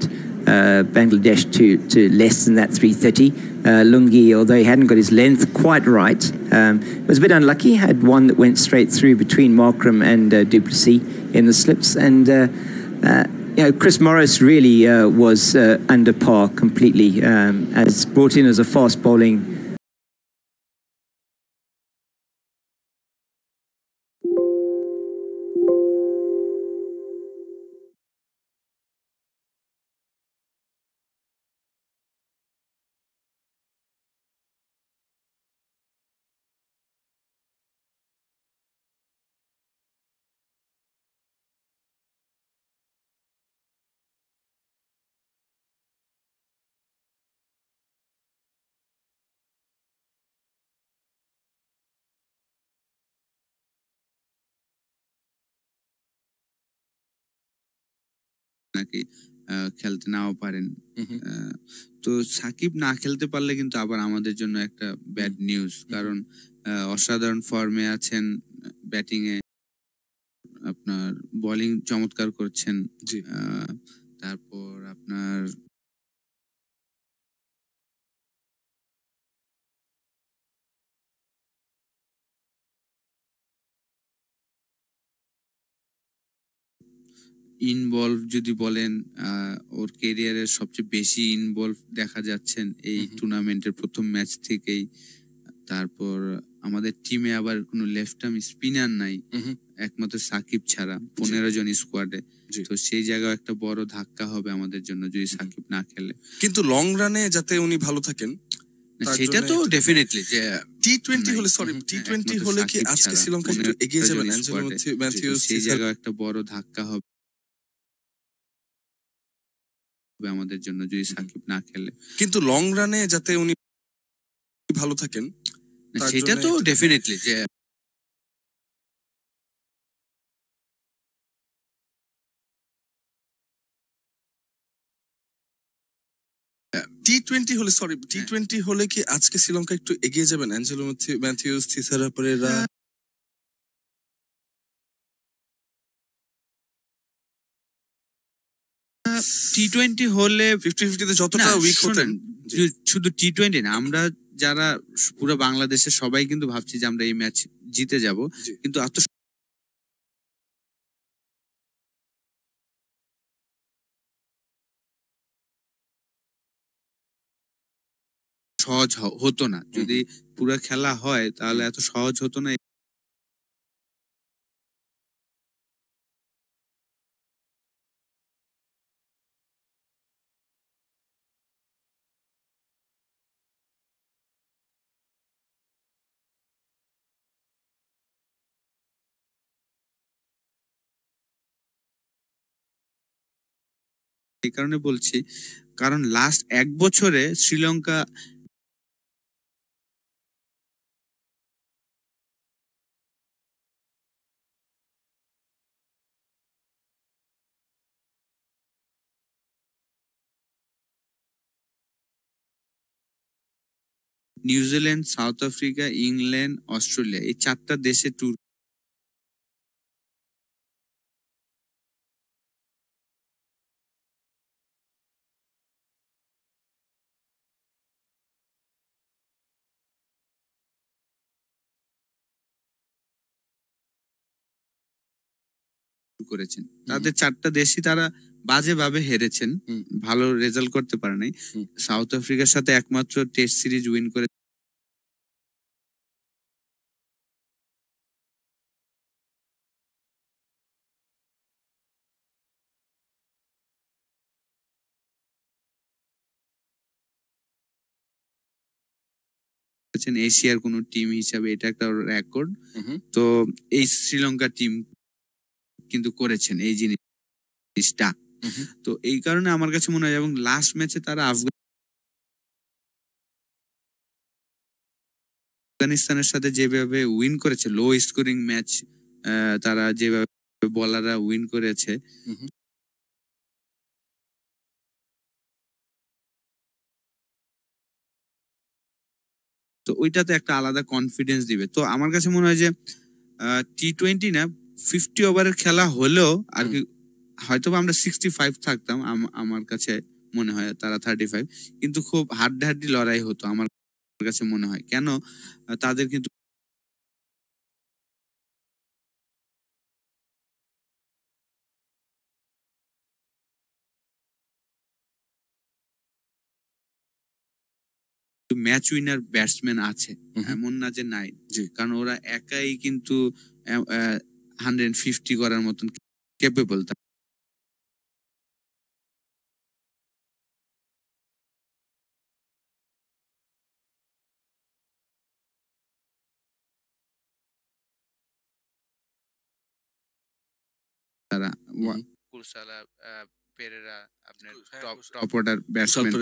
Bangladesh to less than that 330. Lungi, although he hadn't got his length quite right, was a bit unlucky. Had one that went straight through between Markram and du Plessis in the slips, and Chris Morris really was under par completely, as brought in as a fast bowling.
নাকি খেলতে নাও পারেন তো সাকিব না খেলতে পারলে কিন্তু আবার আমাদের জন্য একটা ব্যাড নিউজ কারণ অসাধারণ ফর্মে আছেন ব্যাটিং এ আপনার বোলিং চমৎকার করছেন তারপর আপনার ইনভলভ যদি বলেন ওর ক্যারিয়ারের সবচেয়ে বেশি ইনভলভ দেখা যাচ্ছেন এই টুর্নামেন্টের প্রথম ম্যাচ থেকেই তারপর আমাদের টিমে আবার কোনো লেফট আর্ম স্পিনার নাই একমাত্র সাকিব ছাড়া 15 জন স্কোয়াডে তো সেই জায়গায় একটা বড় ধাক্কা হবে আমাদের জন্য যদি সাকিব না খেলে
কিন্তু লং রানে যাতে উনি ভালো থাকেন
সেটা তো ডেফিনেটলি যে
টি20 হলে টি20 হলে কি আজকে শ্রীলঙ্কা একটু এগিয়ে যাবেন ম্যাথিউস
সেই জায়গায় একটা বড় ধাক্কা হবে আমাদের জন্য যদি সাকিব না খেলে
কিন্তু লং রানে যাতে উনি ভালো থাকেন
সেটা তো ডেফিনেটলি যে
টি20 হলে টি20 হলে কি আজকে শ্রীলঙ্কা একটু এগিয়ে যাবেন অ্যাঞ্জেলো ম্যাথিউস থিসারা পেরেরা
টি20 হলে
50-50 তে যতটা উইক হতেন
শুধু টি20 না আমরা যারা পুরো বাংলাদেশের সবাই কিন্তু ভাবছি যে আমরা এই ম্যাচ জিতে যাব কিন্তু সহজ হতো না যদি পুরো খেলা হয় তাহলে এত সহজ হতো না এই কারণে বলছি, কারণ লাস্ট 1 বছরে Sri Lanka New Zealand, south Africa, England, Australia এই 4টা দেশে ট্যুর করেছেন। তাদের 4টা দেশই তারা বাজেভাবে হেরেছেন, ভালো রেজাল্ট করতে পারে নাই। সাউথ আফ্রিকার সাথে একমাত্র টেস্ট সিরিজ উইন করে এশিয়ার কোন টিম হিসাবে, এটা একটা রেকর্ড। তো এই শ্রীলঙ্কা টিম কিন্তু করেছেন এই জিনিসটা। তো এই কারণে আমার কাছে মনে হয়, এবং লাস্ট ম্যাচে তারা আফগানিস্তানের সাথে যেভাবে উইন করেছে, লো স্কোরিং ম্যাচ, তারা যেভাবে বলাররা উইন করেছে, তো ওইটাতে একটা আলাদা কনফিডেন্স দিবে। তো আমার কাছে মনে হয় যে T20 না 50 ওভারের খেলা হলেও আর কি হয়তো আমরা 65 থাকতাম, আমার কাছে মনে হয় তারা 35, কিন্তু খুব হাড্ডাহাড্ডি লড়াই হতো আমার কাছে মনে হয়। কেন? তাদের কিন্তু ম্যাচ উইনার ব্যাটসম্যান আছে, এমন না যে নাই, কারণ ওরা একাই কিন্তু 150 করার মতন ক্যাপেবল। তারা কুরসালা, পেরেরা, আপনার টপ অর্ডার ব্যাটসম্যান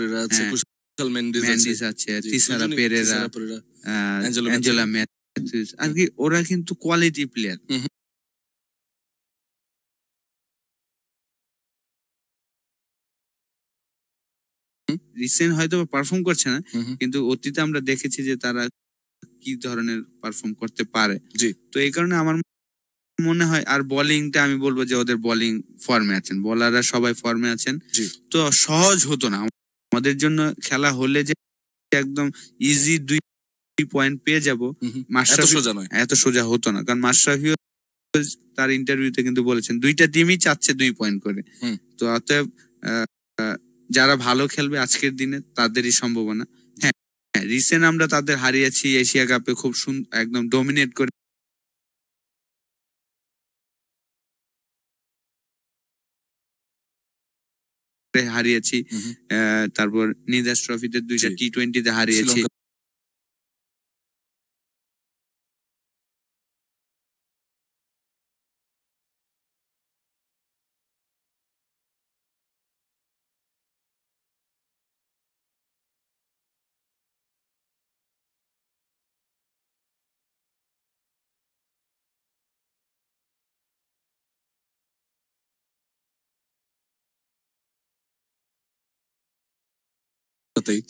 মেন্ডিস আছে, তিসারা পেরেরা, অ্যাঞ্জেলা ম্যাথিউস, আর কি ওরা কিন্তু কোয়ালিটি প্লেয়ার। রিসেন্ট হয়তো পারফর্ম করছে না, কিন্তু অতীতে আমরা দেখেছি যে তারা কি ধরনের পারফর্ম করতে পারে। তো এই কারণে আমার মনে হয়, আর বোলিংটা আমি বলবো যে ওদের বোলিং ফর্মে আছেন, বোলাররা সবাই ফর্মে আছেন। তো সহজ হতো না আমাদের জন্য খেলা হলে যে একদম ইজি 2 পয়েন্ট পেয়ে যাব, এত সোজা হতো না। কারণ মাশরাফিও তার ইন্টারভিউতে কিন্তু বলেছেন 2টা টিমই চাচ্ছে 2 পয়েন্ট করে। তো অতএব যারা ভালো খেলবে আজকের দিনে তাদেরই সম্ভাবনা। হ্যাঁ, রিসেন্ট আমরা তাদের হারিয়েছি এশিয়া কাপে, খুব একদম ডমিনেট করে হারিয়েছি। তারপর নিদাস ট্রফিতে 2টা T20-তে হারিয়েছি।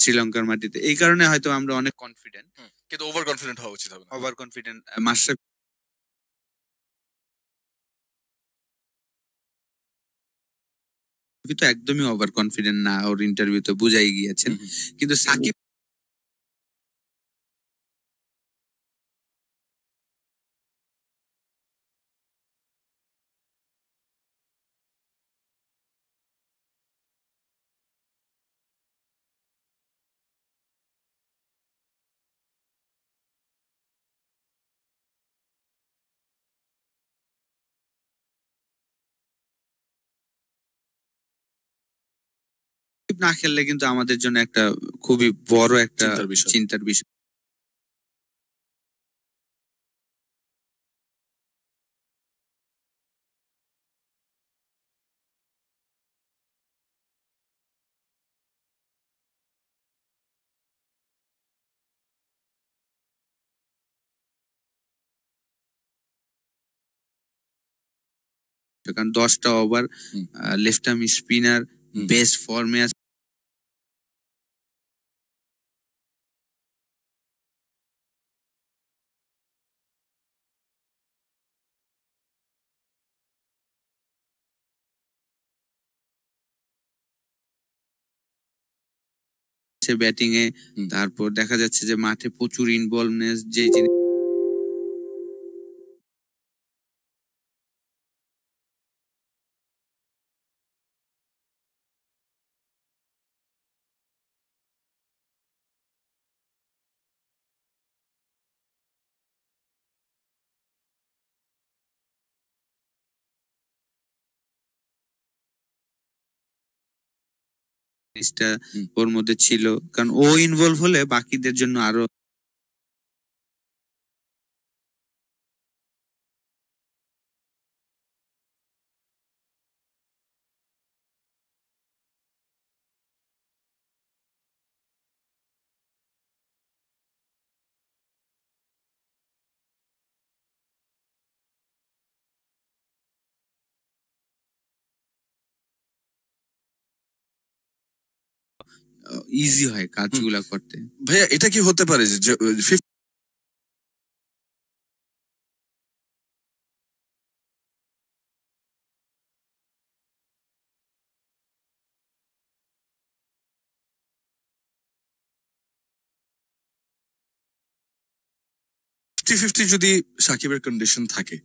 শ্রীলঙ্কার মাটিতে, এই কারণে হয়তো আমরা অনেক কনফিডেন্ট,
কিন্তু ওভার কনফিডেন্ট হওয়া উচিত হবে না।
ওভার কনফিডেন্ট মাশরাফি তো একদমই ওভার কনফিডেন্ট না, ওর ইন্টারভিউতে বুঝাই গিয়েছেন। কিন্তু সাকিব না খেললে কিন্তু আমাদের জন্য একটা খুবই বড় একটা চিন্তার বিষয়। কারণ 10টা over left arm spinner best ফর্মে আছে, ব্যাটিং এ। তারপর দেখা যাচ্ছে যে মাঠে প্রচুর ইনভলভনেস, যে জিনিসটা ওর মধ্যে ছিল, কারণ ও ইনভলভ হলে বাকিদের জন্য আরো ইজি হয় কাজগুলা করতে।
ভাইয়া এটা কি হতে পারে যে 50-50 যদি সাকিবের কন্ডিশন থাকে,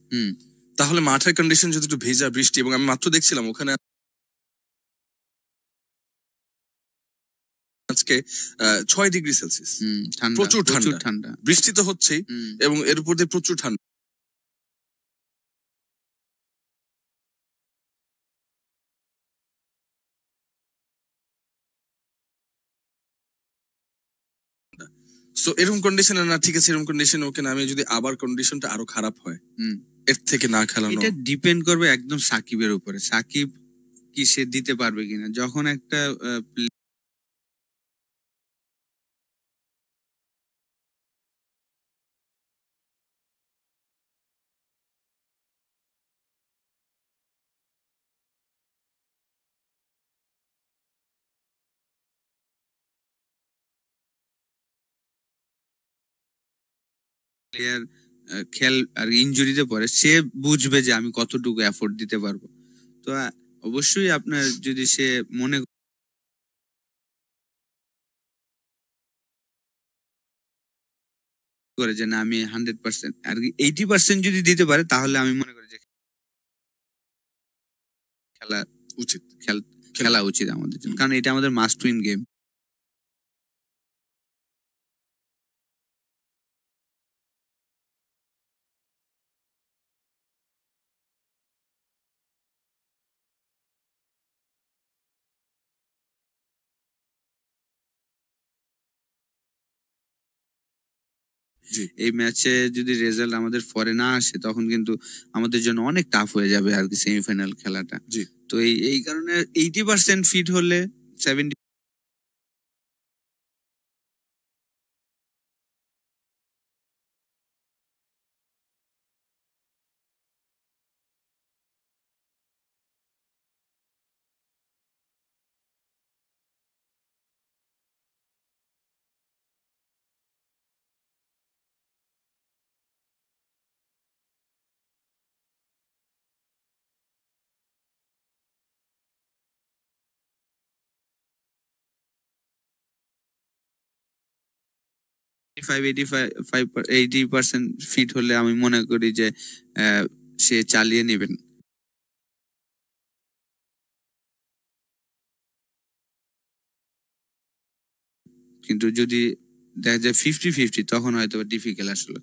তাহলে মাঠের কন্ডিশন যদি একটু ভেজা বৃষ্টি, এবং আমি মাত্র দেখছিলাম ওখানে আজকে 6 ডিগ্রি সেলসিয়াস, প্রচুর ঠান্ডা, বৃষ্টি তো হচ্ছেই এবং এর উপর দিয়ে প্রচুর ঠান্ডা। সো এরকম কন্ডিশনে না, ঠিক আছে এরকম কন্ডিশনে ওকে নামিয়ে যদি আবার কন্ডিশনটা আরো খারাপ হয়, এর থেকে না খেলানো।
এটা ডিপেন্ড করবে একদম সাকিবের উপরে, সাকিব কি সে দিতে পারবে কিনা। যখন একটা প্লেয়ার খেল আর ইনজুরিতে পড়ে, সে বুঝবে যে আমি কতটুকু এফোর্ট দিতে পারবো। তো অবশ্যই আপনার যদি সে মনে করে যে না আমি 100% আর 80% যদি দিতে পারে, তাহলে আমি মনে করি যে খেলা উচিত আমাদের জন্য, কারণ এটা আমাদের মাস্ট উইন গেম। এই ম্যাচে যদি রেজাল্ট আমাদের ফরে না আসে, তখন কিন্তু আমাদের জন্য অনেক টাফ হয়ে যাবে আর কি সেমিফাইনাল খেলাটা। তো এই কারণে 80% ফিট হলে 7080% ফিট হলে আমি মনে করি যে সে চালিয়ে নেবেন। কিন্তু যদি দেখা যায় 50-50, তখন হয়তো ডিফিকাল্ট আসলে।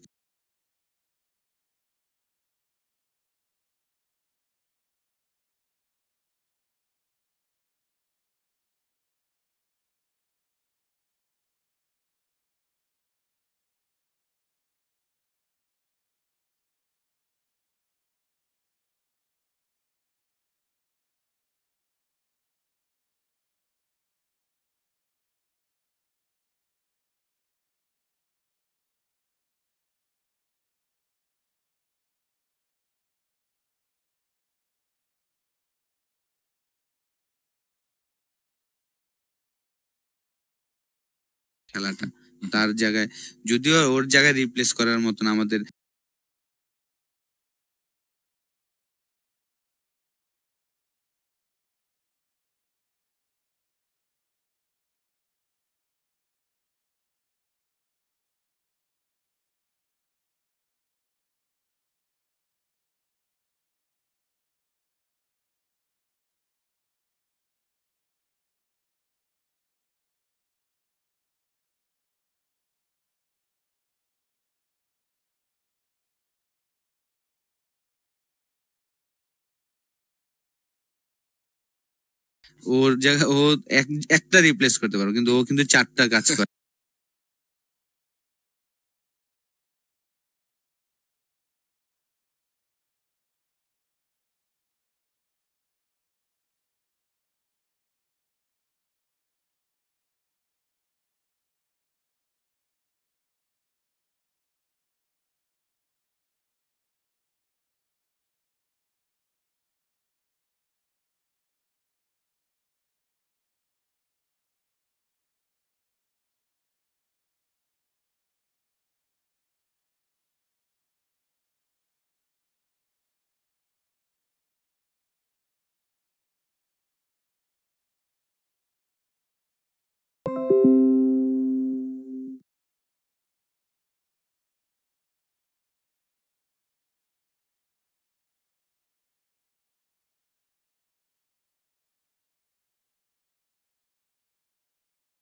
খেলাটা, তার জায়গায় যদিও ওর জায়গায় রিপ্লেস করার মতন আমাদের ওর জায়গায় ও একটা রিপ্লেস করতে পারো, কিন্তু ও কিন্তু 4টা কাজ করে।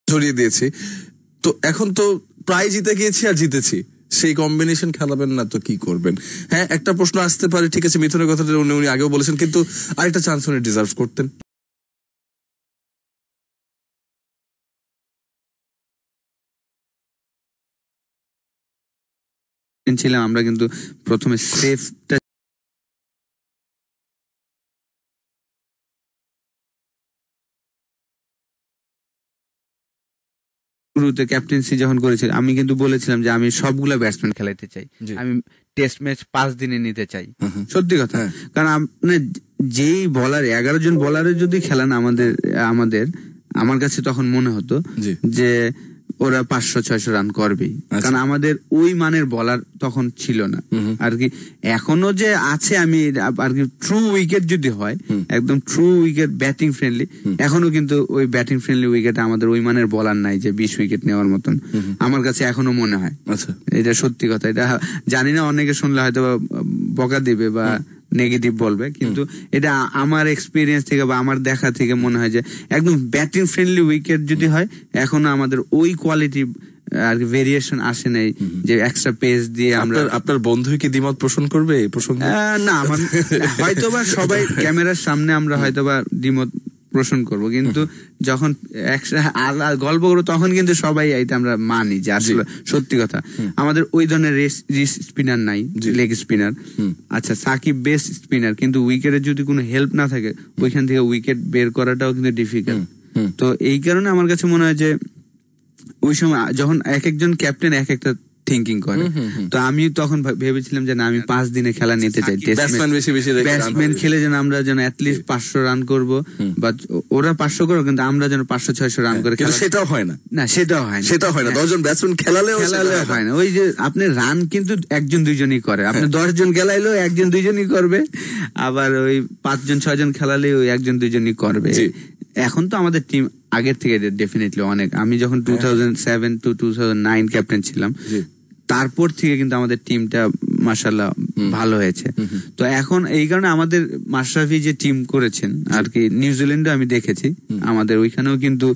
ছড়িয়ে দিয়েছি, তো এখন তো প্রায় জিতে গিয়েছি আর জিতেছি, সেই কম্বিনেশন খেলাবেন না তো কি করবেন? হ্যাঁ, একটা প্রশ্ন আসতে পারে, ঠিক আছে মিথুনের কথাটা উনি আগেও বলেছেন, কিন্তু আরেকটা চান্স উনি ডিজার্ভ করতেন।
ছিলাম আমরা, কিন্তু প্রথমে সেফটা শুরুতে ক্যাপ্টেন্সি যখন করেছি আমি কিন্তু বলেছিলাম যে আমি সবগুলা ব্যাটসম্যান খেলাইতে চাই, আমি টেস্ট ম্যাচ 5 দিনে নিতে চাই। সত্যি কথা, কারণ আপনি যেই বলার 11 জন বলারের যদি খেলান আমার কাছে তখন মনে হতো যে ওরা 500-600 রান করবেই, কারণ আমাদের ওই মানের বলার তখন ছিল না আর কি। এখনো যে আছে আমি আর কি, ট্রু উইকেট যদি হয়, একদম ট্রু উইকেট ব্যাটিং ফ্রেন্ডলি, এখনো কিন্তু ওই ব্যাটিং ফ্রেন্ডলি উইকেট আমাদের ওই মানের বলার নাই যে 20 উইকেট নেওয়ার মতন আমার কাছে এখনো মনে হয়। এটা সত্যি কথা, এটা জানি না অনেকে শুনলে হয়তো বকা দিবে বা নেগেটিভ বলবে, কিন্তু এটা আমার এক্সপিরিয়েন্স থেকে বা আমার দেখা থেকে মনে হয় যে একদম ব্যাটিং ফ্রেন্ডলি উইকেট যদি হয়, এখনো আমাদের ওই কোয়ালিটি আর ভেরিয়েশন আসে নাই যে এক্সট্রা পেস দিয়ে আমরা।
আপনার বন্ধু কি দ্বিমত পোষণ করবে এই প্রসঙ্গে?
না, আমার হয়তোবা সবাই ক্যামেরার সামনে আমরা হয়তোবা দ্বিমত পোষণ করবো, কিন্তু যখন গল্প করবো তখন কিন্তু সবাই এটা আমরা মানি যে আসলে সত্যি কথা আমাদের ওই ধরনের স্পিনার নাই, লেগ স্পিনার। আচ্ছা, সাকিব বেস্ট স্পিনার, কিন্তু উইকেটের যদি কোনো হেল্প না থাকে ওইখান থেকে উইকেট বের করাটাও কিন্তু ডিফিকাল্ট। তো এই কারণে আমার কাছে মনে হয় যে ওই সময় যখন এক একজন ক্যাপ্টেন এক একটা থিঙ্কিং করে, তো আমি তখন ভেবেছিলাম যে না, আমি 5 দিনে খেলা নিতে চাই, ব্যাটসম্যান খেলে যেন আমরা যেন অ্যাটলিস্ট 500 রান করবো, বা ওরা 500 করো কিন্তু আমরা যেন 500-600 রান করে।
সেটাও হয় না,
সেটাও হয় না
10 জন ব্যাটসম্যান খেলালেও
হয় না। ওই যে আপনি রান কিন্তু 1-2জনই করে, আপনি 10 জন খেলাইলেও 1-2জনই করবে, আবার ওই 5-6 জন খেলালে ওই 1-2জনই করবে। এখন তো আমাদের টিম আগের থেকে ডেফিনেটলি অনেক, আমি যখন 2007 to 2009 ক্যাপ্টেন ছিলাম, তারপর থেকে কিন্তু আমাদের টিমটা মাশাআল্লাহ ভালো হয়েছে। তো এখন এই কারণে আমাদের মাশরাফি যে টিম করেছেন আর কি, নিউজিল্যান্ডে আমি দেখেছি আমাদের ওইখানেও কিন্তু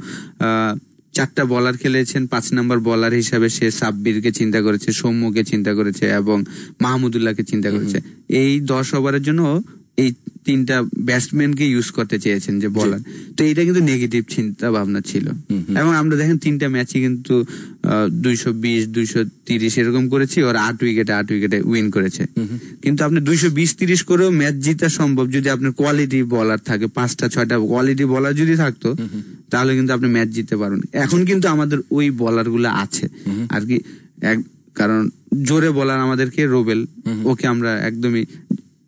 4টা বলার খেলেছেন, 5 নম্বর বলার হিসাবে সে সাব্বিরকে চিন্তা করেছে, সৌম্যকে চিন্তা করেছে এবং মাহমুদুল্লাহকে চিন্তা করেছে। এই 10 ওভারের জন্য এই 3টা ব্যাটসম্যানকে ইউজ করতে চেয়েছেন যে বলার। তো এটা কিন্তু নেগেটিভ চিন্তা ভাবনা ছিল, এবং আমরা দেখেন 3টা ম্যাচই কিন্তু 220-230 এরকম করেছি, ওর 8 উইকেটে উইন করেছে। কিন্তু আপনি 220-30 করেও ম্যাচ জিতা সম্ভব যদি আপনার কোয়ালিটি বলার থাকে, 5টা-6টা কোয়ালিটি বলার যদি থাকতো তাহলে কিন্তু আপনি ম্যাচ জিততে পারবেন। এখন কিন্তু আমাদের ওই বলার গুলা আছে আর কি, কারণ জোরে বলার আমাদেরকে রোবেল, ওকে আমরা একদমই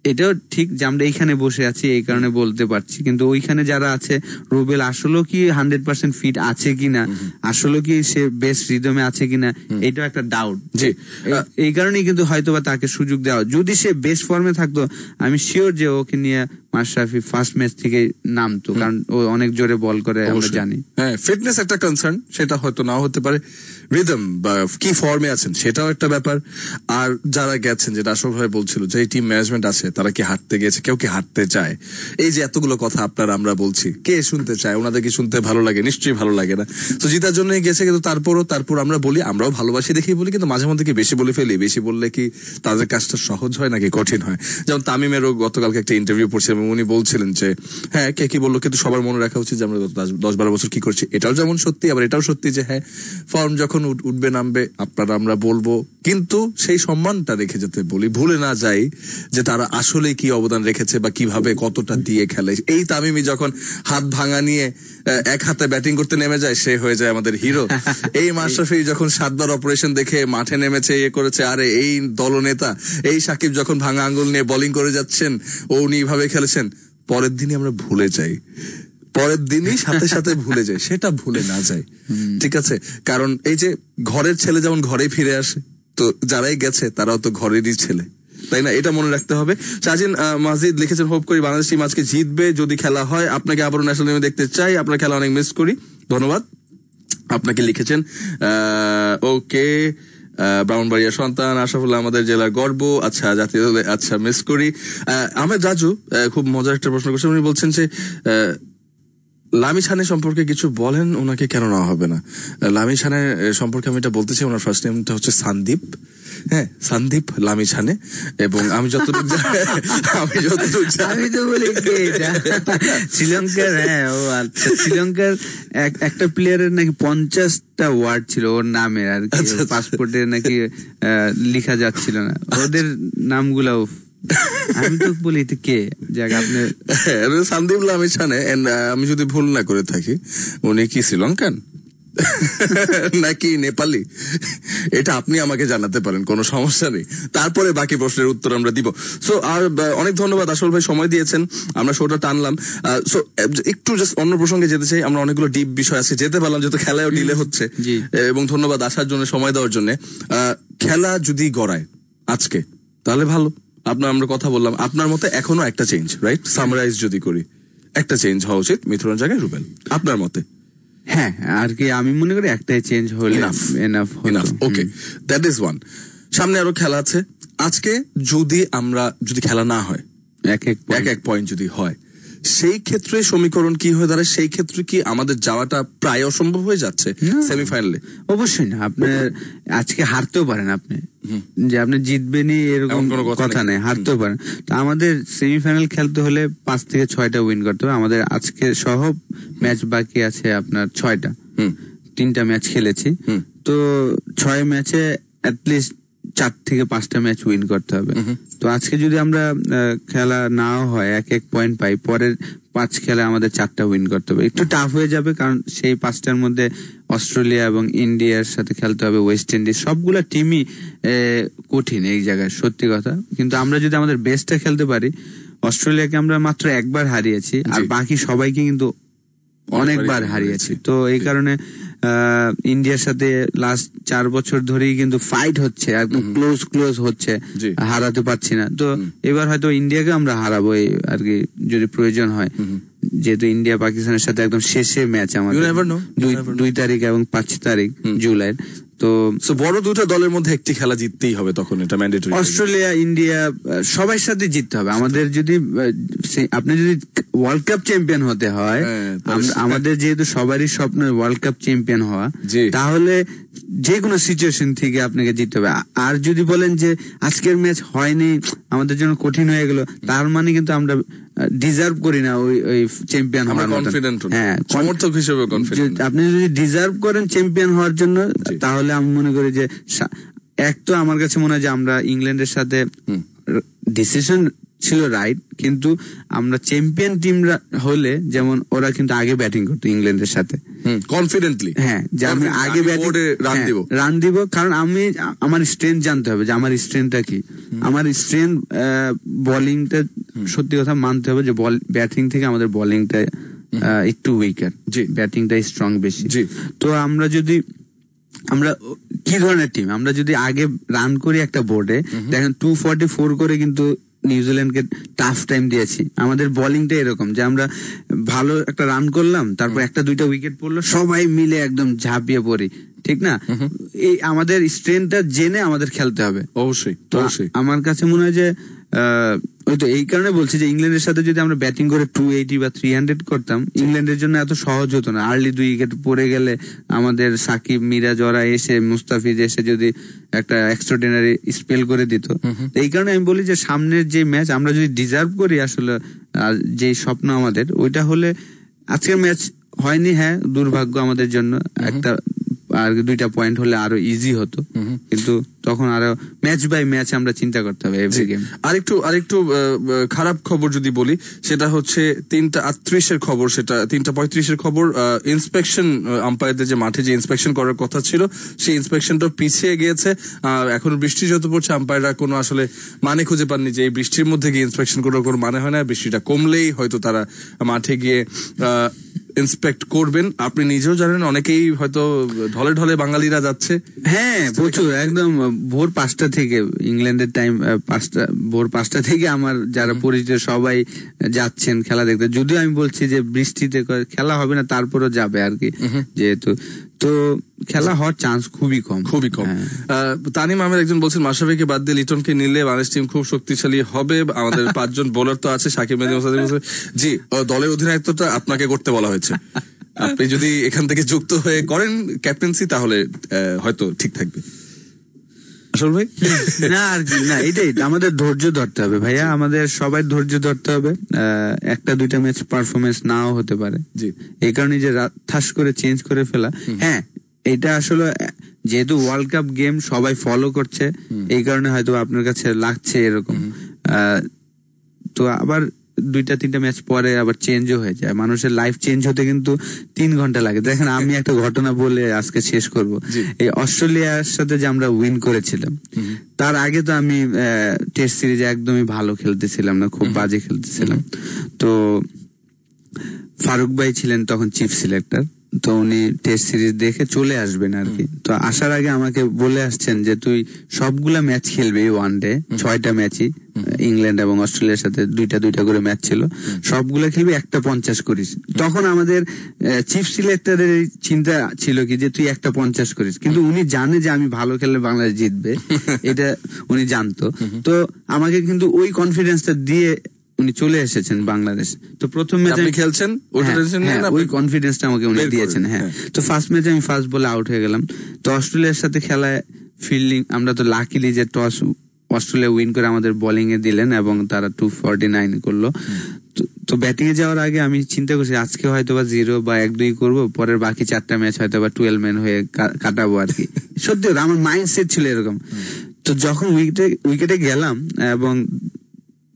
এটাও ঠিক যে আমরা এইখানে বসে আছি এই কারণে বলতে পারছি, কিন্তু ওইখানে যারা আছে রুবেল আসলে কি 100% ফিট আছে কিনা, আসলে কি সে বেস্ট রিদমে আছে কিনা, এটাও একটা ডাউট।
জি,
এই কারণেই কিন্তু হয়তোবা তাকে সুযোগ দেওয়া। যদি সে বেস্ট ফর্মে থাকতো আমি শিওর যে ওকে নিয়ে মাশরাফি ফার্স্ট ম্যাচ থেকে নামতো, কারণ ও অনেক জোরে বল করে আমরা জানি।
হ্যাঁ, ফিটনেস একটা কনসার্ন, সেটা হয়তো নাও হতে পারে। রিদম বা কি ফর্মে আছেন সেটাও একটা ব্যাপার। আর যারা গেছেন, যেটা আসল ভাই বলছিল যে টিম ম্যানেজমেন্ট আছে, তারা কি হাঁটতে গেছে, কেউ কি হাঁটতে চায়? এই যে এতগুলো কথা আপনারা আমরা বলছি, কে শুনতে চায়? ওনাদের কি শুনতে ভালো লাগে? নিশ্চয়ই ভালো লাগে না। তো জিতার জন্যই গেছে, কিন্তু তারপর আমরা বলি, আমরাও ভালোবাসি দেখেই বলি, কিন্তু মাঝে মধ্যে কি বেশি বলে ফেলি? বেশি বললে কি তাদের কাজটা সহজ হয় নাকি কঠিন হয়? যেমন তামিমেরও গতকালকে একটা ইন্টারভিউ পড়ছিলাম, উনি বলছিলেন যে হ্যাঁ কে কি বললো, কিন্তু সবার মনে রাখা উচিত যে আমরা 10-12 বছর কি করছি। এটাও যেমন সত্যি, আবার এটাও সত্যি যে হ্যাঁ ফর্ম যখন উঠবে নামবে আপনারা আমরা বলবো, কিন্তু সেই সম্মানটা রেখে যেতে বলি, ভুলে না যাই যে তারা আসলে কি অবদান রেখেছে বা কিভাবে কতটা দিয়ে খেলে। এই তামিমি যখন হাত ভাঙা নিয়ে এক হাতে ব্যাটিং করতে নেমে যায়, সে হয়ে যায় আমাদের হিরো। এই মাশরাফি যখন 7 বার অপারেশন দেখে মাঠে নেমেছে, করেছে, আরে এই দলনেতা। এই সাকিব যখন ভাঙা আঙ্গুল নিয়ে বোলিং করে যাচ্ছেন, উনি এইভাবে খেলেছেন, পরের দিনই আমরা ভুলে যাই, পরের দিনই সাথে সাথে ভুলে যায়। সেটা ভুলে না যায়, ঠিক আছে? কারণ এই যে ঘরের ছেলে যেমন ঘরেই ফিরে আসে, তো যারাই গেছে তারাও তো ঘরেরই ছেলে, তাই না? এটা মনে রাখতে হবে। শাহজিন মাজিদ লিখেছেন, হোপ করি বাংলাদেশ টিম আজকে জিতবে যদি খেলা হয়, আপনাকে আবারও ন্যাশনাল টিমে দেখতে চাই, আপনার খেলা অনেক মিস করি। ধন্যবাদ আপনাকে লিখেছেন। ওকে, ব্রাহ্মণবাড়িয়া সন্তান আশরাফুল্লাহ আমাদের জেলার গর্ব। আচ্ছা, জাতীয় দলে আচ্ছা মিস করি। আহমেদ রাজু খুব মজার একটা প্রশ্ন করছেন, উনি বলছেন যে লামি ছানের সম্পর্কে কিছু বলেন, ওনাকে কেন নেওয়া হবে না? লামি ছানের সম্পর্কে আমি এটা বলতে চাই, ওনার ফার্স্ট নেমটা হচ্ছে সন্দীপ। হ্যাঁ, সন্দীপ লামি ছানে। এবং আমি যতটুকু
আমি তো বলি শ্রীলঙ্কার, হ্যাঁ ও আচ্ছা, শ্রীলঙ্কার একটা প্লেয়ারের নাকি 50টা ওয়ার্ড ছিল ওর নামে, আর কি পাসপোর্টে নাকি লেখা যাচ্ছিল না ওদের নামগুলাও। আমি তো বলি কে যাক, আপনি
সন্দীপ লামি ছানে, আমি যদি ভুল না করে থাকি, উনি কি শ্রীলঙ্কান নাকি নেপালি, এটা আপনি আমাকে জানাতে পারেন, কোনো সমস্যা নেই। তারপরে বাকি প্রশ্নের উত্তর আমরা দিব। সো আর অনেক ধন্যবাদ আসল ভাই, সময় দিয়েছেন, আমরা শোটা টানলাম। সো একটু জাস্ট অন্য প্রসঙ্গে যেতে চাই। আমরা অনেকগুলো ডিপ বিষয় আছে, যেতে পারলাম যেহেতু খেলায়ও ডিলে হচ্ছে, এবং ধন্যবাদ আসার জন্য, সময় দেওয়ার জন্য। খেলা যদি গড়ায় আজকে তাহলে ভালো। আমরা কথা বললাম, আপনার মতে এখনো একটা চেঞ্জ, রাইট? সামারাইজ যদি করি, একটা চেঞ্জ হওয়া উচিত মিথুনের জায়গায় রুবেল, আপনার মতে?
হ্যাঁ, আর কি আমি মনে করি একটাই চেঞ্জ হলে enough.
Okay, that is one. সামনে আরো খেলা আছে। আজকে যদি খেলা না হয়, এক এক পয়েন্ট যদি হয়, সেই ক্ষেত্রে সমীকরণ কি হয়ে দাঁড়ায়? সেই ক্ষেত্রে কি আমাদের যাওয়াটা প্রায় অসম্ভব হয়ে যাচ্ছে সেমিফাইনালে?
অবশ্যই না। আপনার আজকে হারতেও পারেন, আপনি যে আপনি জিতবেনই এরকম কথা নেই, হারতেও পারেন। তো আমাদের সেমিফাইনাল খেলতে হলে 5 থেকে 6টা উইন করতে হবে। আমাদের আজকে সহ ম্যাচ বাকি আছে আপনার 6টা, 3টা ম্যাচ খেলেছি, তো 6 ম্যাচে অ্যাটলিস্ট 4 থেকে 5টা ম্যাচ উইন করতে হবে। তো আজকে যদি আমরা খেলা নাও হয়, এক পয়েন্ট পাই, পরের 5 খেলা আমাদের 4টা উইন করতে হবে। একটু টাফ হয়ে যাবে, কারণ সেই 5টার মধ্যে অস্ট্রেলিয়া এবং ইন্ডিয়ার সাথে খেলতে হবে, ওয়েস্ট ইন্ডিজ, সবগুলা টিমই কঠিন এই জায়গায়, সত্যি কথা। কিন্তু আমরা যদি আমাদের বেস্টটা খেলতে পারি, অস্ট্রেলিয়াকে আমরা মাত্র একবার হারিয়েছি, আর বাকি সবাইকে কিন্তু অনেকবার হারিয়েছি। তো এই কারণে ইন্ডিয়ার সাথে লাস্ট 4 বছর ধরেই কিন্তু ফাইট হচ্ছে, একদম ক্লোজ হচ্ছে, হারাতে পারছি না। তো এবার হয়তো ইন্ডিয়াকে আমরা হারাবো আর কি, যদি প্রয়োজন হয়, যেহেতু ইন্ডিয়া পাকিস্তানের সাথে একদম শেষে ম্যাচ আমাদের 2 তারিখ এবং 5 তারিখ জুলাইয়ের। তো
বড় দুটো দলের মধ্যে একটি খেলা জিততেই হবে, তখন এটা ম্যান্ডেটরি।
অস্ট্রেলিয়া, ইন্ডিয়া সবার সাথে জিততে হবে আমাদের। যদি আপনি যদি ওয়ার্ল্ড কাপ চ্যাম্পিয়ন হতে হয়, আমাদের যেহেতু সবারই স্বপ্ন ওয়ার্ল্ড কাপ চ্যাম্পিয়ন হওয়া, তাহলে যে কোনো সিচুয়েশন থেকে আপনাকে জিততে হবে। আর যদি বলেন যে আজকের ম্যাচ হয়নি, আমাদের জন্য কঠিন হয়ে গেল, তার মানে কিন্তু আমরা ডিজার্ভ করি না ওই চ্যাম্পিয়ন হওয়ার। হ্যাঁ,
সমর্থক হিসেবে
আপনি যদি ডিজার্ভ করেন চ্যাম্পিয়ন হওয়ার জন্য, তাহলে আমি মনে করি যে এক তো আমার কাছে মনে হয় যে আমরা ইংল্যান্ডের সাথে ডিসিশন ছিল রাইট, কিন্তু আমরা চ্যাম্পিয়ন টিম হলে, যেমন ওরা কিন্তু আগে ব্যাটিং করতো ইংল্যান্ডের সাথে,
কনফিডেন্টলি,
হ্যাঁ, যে আমি আগে রান দিব, কারণ আমি আমার স্ট্রেংথ জানতে হবে যে আমার স্ট্রেংথটা কি। আমার স্ট্রেংথ বোলিংটা সত্যি কথা মানতে হবে যে ব্যাটিং থেকে আমাদের বোলিংটা একটু উইকার, ব্যাটিংটা স্ট্রং বেশি। তো আমরা কি ধরনের টিম, আমরা যদি আগে রান করি একটা বোর্ডে, দেখেন 244 করে কিন্তু নিউজিল্যান্ডকে টাফ টাইম দিয়েছি। আমাদের বোলিংটা এরকম যে আমরা ভালো একটা রান করলাম, তারপর একটা দুইটা উইকেট পড়লো, সবাই মিলে একদম ঝাঁপিয়ে পড়ি, ঠিক না? এই আমাদের স্ট্রেংথটা জেনে আমাদের খেলতে হবে।
অবশ্যই।
আমার কাছে মনে হয় যে ওই তো এই কারণে বলছি যে ইংল্যান্ডের সাথে যদি আমরা ব্যাটিং করে 280 বা 300 করতাম, ইংল্যান্ডের জন্য এত সহজ হতো না। আর্লি 2 উইকেট পড়ে গেলে আমাদের সাকিব, মিরাজ ওরা এসে, মুস্তাফিজ এসে যদি একটা এক্সট্রাঅর্ডিনারি স্পেল করে দিত। এই কারণে আমি বলি যে সামনের যে ম্যাচ আমরা যদি ডিজার্ভ করি, আসলে যে স্বপ্ন আমাদের ওইটা হলে, আজকের ম্যাচ হয়নি, হ্যাঁ দুর্ভাগ্য আমাদের জন্য, একটা আর 2টা পয়েন্ট হলে আরো ইজি হতো, কিন্তু তখন আরো ম্যাচ বাই ম্যাচ আমরা চিন্তা করতে হবে এভরি গেম।
আরেকটু খারাপ খবর যদি বলি, সেটা হচ্ছে 3:38 খবর, সেটা 3:35 খবর। ইন্সপেকশন, আম্পায়ারদের যে মাঠে যে ইন্সপেকশন করার কথা ছিল, সেই ইন্সপেকশনটা পিছিয়ে গিয়েছে। এখন বৃষ্টি যত পড়ছে, আম্পায়াররা কোনো আসলে মানে খুঁজে পাননি যে এই বৃষ্টির মধ্যে গিয়ে ইন্সপেকশন করার কোনো মানে হয় না। বৃষ্টিটা কমলেই হয়তো তারা মাঠে গিয়ে ইন্সপেক্ট করবেন। আপনি নিজেও জানেন, অনেকেই হয়তো ঢলে ঢলে বাঙালিরা যাচ্ছে।
হ্যাঁ, প্রচুর, একদম ভোর 5টা থেকে, ইংল্যান্ডের টাইম ভোর 5টা থেকে আমার যারা পরিচিত সবাই যাচ্ছেন খেলা দেখতে। যদিও আমি বলছি যে বৃষ্টিতে খেলা হবে না, তারপরও যাবে আর কি, যেহেতু তো খেলা হওয়ার চান্স খুবই কম।
তানিম আহমেদ একজন বলছেন, মাশরাফিকে বাদ দিয়ে লিটনকে নিলে বাংলাদেশ টিম খুব শক্তিশালী হবে। আমাদের 5 জন বোলার তো আছে, সাকিব, মেহেদী, মোসাদ্দেক। জি, দলের অধিনায়কত্বটা আপনাকে করতে বলা হয়েছে। আপনি যদি এখান থেকে যুক্ত হয়ে করেন ক্যাপ্টেন্সি, তাহলে হয়তো ঠিক থাকবে। আসল ভাই
না আর কি, না এটাই আমাদের ধৈর্য ধরতে হবে ভাইয়া, আমাদের সবাই ধৈর্য ধরতে হবে। একটা দুইটা ম্যাচ পারফরমেন্স নাও হতে পারে, এই কারণে যে ঠাস করে চেঞ্জ করে ফেলা। হ্যাঁ, এটা আসলে যেহেতু ওয়ার্ল্ড কাপ গেম সবাই ফলো করছে, এই কারণে হয়তো আপনার কাছে লাগছে এরকম। তো আবার 2-3টা ম্যাচ পরে আবার চেঞ্জও হয়ে যায়। মানুষের লাইফ চেঞ্জ হতে কিন্তু 3 ঘন্টা লাগে। দেখেন, আমি একটা ঘটনা বলে আজকে শেষ করব। এই অস্ট্রেলিয়ার সাথে যে আমরা উইন করেছিলাম, তার আগে তো আমি টেস্ট সিরিজে একদমই ভালো খেলতেছিলাম না, খুব বাজে খেলতেছিলাম। তো ফারুক ভাই ছিলেন তখন চিফ সিলেক্টর, তো উনি টেস্ট সিরিজ দেখে চলে আসবেন আর কি। তো আসার আগে আমাকে বলে আসছেন যে তুই সবগুলা ম্যাচ খেলবি, 1 ডে 6টা ম্যাচই, ইংল্যান্ড এবং অস্ট্রেলিয়ার সাথে 2টা করে ম্যাচ ছিল, সবগুলা খেলবি, একটা 50 করিস। তখন আমাদের চিফ সিলেক্টরের চিন্তা ছিল কি যে তুই একটা 50 করিস, কিন্তু উনি জানে যে আমি ভালো খেললে বাংলাদেশ জিতবে, এটা উনি জানতো। তো আমাকে কিন্তু ওই কনফিডেন্সটা দিয়ে উনি চলে এসেছেন বাংলাদেশ। তো প্রথম ম্যাচে
আপনি খেলছেন,
ওই কনফিডেন্সটা আমাকে উনি দিয়েছেন। হ্যাঁ, তো ফার্স্ট ম্যাচে আমি ফার্স্ট বলে আউট হয়ে গেলাম। তো অস্ট্রেলিয়ার সাথে খেলায় ফিল্ডিং, আমরা তো লাকিলি যে টস অস্ট্রেলিয়া উইন করে আমাদের বোলিং এ দিলেন এবং তারা 249 করলো। তো ব্যাটিং এ যাওয়ার আগে আমি চিন্তা করছি আজকে হয়তো বা 0 বা 1-2 করবো, পরের বাকি 4টা ম্যাচ হয়তো বা 12 ম্যান হয়ে কাটাবো আর কি। সত্যি আমার মাইন্ডসেট ছিল এরকম। তো যখন উইকেটে গেলাম এবং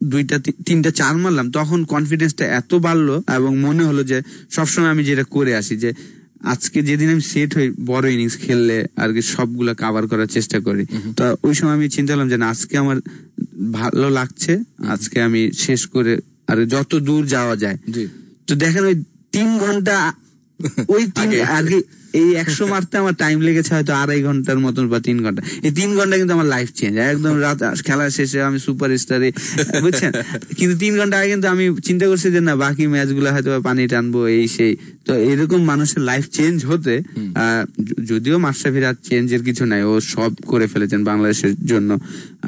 2-3টা 4 মারলাম, তখন কনফিডেন্সটা এত বাড়লো এবং মনে হলো যে সবসময় আমি যেটা করে আসি, যে আজকে যেদিন আমি সেট হই বড় ইনিংস খেললে আর কি সবগুলা কাভার করার চেষ্টা করি। তো ওই সময় আমি চিন্তা করলাম যে না, আজকে আমার ভালো লাগছে, আজকে আমি শেষ করে আর যত দূর যাওয়া যায়। তো দেখেন ওই 3 ঘন্টা, ওই আগে এই 100 মারতে আমার টাইম লেগেছে হয়তো 2.5 ঘন্টার মতন বা 3 ঘন্টা। এই 3 ঘন্টা কিন্তু আমার লাইফ চেঞ্জ, একদম রাত খেলা শেষে আমি সুপারস্টারে, বুঝছেন। কিন্তু 3 ঘন্টা আগে কিন্তু আমি চিন্তা করছি যে না, বাকি ম্যাচ গুলো হয়তো পানি টানবো, এই সেই। তো এরকম মানুষের লাইফ চেঞ্জ হতে, যদিও মাশরাফির আর চেঞ্জের কিছু নাই, ও সব করে ফেলেছেন বাংলাদেশের জন্য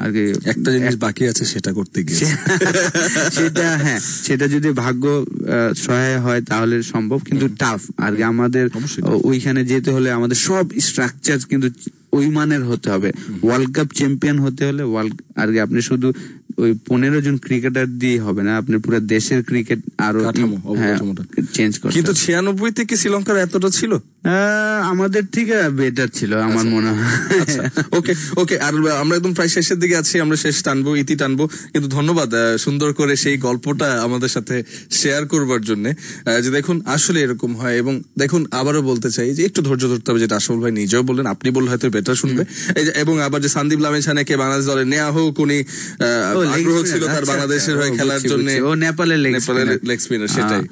আর কি।
একটা জিনিস বাকি আছে, সেটা করতে গিয়ে
সেটা, হ্যাঁ, সেটা যদি ভাগ্য সহায় হয় তাহলে সম্ভব, কিন্তু টাফ আর কি। আমাদের ওইখানে যেতে হলে আমাদের সব স্ট্রাকচার কিন্তু ওই মানের হতে হবে। ওয়ার্ল্ড কাপ চ্যাম্পিয়ন হতে হলে আর কি আপনি শুধু ওই 15 জন ক্রিকেটার দিয়ে হবে না, আপনি পুরো দেশের ক্রিকেট আরো চেঞ্জ করতে।
কিন্তু 96 থেকে শ্রীলঙ্কার এতটা ছিল
আমাদের থেকে বেটার ছিল আমার মনে হয়।
আচ্ছা, ওকে আর আমরা একদম প্রায় শেষের দিকে আছি, আমরা শেষ টানবো, ইতি টানবো, কিন্তু ধন্যবাদ সুন্দর করে সেই গল্পটা আমাদের সাথে শেয়ার করবার জন্য। যে দেখুন আসলে এরকম হয়, এবং দেখুন আবারও বলতে চাই যে একটু ধৈর্য ধরতে হবে, যেটা আশরাফুল ভাই নিজেও বললেন, আপনি বললে হয়তো বেটার শুনবে। এবং আবার যে সানদীপ লামিছানেকে বাংলাদেশ দলে নেওয়া হোক, উনি আগ্রহ ছিল তার বাংলাদেশের হয়ে খেলার জন্য,
ও নেপালের
লেগ স্পিনার, সেটাই।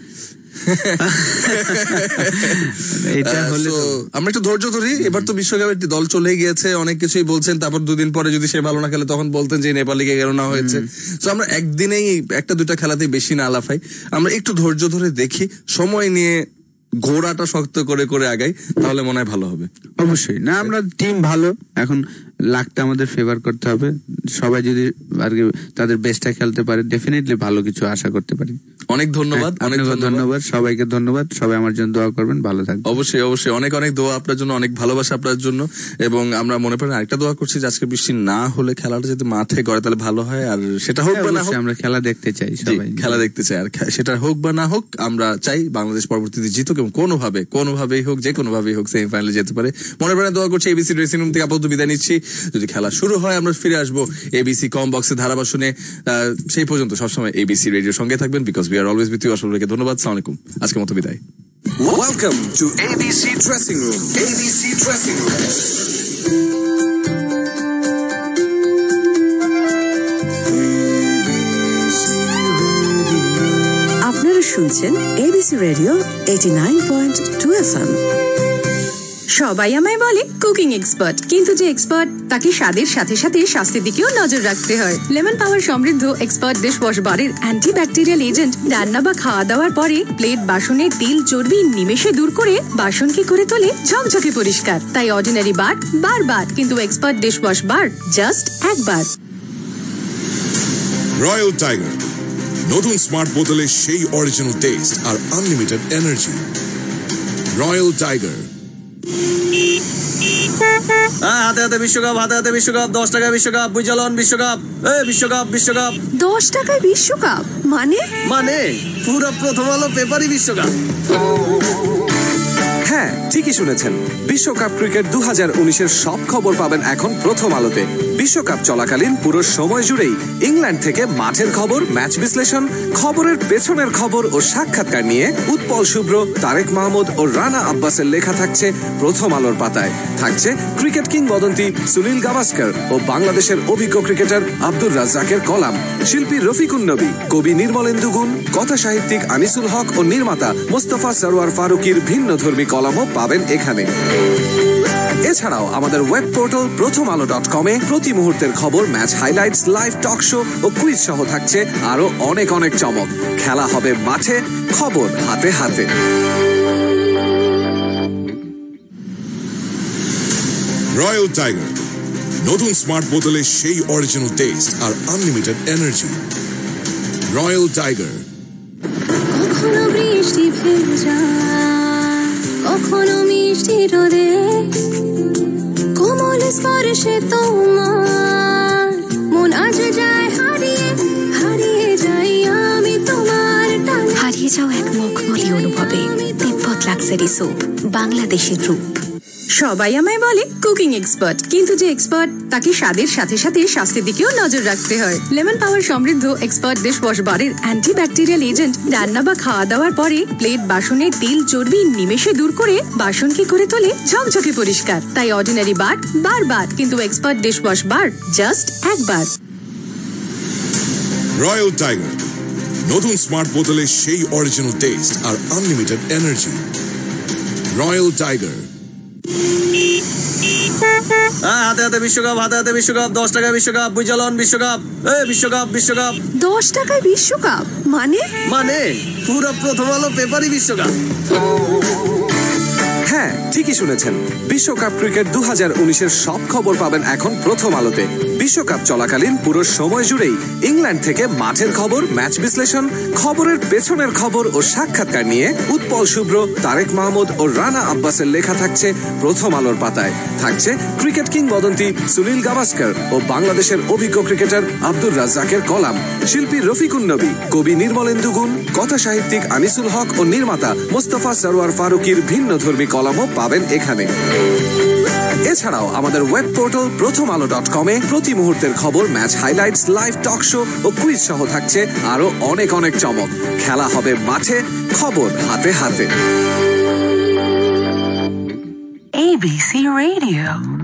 আমরা একটু ধৈর্য ধরি, এবার তো বিশ্বকাপের দল চলে গিয়েছে, অনেক কিছুই বলছেন, তারপর দুদিন পরে যদি সে ভালো না খেলে তখন বলতেন যে নেপালিকে কেন না হয়েছে। তো আমরা একদিনেই একটা দুইটা খেলাতেই বেশি না লাফাই, আমরা একটু ধৈর্য ধরে দেখি, সময় নিয়ে ঘোড়াটা শক্ত করে করে আগাই, তাহলে মনে হয় ভালো হবে।
অবশ্যই না, আমরা টিম ভালো, এখন লাকটা আমাদের ফেভার করতে হবে। সবাই যদি আর কি তাদের বেস্টটা খেলতে পারে, ডেফিনেটলি ভালো কিছু আশা করতে পারি।
অনেক ধন্যবাদ, অনেক
ধন্যবাদ সবাইকে, ধন্যবাদ। সবাই আমার জন্য দোয়া করবেন, ভালো থাকবেন।
অবশ্যই অবশ্যই, অনেক অনেক দোয়া আপনার জন্য, অনেক ভালোবাসা আপনার জন্য। এবং আমরা মনে করেন আরেকটা দোয়া করছি যে আজকে বৃষ্টি না হলে খেলাটা যদি মাঠে গড়ে তাহলে ভালো হয়, আর সেটা হোক বা না হোক,
আমরা খেলা দেখতে চাই, সবাই
খেলা দেখতে চাই, আর সেটা হোক বা না হোক আমরা চাই বাংলাদেশ পরবর্তীতে জিতুক, এবং কোনোভাবেই হোক, যে কোনোভাবেই হোক সেমিফাইনালে যেতে পারে। মনে প্রাণে দোয়া করছি। এবিসি ড্রেসিং রুম থেকে আপাতত বিদায় নিচ্ছি, যদি খেলা শুরু হয় আমরা ফিরে আসবো এবিসি কম বক্সে ধারাভাষ্যে। সেই পর্যন্ত সবসময় এবিসি রেডিওর সঙ্গে থাকবেন, because we are always with you. আসলে ধন্যবাদ, আসসালামু আলাইকুম, আজকের মতো বিদায়।
Welcome to ABC Dressing Room. ABC Dressing Room.
আপনারা শুনছেন এবিসি রেডিও 89.2 FM। সবাই আমায় বলে কুকিং এক্সপার্ট, কিন্তু যে এক্সপার্ট তাকে স্বাদের সাথে সাথে স্বাস্থ্যের দিকেও নজর রাখতে হয়। লেমন পাওয়ার সমৃদ্ধ এক্সপার্ট ডিশওয়াশ বারের অ্যান্টি ব্যাকটেরিয়াল এজেন্ট রান্না বা খাওয়া দাওয়ার পরে প্লেট বাসনের তেল চর্বি নিমেষে দূর করে বাসনকে করে তোলে ঝকঝকে পরিষ্কার। তাই অর্ডিনারি বার বারবার, কিন্তু এক্সপার্ট ডিশওয়াশ বার জাস্ট একবার।
রয়্যাল টাইগার নতুন স্মার্ট বোতলে সেই অরিজিনাল টেস্ট আর আনলিমিটেড এনার্জি। Royal tiger.
হাতে হাতে বিশ্বকাপ, হাতে হাতে বিশ্বকাপ, 10 টাকায় বিশ্বকাপ, বুঝলন বিশ্বকাপ, বিশ্বকাপ বিশ্বকাপ।
10 টাকায় বিশ্বকাপ
মানে পুরো প্রথম আলো পেপারই বিশ্বকাপ।
হ্যাঁ, ঠিকই শুনেছেন, বিশ্বকাপ ক্রিকেট 2019-এর সব খবর পাবেন এখন প্রথম আলোতে। বিশ্বকাপ চলাকালীন পুরো সময় জুড়েই ইংল্যান্ড থেকে মাঠের খবর, ম্যাচ বিশ্লেষণ, খবরের পেছনের খবর ও সাক্ষাৎকার নিয়ে উৎপল শুভ্র, তারেক মাহমুদ ও রানা আব্বাসের লেখা থাকছে প্রথম আলোর পাতায়। থাকছে ক্রিকেট কিংবদন্তি সুনীল গাভাস্কর ও বাংলাদেশের অভিজ্ঞ ক্রিকেটার আব্দুর রাজ্জাকের কলাম, শিল্পী রফিকুন নবী, কবি নির্মলেন্দু গুণ, কথা সাহিত্যিক আনিসুল হক ও নির্মাতা মোস্তফা সরোয়ার ফারুকির ভিন্নধর্মী কলামও পাবেন এখানে। এছাড়াও আমাদের ওয়েব পোর্টাল prothomalo.com-এ প্রতি মুহূর্তের খবর, match highlights, live talk show ও কুইজ সহ থাকছে আরো অনেক অনেক চমক। খেলা হবে মাঠে, খবর হাতে হাতে।
রয়্যাল টাইগার নতুন স্মার্ট বোতলে সেই অরিজিনাল টেস্ট আর আনলিমিটেড এনার্জি। Royal tiger.
কখনো বৃষ্টি ভেজা, কখনো মিষ্টি রোদে, কোমল স্পর্শে তোমার মন আজ যায় হারিয়ে, হারিয়ে যাই আমি তোমার টানে। হারিয়ে যাও এক মখমলি অনুভবে, তিব্বত লাক্সারি সোপ, বাংলাদেশের রূপ।
সবাই আমায় বলে কুকিং এক্সপার্ট, কিন্তু যে এক্সপার্ট তাকে স্বাদের সাথে সাথে স্বাস্থ্যের দিকেও নজর রাখতে হয়। লেমন পাওয়ার সমৃদ্ধ এক্সপার্ট ডিশওয়াশ বারের অ্যান্টি ব্যাকটেরিয়াল এজেন্ট রান্না বা খাওয়া দাওয়ার পরে প্লেট বাসনের তেল চর্বি নিমেষে দূর করে বাসনকে করে তোলে ঝকঝকে পরিষ্কার। তাই অর্ডিনারি বার বারবার, কিন্তু এক্সপার্ট ডিশওয়াশ বার জাস্ট একবার।
রয়্যাল টাইগার নতুন স্মার্ট বোতলে সেই অরিজিনাল টেস্ট আর আনলিমিটেড এনার্জি। Royal tiger.
হাতে হাতে বিশ্বকাপ, হাতে হাতে বিশ্বকাপ, 10 টাকায় বিশ্বকাপ, বুঝলন বিশ্বকাপ, বিশ্বকাপ বিশ্বকাপ।
10 টাকায় বিশ্বকাপ
মানে পুরো প্রথম আলো পেপারই বিশ্বকাপ।
হ্যাঁ, ঠিকই শুনেছেন, বিশ্বকাপ ক্রিকেট 2019-এর সব খবর পাবেন এখন প্রথম আলোতে। বিশ্বকাপ চলাকালীন পুরো সময় জুড়েই ইংল্যান্ড থেকে মাঠের খবর, ম্যাচ বিশ্লেষণ, খবরের পেছনের খবর ও সাক্ষাৎকার নিয়ে উৎপল শুভ্র, তারেক মাহমুদ ও রানা আব্বাসের লেখা থাকছে প্রথম আলোর পাতায়। থাকছে ক্রিকেট কিংবদন্তি সুনীল গাভাস্কর ও বাংলাদেশের অভিজ্ঞ ক্রিকেটার আব্দুর রাজ্জাকের কলাম, শিল্পী রফিকুন নবী, কবি নির্মলেন্দু গুণ, কথা সাহিত্যিক আনিসুল হক ও নির্মাতা মোস্তফা সরোয়ার ফারুকীর ভিন্নধর্মী কলামও পাবেন এখানে। এছাড়াও আমাদের ওয়েব পোর্টাল প্রথমআলো.com-এ প্রতি মুহূর্তের খবর, match highlights, live talk show ও কুইজ সহ থাকছে আরো অনেক অনেক চমক। খেলা হবে মাঠে, খবর হাতে হাতে।
ABC Radio.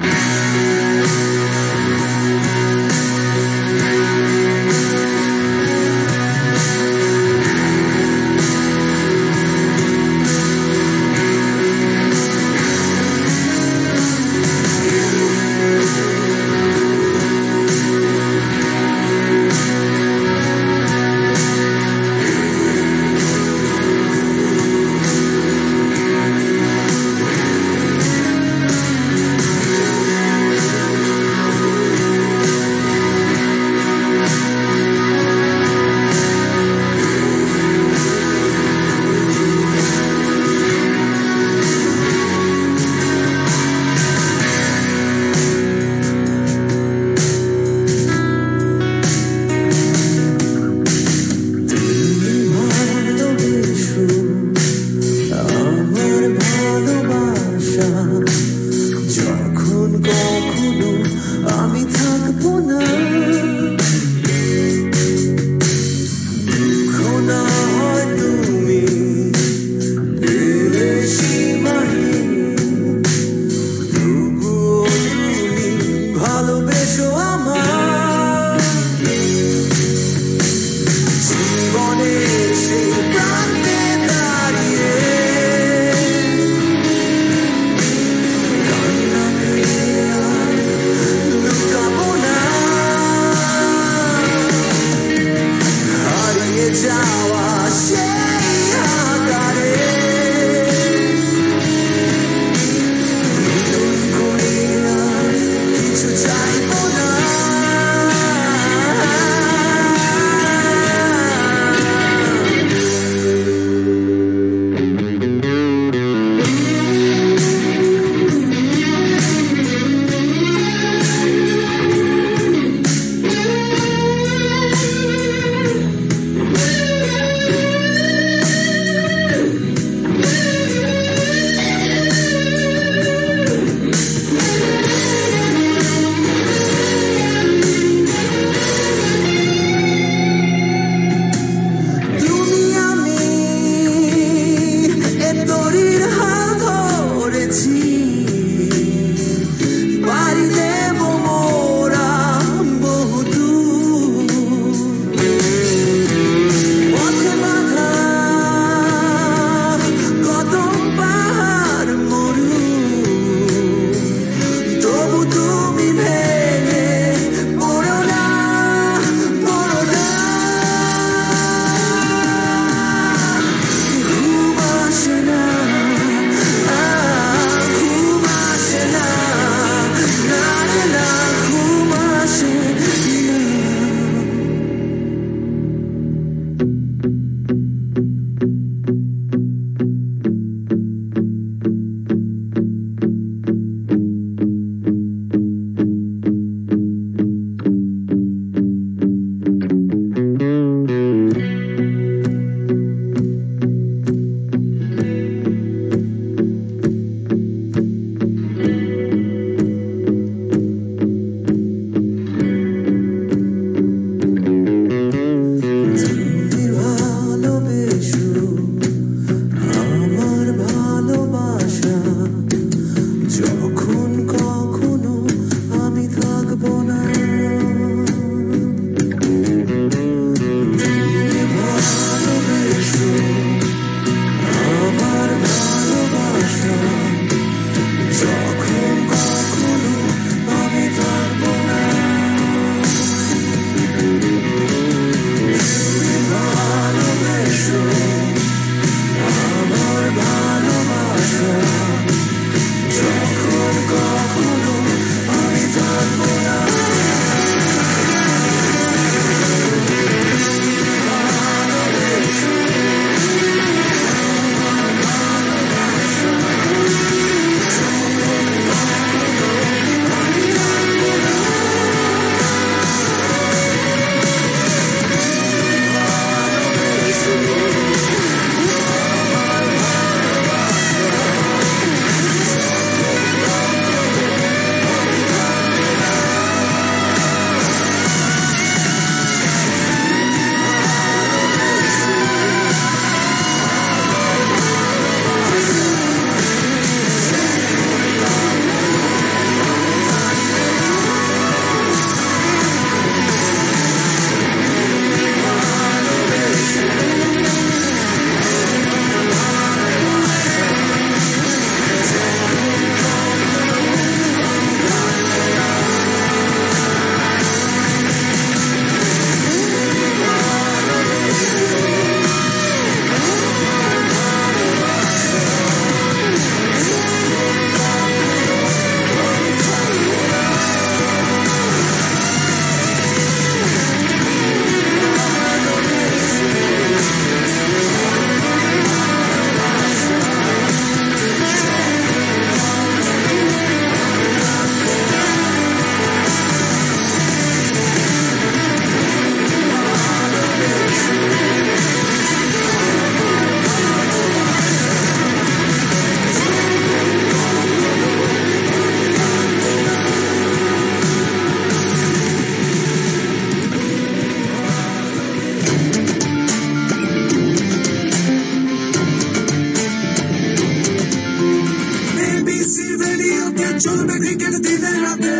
চলবে ক্রিকেট দিনে রাতে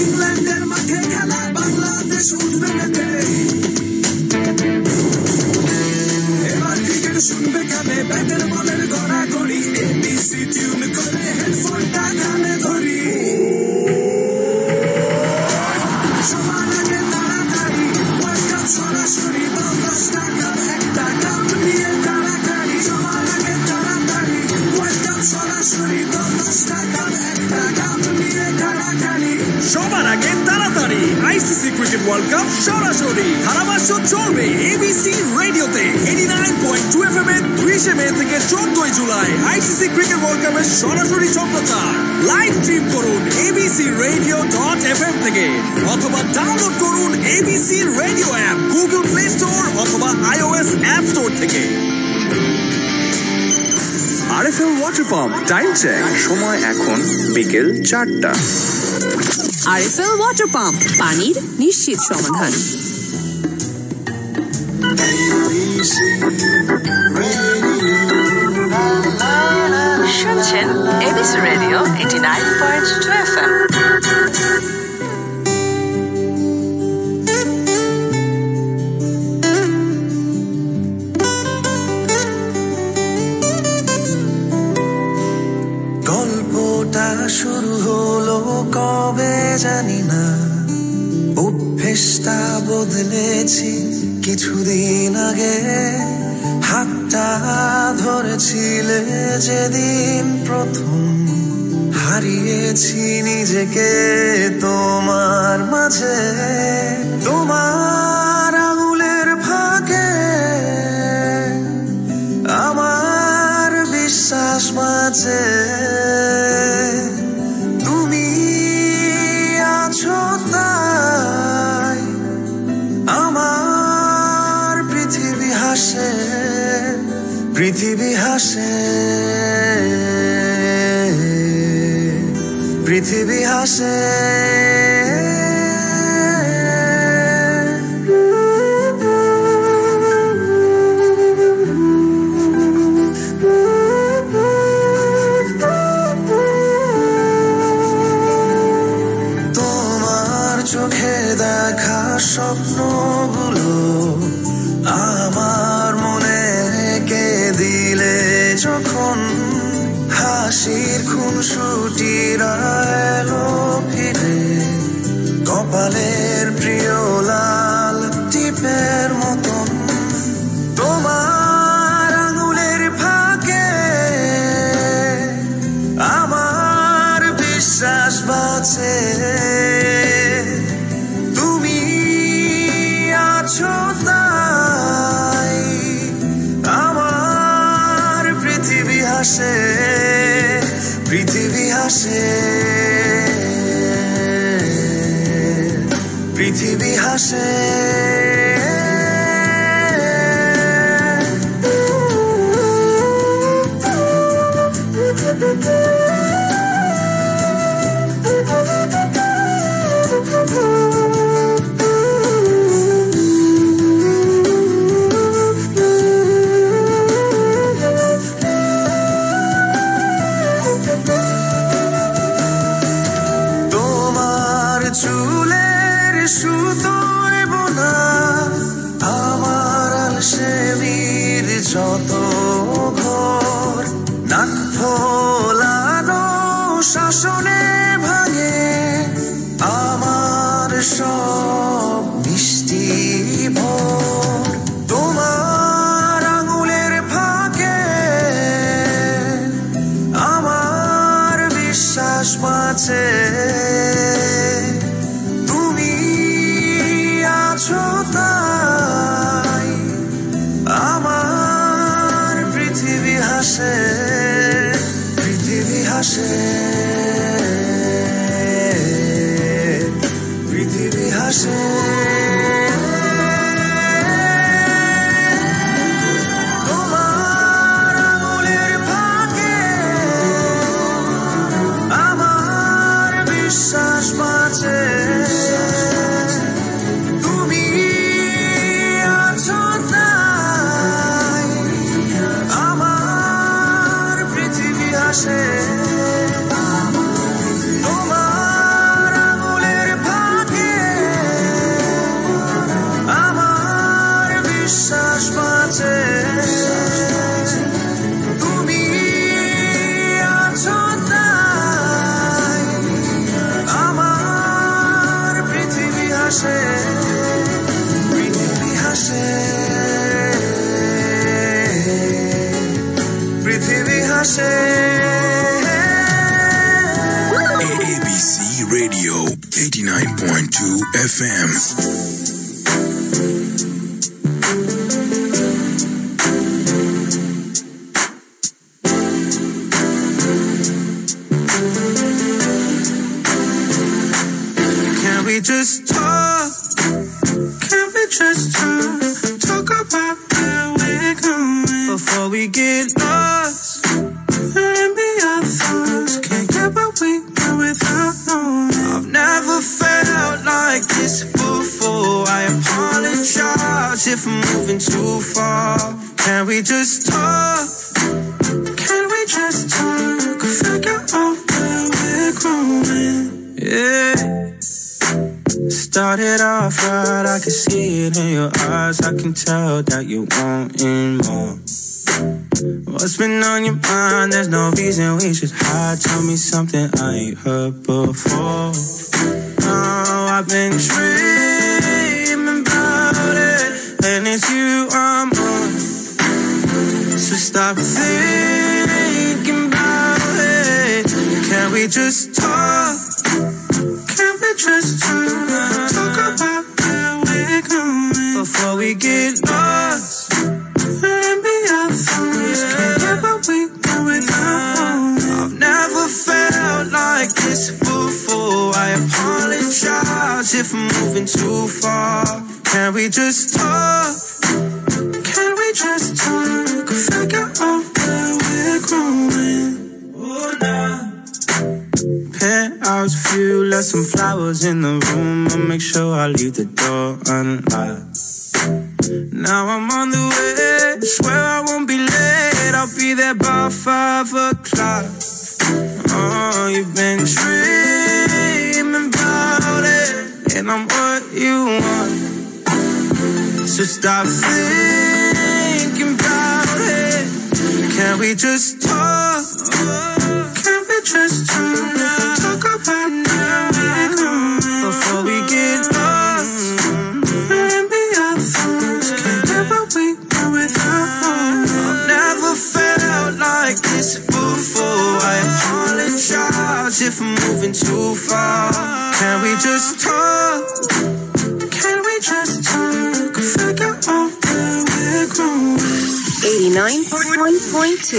ইংল্যান্ডের মাঠে খেলা বাংলাদেশ উঠবে মেতে এবার ক্রিকেট শুনবে কানে ব্যাটের বলের গড়াগড়ি এবিসি টিউন করে হেডফোনটা কানে ধরি সবার আগে তাড়াতাড়ি ওয়ার্ল্ড কাপ সরাসরি 10 টাকার একটা কাপ নিয়ে তাড়াতাড়ি সবার আগে তাড়াতাড়ি ওয়ার্ল্ড কাপ সরাসরি 10 টাকার একটা কাপ নিয়ে তাড়াতাড়ি সবার আগে তাড়াতাড়ি আইসিসি ক্রিকেট ওয়ার্ল্ড কাপ সরাসরি ধারাভাষ্য চলবে এবিসি রেডিওতে 89.2 FM এ 30 মে থেকে 14 জুলাই আইসিসি ক্রিকেট ওয়ার্ল্ড কাপের সরাসরি সম্প্রচার লাইভ স্ট্রিম করুন abcradio.fm থেকে অথবা ডাউনলোড করুন ABC radio app Google Play Store অথবা iOS অ্যাপ স্টোর থেকে
RFL water pump time check সময় এখন বিকেল 4টা
আরএফএল ওয়াটার পাম্প পানির নিশ্চিত সমাধান
শুনছেন এবিসি রেডিও 89.2 FM
গল্পটা শুরু হলো কবে জানি না অভ্যেসটা বদলেছি কিছুদিন আগে হাতটা ধরেছিলে যেদিন প্রথম হারিয়েছি নিজেকে তোমার মাঝে তোমার আঙুলের ফাঁকে আমার বিশ্বাস বাঁচে তুমি আছো তাই আমার পৃথিবী হাসে পৃথিবী হাসে পৃথিবী হাসে তোমার চোখে দেখা স্বপ্নগুলো আমার মনে রেখে দিলে যখন হাসির খুনসুটিরা এলো ফিরে কপালের প্রিয় লাল টিপের মতন তোমার আঙুলের ফাঁকে আমার বিশ্বাস বাঁচে তুমি আছো তাই আমার পৃথিবী হাসে পৃথিবী হাসে পৃথিবী হাসে তোমার চুলের সুতোর বোনা আমার আলসেমির যত ঘর নাক ফোলানো শাসনে ভাঙে আমার সব মিষ্টি ভোর তোমার আঙুলের ফাঁকে আমার বিশ্বাস বাঁচে তুমি আছো তাই আমার পৃথিবী হাসে পৃথিবী হাসে পৃথিবী হাসে তোমার আঙুলের ফাঁকে আমার বিশ্বাস বাঁচে তুমি বিশ্বাস বাঁচে তুমি আছো তাই আমার পৃথিবী হাসে পৃথিবী হাসে পৃথিবী হাসে
ABC Radio 89.2 FM.
Can we just talk? Can we just talk about where we're going before we get lost? And be our thoughts. Can't get what we want without knowing. I've never felt like this before. I apologize if I'm moving too far. Can we just talk? Can we just talk? Figure out where we're growing. Yeah. Started off right, I can see it in your eyes. I can tell that you wanting more. What's been on your mind? There's no reason we should hide. Tell me something I ain't heard before. Oh, I've been dreaming about it, and it's you I'm on. So stop thinking about it. Can we just talk? Can we just talk about where we're going before we get lost? And be our thoughts. Can't get what we want without. I've never felt like this before. I apologize if I'm moving too far. Can we just talk? Can we just talk? Figure out where we're growing. Oh, nah. Penthouse view, left some flowers in the room. I'll make sure I leave the door unlocked. Now I'm on the way, swear I won't be late. I'll be there by 5 o'clock. Oh, you've been dreaming about it, and I'm what you want. So stop thinking about it. Can we just talk? Can we just talk about where we're going before we get lost? And be our thoughts. Can't get what we want without. I've never felt like this before. I apologize if I'm moving too far. Can we just talk? Can we just talk? Figure out where we're growing.
89.2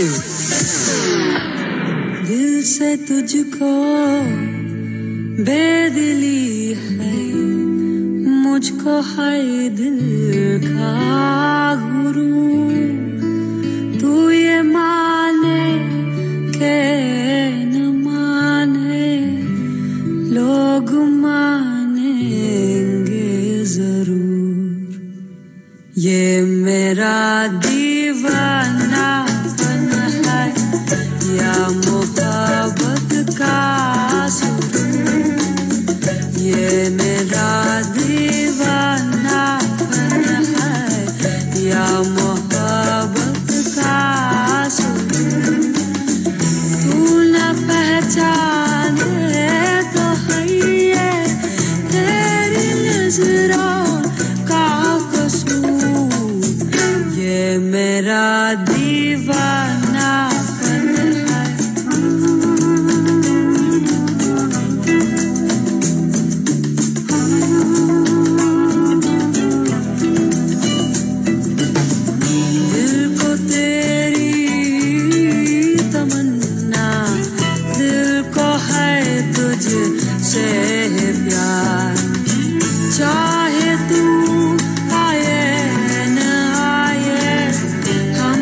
दिल से तुझको बेदिली है मुझको है दिल का गुरूर तू ये माने के न माने लोग मानेंगे जरूर ये मेरा दीवानापन है या मोहब्बत का सुरूर ये मेरा दीवानापन है या मोहब्बत का सुरूर तू न पहचाने तो है ये तेरी नजरों का कसूर ये मेरा दीवानापन है दिल को तेरी तमन्ना दिल को है तुझसे प्यार चाहे तू आए न आए हम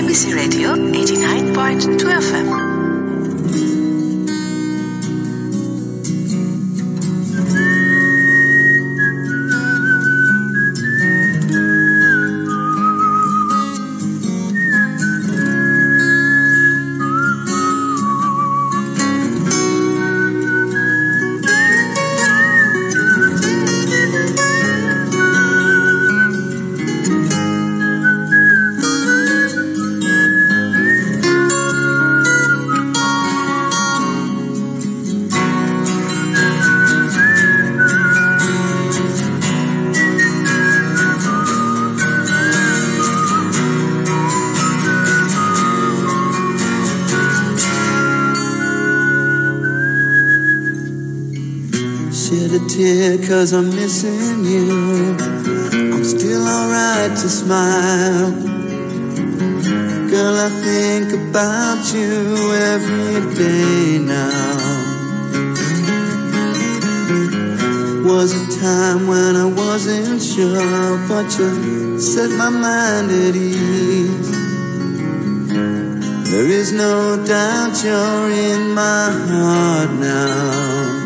ABC Radio 89.2 FM.
Cause I'm missing you. I'm still alright to smile. Girl, I think about you every day now. Was a time when I wasn't sure, but you set my mind at ease. There is no doubt you're in my heart now.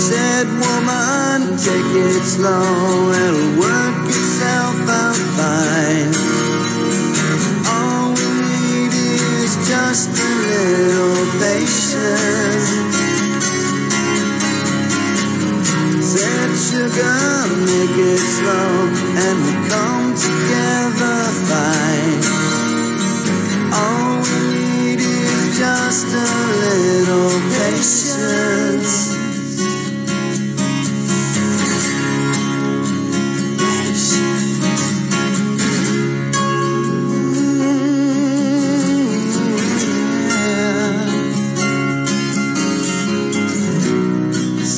Said woman, take it slow, it'll work itself out fine. All we need is just a little patience. Said sugar, make it slow, and we'll come together fine. All we need is just a little patience.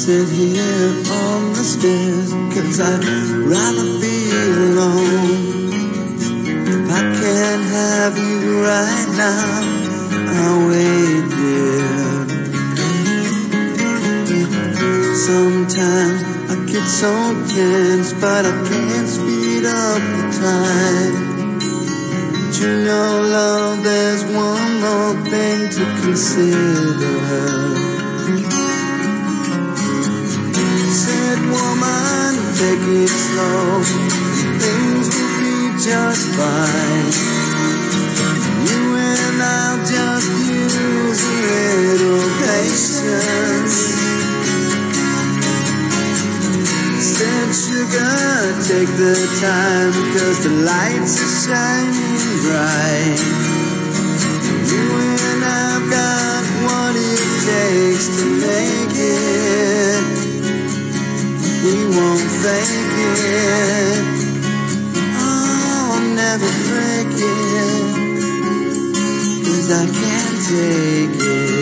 Sit here on the stairs, cause I'd rather be alone. If I can't have you right now, I'll wait there. Sometimes I get so tense, but I can't speed up the time. But you know, love, there's one more thing to consider. Woman, take it slow, things will be just fine. You and I'll just use a little patience. Said sugar, take the time, cause the lights are shining bright. You and I've got what it takes to make it. We won't fake it. Oh, I'll never break it, cause I can't take it.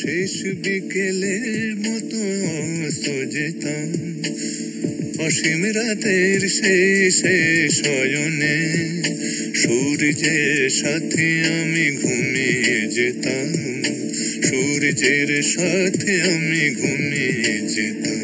শেষ বিকেলের মতো যেতাম অসীম রাতের শেষে শয়নে সূর্যের সাথে আমি ঘুমিয়ে যেতাম সূর্যের সাথে আমি ঘুমিয়ে যেতাম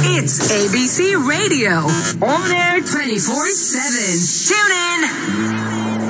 It's ABC Radio, on air 24/7. Tune in.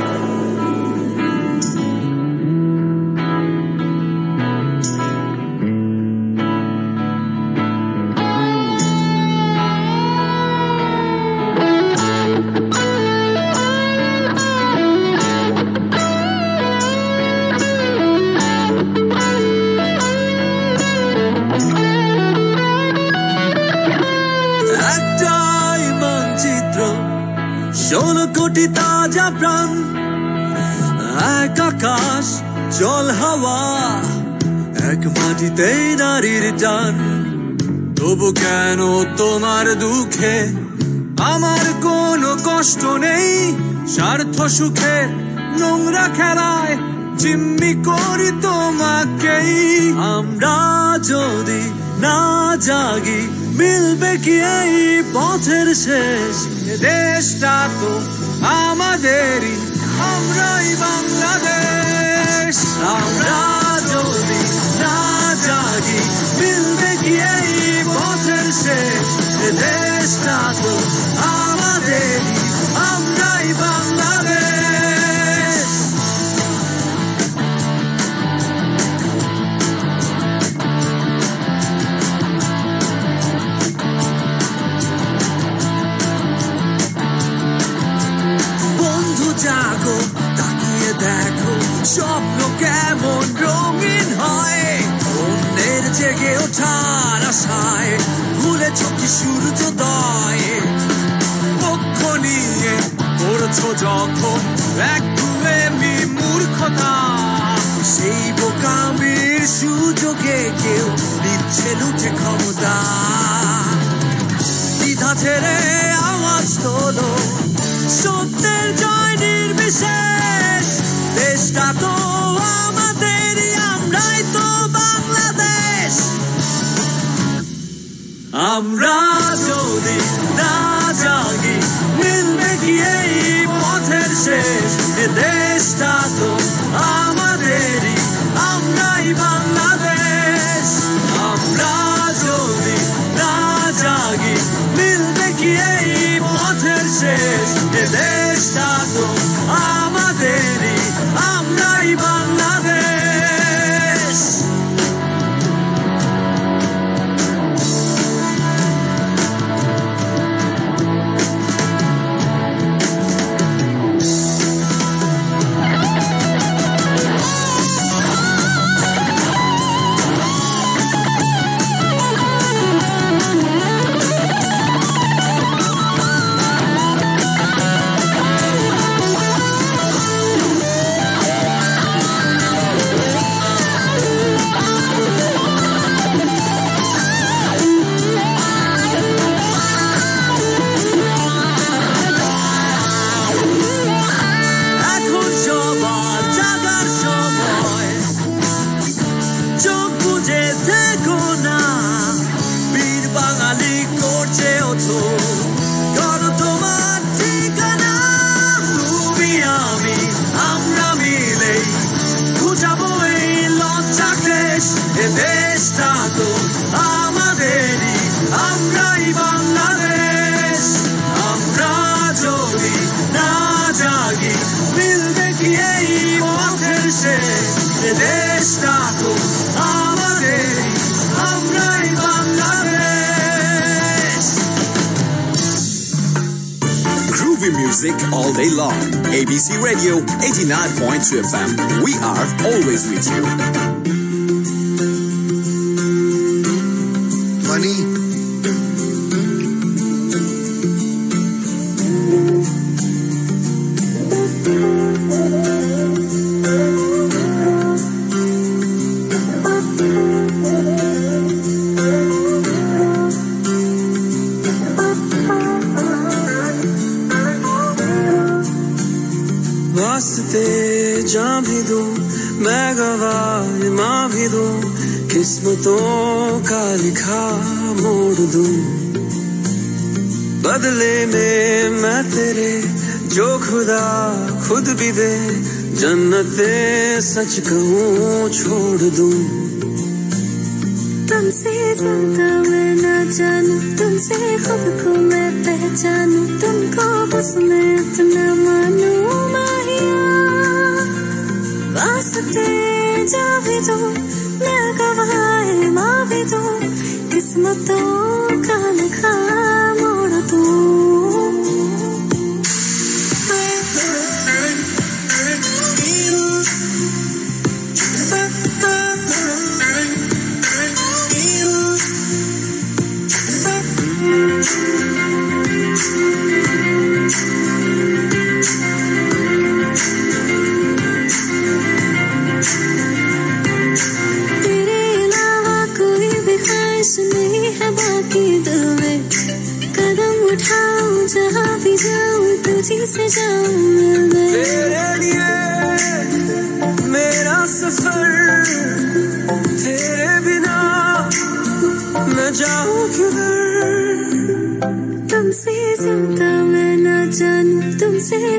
কোটি তাজা প্রাণ এক আকাশ জল হাওয়া এক মাটিতেই নারীর টান তবু কেন তোমার দুঃখে আমার কোনো কষ্ট নেই স্বার্থ সুখে নোংরা খেলায় জিম্মি করি তোমাকেই আমরা যদি না জাগি মিলবে কি এই পথের শেষ দেশটা তো আমাদেরই আমরাই বাংলাদেশ আমরা যদি না জাগি মিলবে কি এই পথের শেষ দেশটা তো আমাদেরই আমরাই বাংলাদেশ বন্ধু জাগো তাকিয়ে দেখো স্বপ্ন কেমন রঙিন হয় অন্যের জেগে ওঠার আশায় ভুলেছ কি সূর্যোদয় পক্ষ নিয়ে করছো যখন এক গুয়েমি মূর্খতা সেই বোকামির সুযোগে কেউ নিচ্ছে লুটে ক্ষমতা দ্বিধা ছেড়ে আওয়াজ তোলো সত্যের জয় নির্বিশেষ দেশটা তো আমাদেরই আমরাই তো বাংলাদেশ আমরা যদি না জাগি মিলবে কি এই পথের শেষ দেশটা তো আমাদেরই আমরাই বাংলাদেশ আমরা যদি না জাগি মিলবে কি এই পথের শেষ দেশটা তো আমাদেরই আমরাই বাংলাদেশ দেশটা তো আমাদেরই আমরাই বাংলাদেশ আমরা যদি না জাগি মিলবে কি এই পথের শেষ দেশটা তো আমাদেরই আমরাই Bangladesh
Groovy music all day long. ABC Radio 89.2 FM. We are always with you.
Money.
वास्ते जा भी दूं मैं गवाह माँ भी दूं किस्मतों का लिखा मोड़ दूं बदले में मैं तेरे जो खुदा खुद भी दे जन्नते सच कहूँ छोड़ दूं
तुमसे ज्यादा मैं न जानूं तुमसे खुद को मैं पहचानूं तुमको बस मैं अपना मानूं माहिया वास्ते जा भी दो मैं गवाह माँ भी दो किस्मतों का लिखा मोड़ दूं तेरे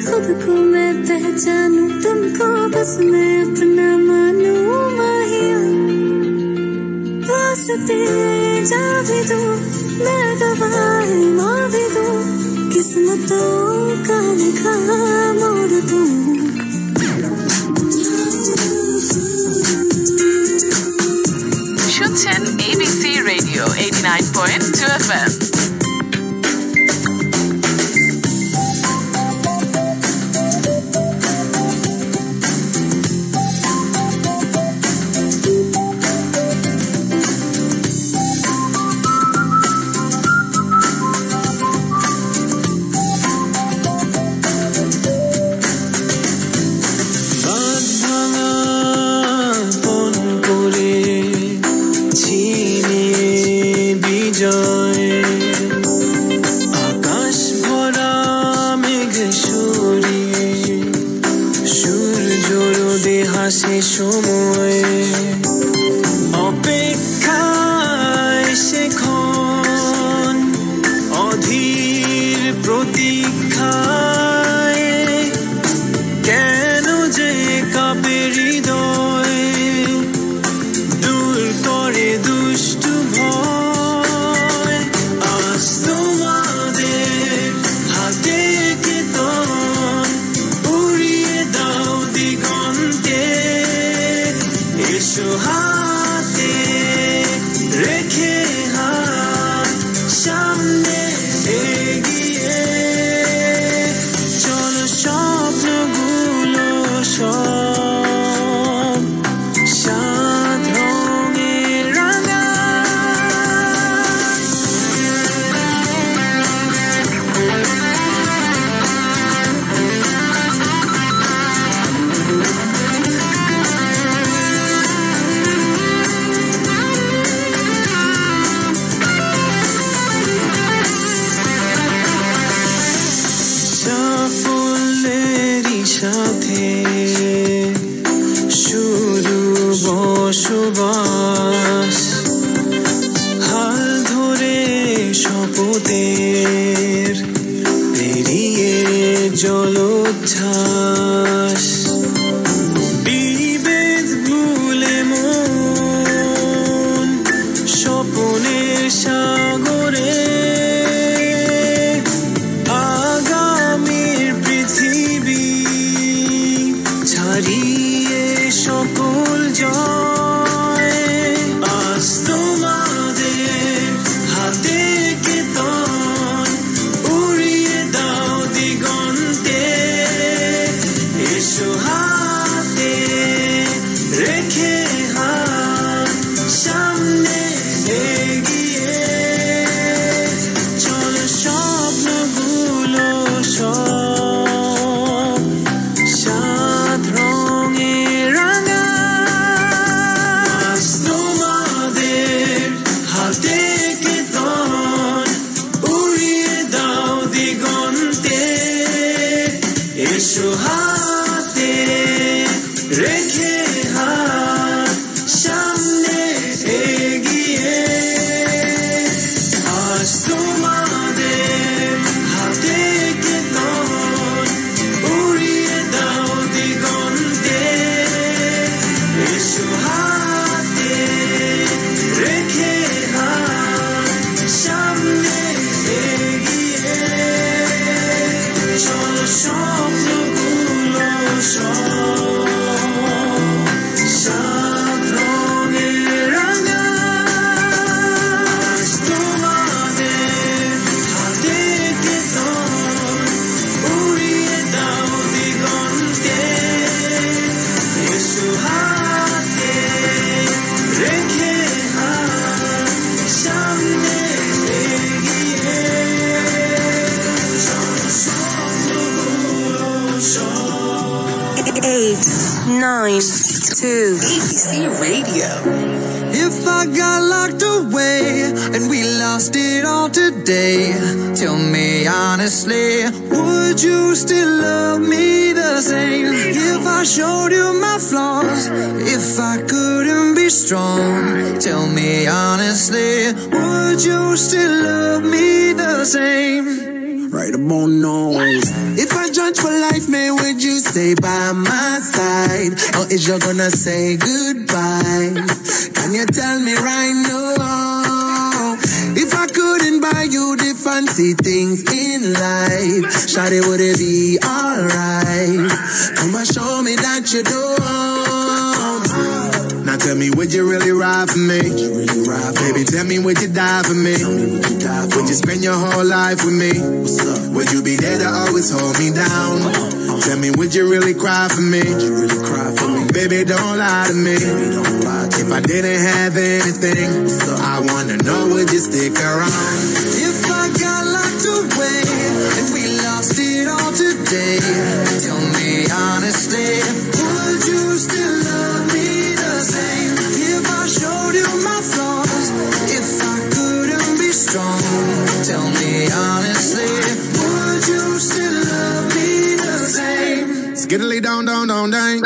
खुद को मैं पहचानूं तुमको बस मैं अपना मानूं माहिया वास्ते जा भी दूं मैं गवाही मां भी दूं किस्मतों का लिखा मोड़ दूं
শুনছেন ABC Radio 89.2 FM
সে সময় অপেক্ষায় সেক্ষণ অধীর প্রতীক্ষায় কেন যে কাঁপে হৃদয় দূর করে দুষ্টু ভয় আজ তোমাদের হাতে কেতন উড়িয়ে দাও দিগন্তে এসো হাতে রেখে হাত সামনে এগিয়ে চলো স্বপ্নগুলো সব সাত রঙের রাঙা সাফল্যেরই সাথে শুরু বসবাস হাল ধরে শপথের পেরিয়ে জলোচ্ছ্বাস বিভেদ ভুলে মন স্বপনের সাগরে আগামীর পৃথিবী ছাড়িয়ে সকল জয় আজ তোমাদের হাতে কেতন উড়িয়ে দাও দিগন্তে এসো হাতে রেখে হাত সামনে এগিয়ে চলো স্বপ্নগুলো সব সাত রঙের রাঙা আজ তোমাদের হাতে কেতন উড়িয়ে দাও দিগন্তে এসো হাতে রেখে হাত সামনে এগিয়ে আজ তোমাদের হাতে কেতন উড়িয়ে দাও দিগন্তে এসো হাতে রেখে হাত সামনে এগিয়ে চলো স্বপ্নগুলো সব সাত রঙের রাঙা আজ তোমাদের হাতে কেতন উড়িয়ে দাও দিগন্তে এসো হাতে রেখে হাত সামনে এগিয়ে চলো স্বপ্নগুলো সব
892
ABC Radio
If I got locked away and we lost it all today, tell me honestly, would you still love me the same? If I showed you my flaws, if I couldn't be strong, tell me honestly, would you still love me the same? Right about nose. If I much for life, man, would you stay by my side? Or is you gonna say goodbye? Can you tell me right now? If I couldn't buy you the fancy things in life, shawty, would it be alright? Come and show me that you don't. Now tell me, would you really ride for me? Baby, tell me, would you die for me? Would you spend your whole life with me? Would you be there to always hold me down? Tell me, would you really cry for me? Baby, don't lie to me. If I didn't have anything, I wanna know, would you stick around? If I got locked away and we lost it all today, tell me honestly, would you still love me the same? If I showed you my flaws, if I couldn't be strong, tell me honestly, would you still love me the same? Skiddly down, down, down, down.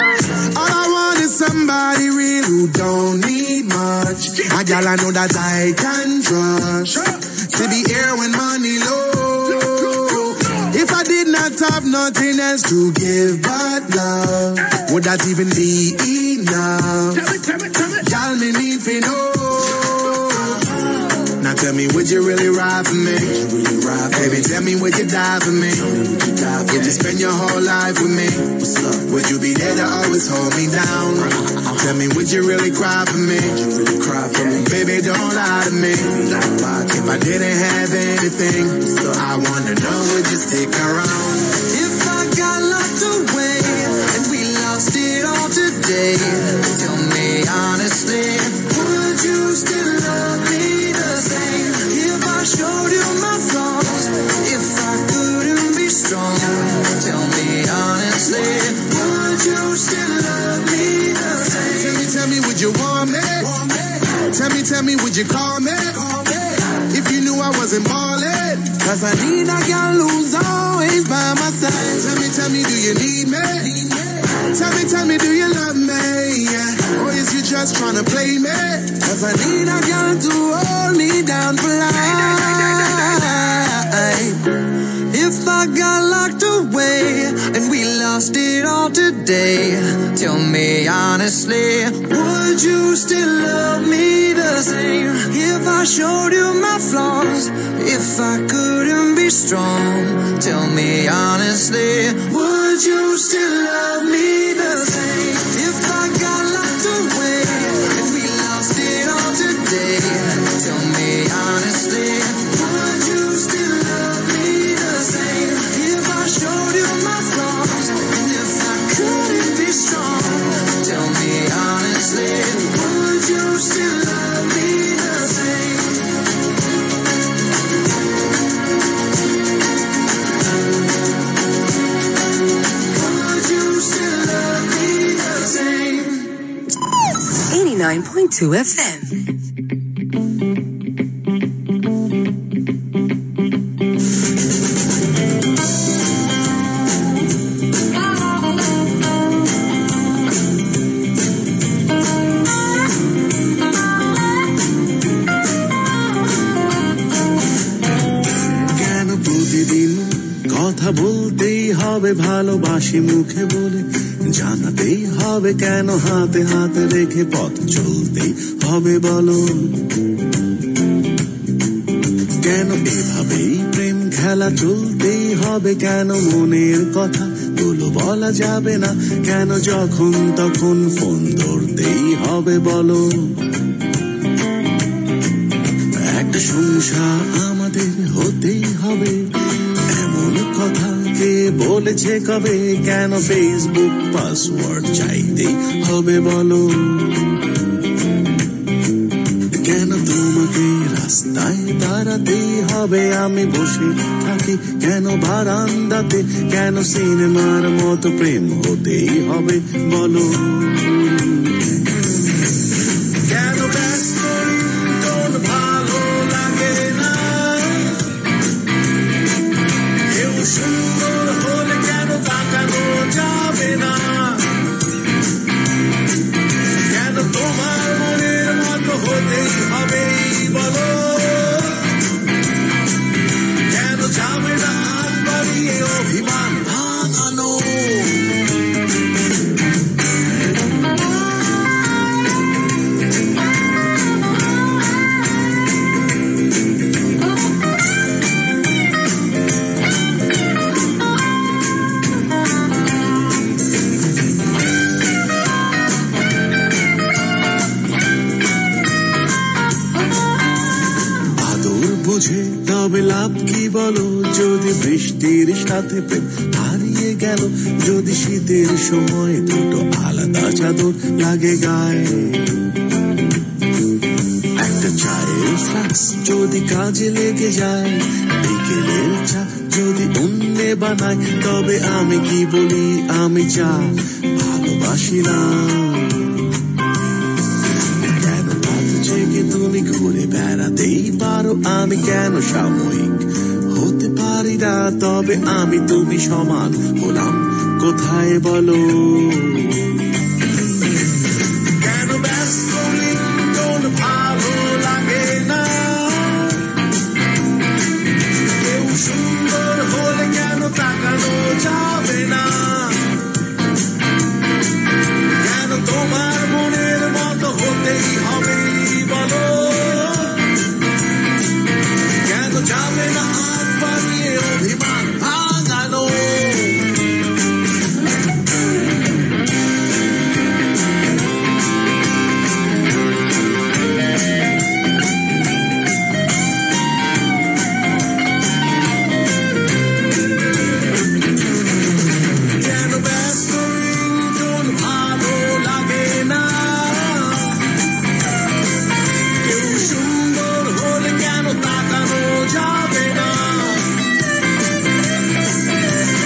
All I want is somebody real who don't need much. A gal I know that I can trust. To be here when money low. If I did not have nothing else to give but love, would that even be enough? Y'all me need to know. Now tell me, would you really ride for me? Baby, tell me, would you die for me? Would you spend your whole life with me? Would you be there to always hold me down? Tell me, would you really cry for me? Baby, don't lie to me. If I didn't have anything, I wanna know, would you stick around? If I got locked away and we lost it all today, tell me honestly, would you still love me the same? If I showed you my flaws, if I couldn't be strong, tell me honestly, would you still love me the same? Tell me, would you want me? Tell me, would you call me? If you knew I wasn't ballin', 'cause I need a girl who's always by my side. Tell me, do you need me? Tell me, do you love me? Yeah. Or is you just tryna play me? 'Cause I need a girl to hold me down for life. If I got locked away and we lost it all today, tell me honestly, would you still love me the same? If I showed you my flaws, if I couldn't be strong, tell me honestly, would you still love me the same? If I got locked away and we lost it all today, tell me honestly, would you still love me the same? If I showed you my flaws, and if I couldn't be strong, tell me honestly, would you still love me the same? Would you still love me the same?
89.2 FM.
কথা বলতেই হবে ভালোবাসি মুখে বলে, জানাতেই হবে কেন হাতে হাতে রেখে পথ চলতেই হবে বলো, কেন এভাবেই প্রেম খেলা চলতেই হবে, কেন মনের কথা গুলো বলা যাবে না, কেন যখন তখন ফোন ধরতেই হবে বলো, একটা সংসার আমাদের হতেই হবে, এমন কথা কে বলেছে কবে, কেন ফেসবুক পাসওয়ার্ড চাইতেই হবে বলো, কেন তোমাকে রাস্তায় দাঁড়াতেই হবে, আমি বসে থাকি কেন বারান্দাতে, কেন সিনেমার মতো প্রেম হতেই হবে বলো, কেন ব্যস্ত তোর ভালো লাগে না, কেউ সুন্দর হলে কেন তাকানো যাবে না, কেন তোমার মনের মতো হতেই হবে বলো, কেন যাবে না হাত বাড়িয়ে অভিমান ভাঙা
তবে লাভ কি বলো যদি বৃষ্টির সাথে প্রেম হারিয়ে গেল, যদি শীতের সময় দুটো আলাদা চাদর লাগে গায়ে, একটা চায়ের ফ্লাক্স যদি কাজে লেগে যায়, বিকেলের চা যদি অন্যে বানায়, তবে আমি কি বলি আমি চা ভালোবাসি না। কেন রাত জেগে তুমি ঘুরে বেড়াতেই পারো, আমি কেন সাময়িক হতে পারি না, তবে আমি তুমি সমান হলাম কোথায় বলো। কেন ব্যস্ত লিঙ্গন ভালো লাগে না, কেউ সুন্দর হলে কেন তাকানো যাবে না, কেন তোমার মনের মতো হতেই হবে বলো, কেন যাবে না হাত বাড়িয়ে অভিমান ভাঙানো। কেন ব্যস্ত রিংটোন ভালো লাগে না, কেউ সুন্দর হলে কেন তাকানো যাবে না,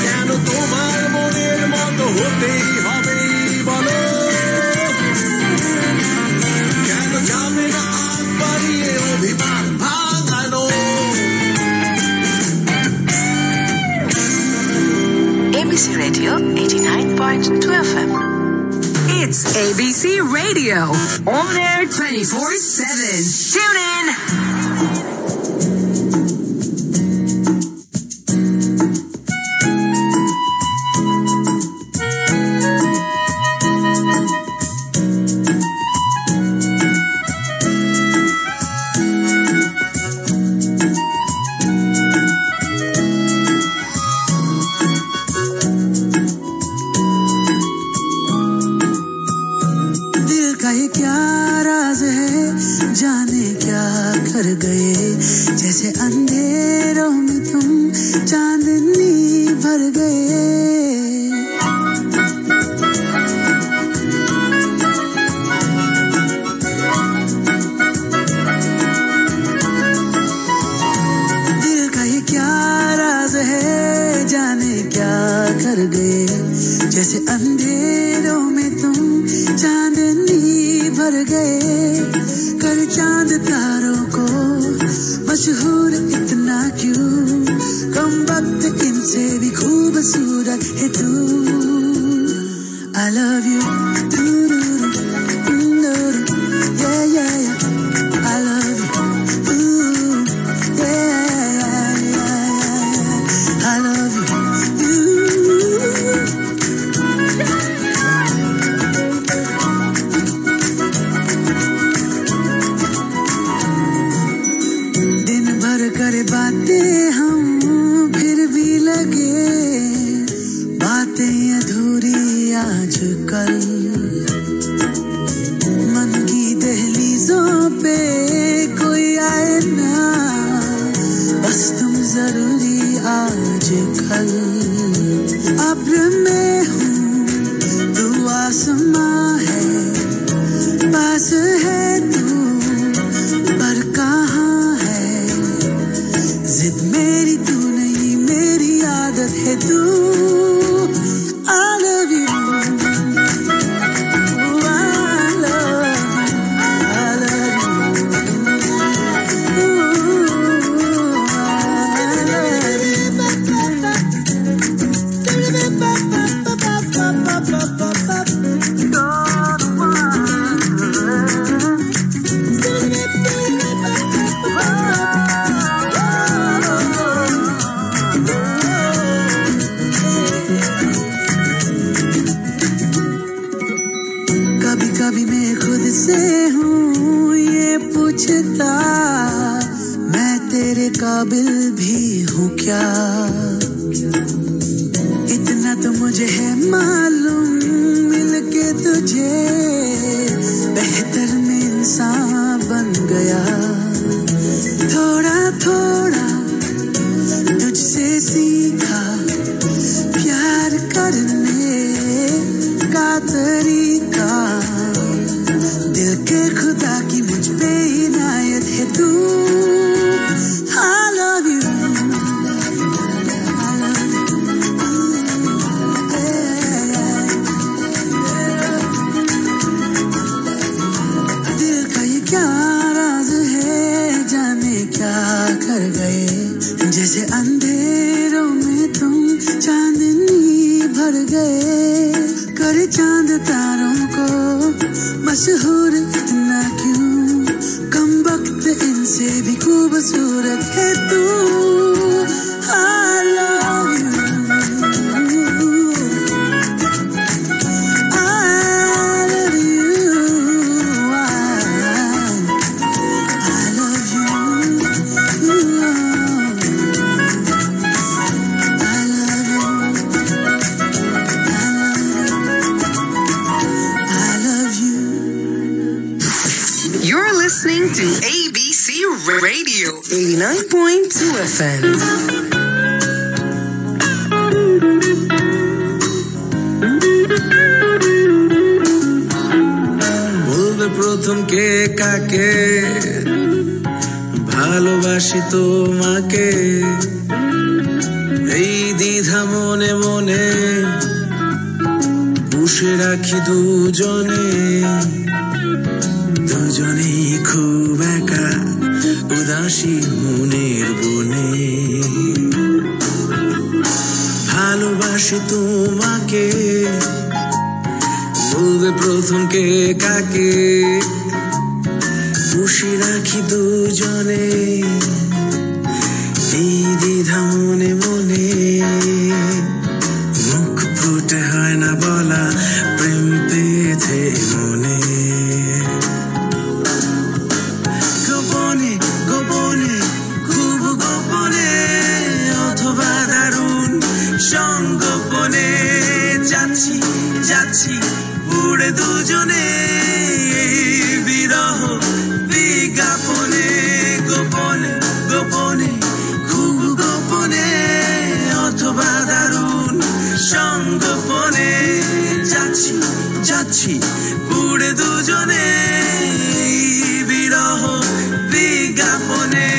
কেন তোমার মনের মতো হতেই হবে বলো, কেন যাবে না হাত বাড়িয়ে অভিমান ভাঙানো।
ABC Radio 89.2 FM.
It's ABC Radio. On air 24/7. Tune in.
दिल का ये क्या राज है, जाने क्या कर गए, जैसे अंधेरों में तुम चांदनी भर गए। दिल का ये क्या राज है, जाने क्या कर गए, जैसे अंधेरों में तुम चांदनी भर गए, कर चांद तारों को मशहूर इतना क्यों, कम वक्त इनसे भी खूबसूरत है तू। I love you, yeah yeah yeah, I love you, yeah yeah yeah, I love you. दिन भर करे बातें हम फिर भी लगे, बातें अधूरी आजकल, मन की दहलीजों पे कोई आए ना, बस तुम जरूरी आजकल। अब्र में हूँ तू आसमां है, पास है तू पर कहाँ है, जिद मेरी तू नहीं मेरी आदत है तू। I love you, I love कभी मैं खुद से हूँ ये पूछता, मैं तेरे काबिल भी हूँ क्या, इतना तो मुझे है मालूम, मिलके तुझे बेहतर में इंसान बन गया, थोड़ा थोड़ा
listening to ABC Radio 89.2 FM.
বলবে প্রথম কে কাকে ভালোবাসি তোমাকে এই দ্বিধা মনে মনে পুষে রাখি দুজনে দুজনেই খুব একা উদাসী মনের বনে ভালোবাসি তোমাকে বলবে প্রথম কে কাকে পুষে রাখি দুজনে এই দ্বিধা মনে মনে মুখ ফুটে হয় না বলা প্রেম পেয়েছে মনে গোপনে গোপনে খুব গোপনে অথবা দারুণ সংগোপনে যাচ্ছি যাচ্ছি উড়ে দুজনে বিরহ বিজ্ঞাপনে গোপনে গোপনে খুব গোপনে অথবা দারুণ সংগোপনে যাচ্ছি যাচ্ছি উড়ে দুজনে বিরহ বিজ্ঞাপনে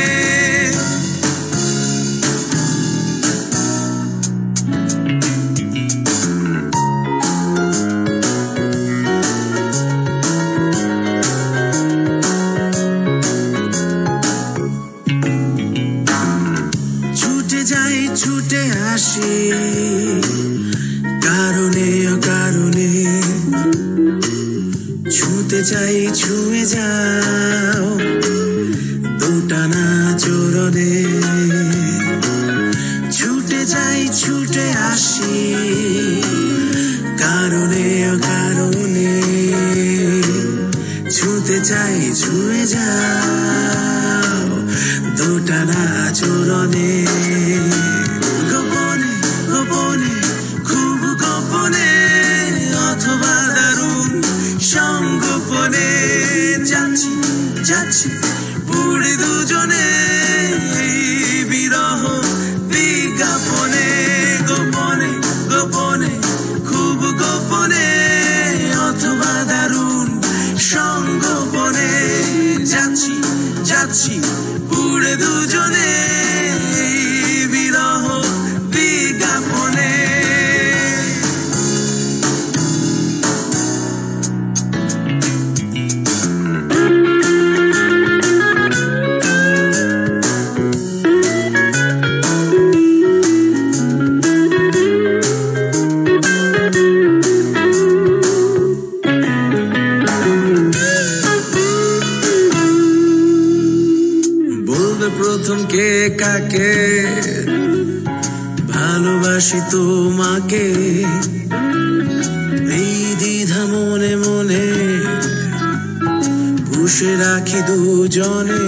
ছুটে আসি কারণে অকারণে ছুটে যাই ছুঁয়ে যাও দুটানা চরণে ছুটে যাই ছুটে আসি কারণে অকারণে ছুটে যাই ছুঁয়ে যাও দুটানা চরণে গোপনে গোপনে খুব গোপনে অথবা দারুণ সংগোপনে যাচ্ছি যাচ্ছি উড়ে দুজনে বিরহ বিজ্ঞাপনে গোপনে গোপনে খুব গোপনে অথবা দারুণ সংগোপনে যাচ্ছি যাচ্ছি উড়ে দুজনে বিরহ বিজ্ঞাপনে প্রথম কে কাকে ভালোবাসি তোমাকে এই দ্বিধা মনে মনে পুষে রাখি দুজনে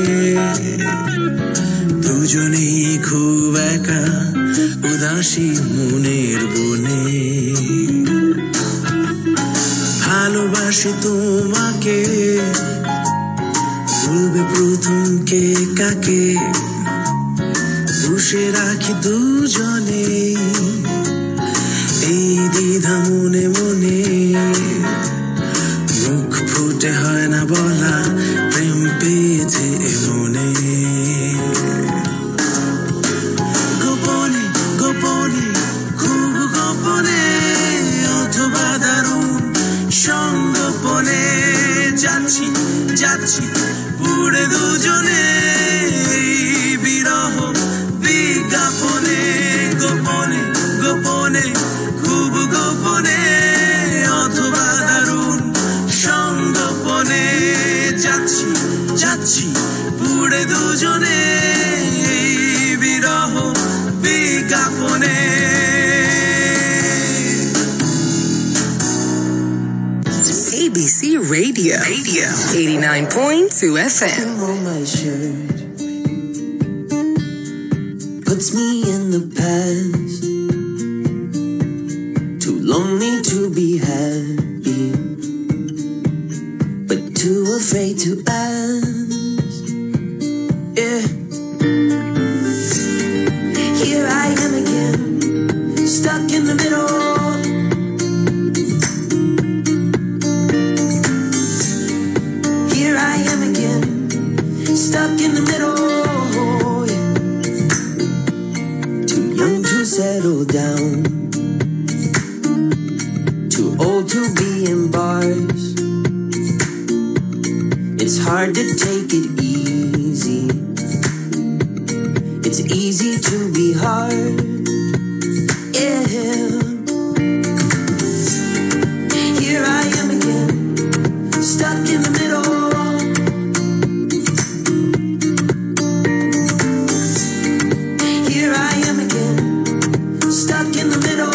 দুজনেই খুব একা উদাসী মনের বনে ভালোবাসি তোমাকে বলবে প্রথম কে কাকে পুষে রাখি দুজনে এই দ্বিধা মনে মনে মুখ ফুটে হয় না বলা প্রেম পেয়েছে মনে গোপনে গোপনে খুব গোপনে অথবা দারুণ সংগোপনে যাচ্ছি যাচ্ছি উড়ে দুজনে বিরহ বিজ্ঞাপনে গোপনে গোপনে খুব গোপনে অথবা দারুণ সংগোপনে যাচ্ছি যাচ্ছি উড়ে দুজনে বিরহ বিজ্ঞাপনে
ABC Radio 89.2 FM.
On my shirt puts me in the past. Too lonely to be happy, but too afraid to ask. It's hard to take it easy. It's easy to be hard. Yeah. Here I am again, stuck in the middle. Here I am again, stuck in the middle.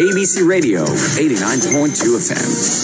ABC Radio 89.2 FM.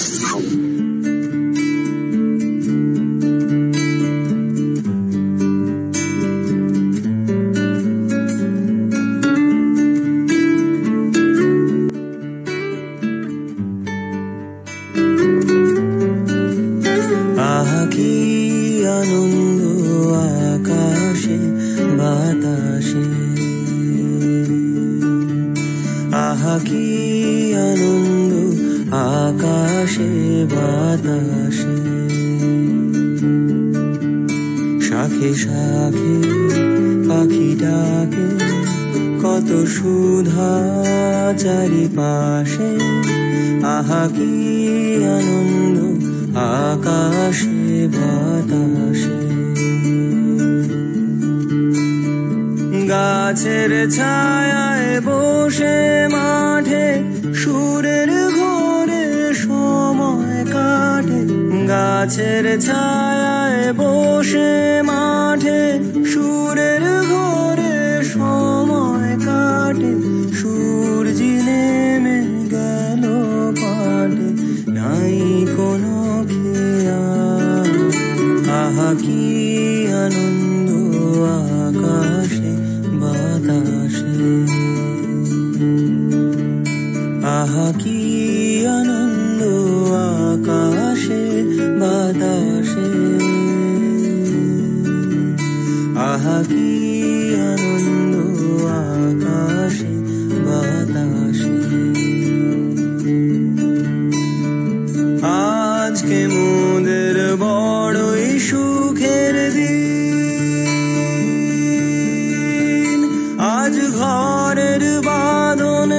গাছের ছায়ায় বসে মাঠে সুরের ঘোরে সময় কাটে গাছের ছায়ায় বসে মাঠে সুরের ঘোরে সময় কাটে সূর্য নেমে গেল পাটে নাই কোনো খেয়া আহা কি আনন্দ আকাশে বাতাসে আহা কি আনন্দ আকাশে বাতাসে আহা কি আনন্দ আকাশে বাতাসে আজকে মোদের বড়ই সুখের দিন আজ ঘরের বাঁধন